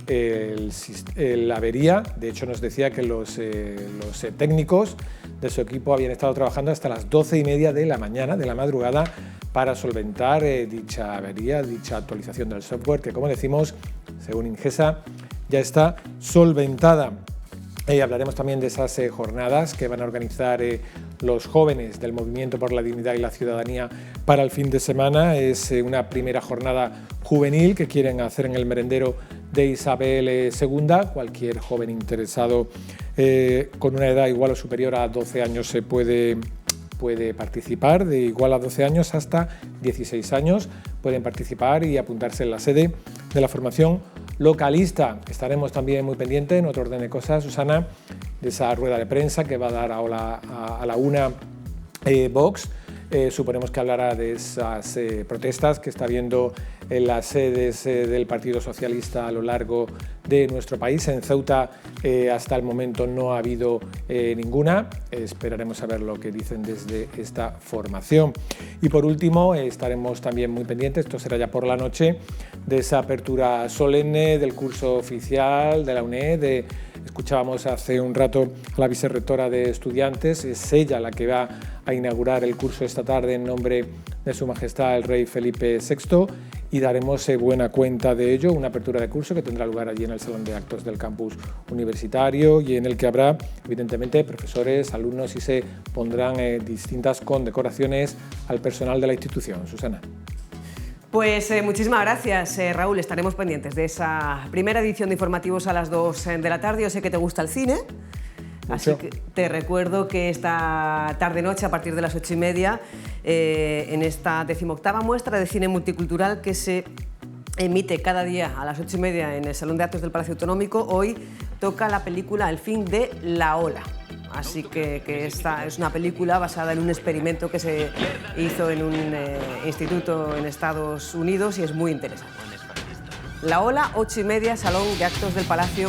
la avería. De hecho, nos decía que los técnicos de su equipo habían estado trabajando hasta las 12:30 de la mañana, de la madrugada, para solventar dicha avería, dicha actualización del software, que, como decimos, según Ingesa, ya está solventada. Hablaremos también de esas jornadas que van a organizar los jóvenes del Movimiento por la Dignidad y la Ciudadanía para el fin de semana. Es una primera jornada juvenil que quieren hacer en el merendero de Isabel II. Cualquier joven interesado con una edad igual o superior a 12 años se puede participar, de igual a 12 años hasta 16 años pueden participar y apuntarse en la sede de la formación localista. Estaremos también muy pendientes, en otro orden de cosas, Susana, de esa rueda de prensa que va a dar ahora a la 1 Vox. Suponemos que hablará de esas protestas que está habiendo en las sedes del Partido Socialista a lo largo de nuestro país. En Ceuta hasta el momento no ha habido ninguna. Esperaremos a ver lo que dicen desde esta formación. Y por último, estaremos también muy pendientes, esto será ya por la noche, de esa apertura solemne del curso oficial de la UNED. Escuchábamos hace un rato a la vicerrectora de Estudiantes, es ella la que va a inaugurar el curso esta tarde en nombre de Su Majestad el Rey Felipe VI, y daremos buena cuenta de ello, una apertura de curso que tendrá lugar allí en el Salón de Actos del campus universitario y en el que habrá, evidentemente, profesores, alumnos, y se pondrán distintas condecoraciones al personal de la institución. Susana.
Pues muchísimas gracias, Raúl. Estaremos pendientes de esa primera edición de informativos a las 2 de la tarde. Yo sé que te gusta el cine, así que te recuerdo que esta tarde-noche, a partir de las 8:30, en esta 18ª muestra de cine multicultural que se emite cada día a las 8:30 en el Salón de Actos del Palacio Autonómico, hoy toca la película El fin de la ola. Así que esta es una película basada en un experimento que se hizo en un instituto en Estados Unidos y es muy interesante. La Ola, 8:30, Salón de Actos del Palacio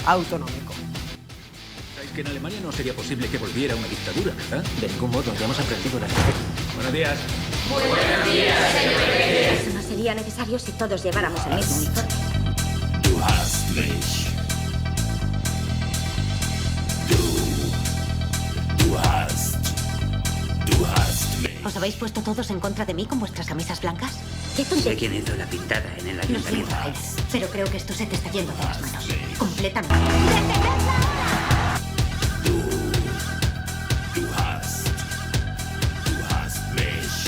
Autonómico.
¿Sabéis que en Alemania no sería posible que volviera una dictadura, verdad? De ningún modo, ya hemos aprendido la lección. Buenos días.
Muy buenos días, señores. Eso no sería necesario si todos lleváramos el mismo uniforme.
Du hast mich. Du hast mich.
¿Os habéis puesto todos en contra de mí con vuestras camisas blancas? ¿Qué tontería?
Sé quién hizo la pintada en el ayuntamiento.
Lo siento, pero creo que esto se te está yendo de las manos. Completamente.
Du hast mich.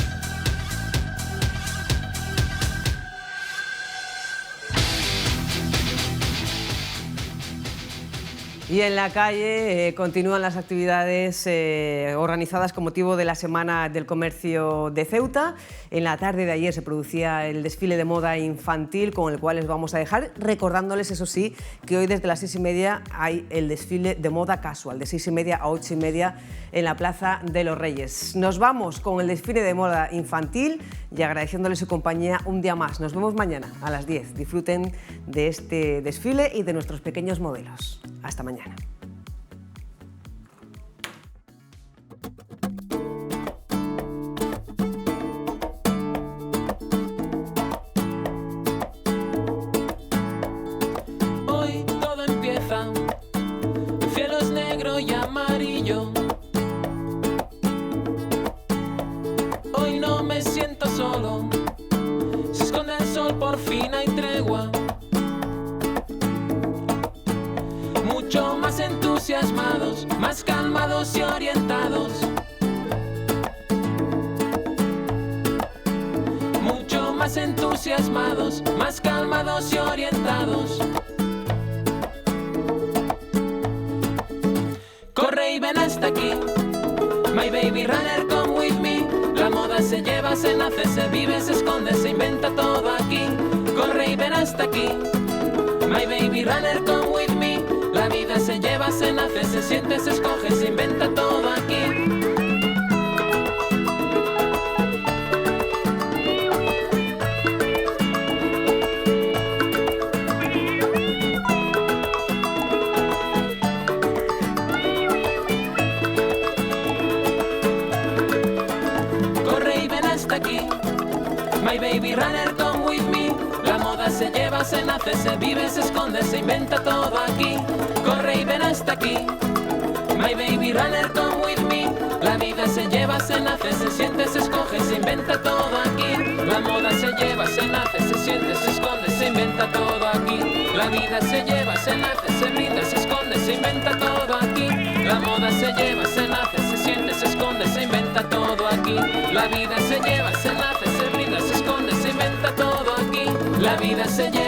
Y en la calle continúan las actividades organizadas con motivo de la Semana del Comercio de Ceuta. En la tarde de ayer se producía el desfile de moda infantil, con el cual les vamos a dejar, recordándoles, eso sí, que hoy desde las 6:30 hay el desfile de moda casual, de 6:30 a 8:30 en la Plaza de los Reyes. Nos vamos con el desfile de moda infantil y agradeciéndoles su compañía un día más. Nos vemos mañana a las 10. Disfruten de este desfile y de nuestros pequeños modelos. Hasta mañana.
Hoy todo empieza, el cielo es negro y amarillo. Hoy no me siento solo, se esconde el sol, por fin hay tregua. Mucho más entusiasmados, más calmados y orientados. Mucho más entusiasmados, más calmados y orientados. Corre y ven hasta aquí, my baby runner, come with me. La moda se lleva, se nace, se vive, se esconde, se inventa todo aquí. Corre y ven hasta aquí. My baby runner, come with me. La vida se lleva, se nace, se siente, se escoge, se inventa todo aquí. My baby runner, come with me. La moda se lleva, se nace, se vive, se esconde, se inventa todo aquí. Corre y ven hasta aquí. My baby runner, come with me. La vida se lleva, se nace, se siente, se escoge, se inventa todo aquí. La moda se lleva, se nace, se siente, se esconde, se inventa todo aquí. La vida se lleva, se nace, se brinda, se esconde, se inventa todo aquí. La moda se lleva, se nace, se siente, se esconde, se inventa todo aquí. La vida se lleva, se nace, se brinda, se esconde, se inventa todo aquí. La vida se lleva.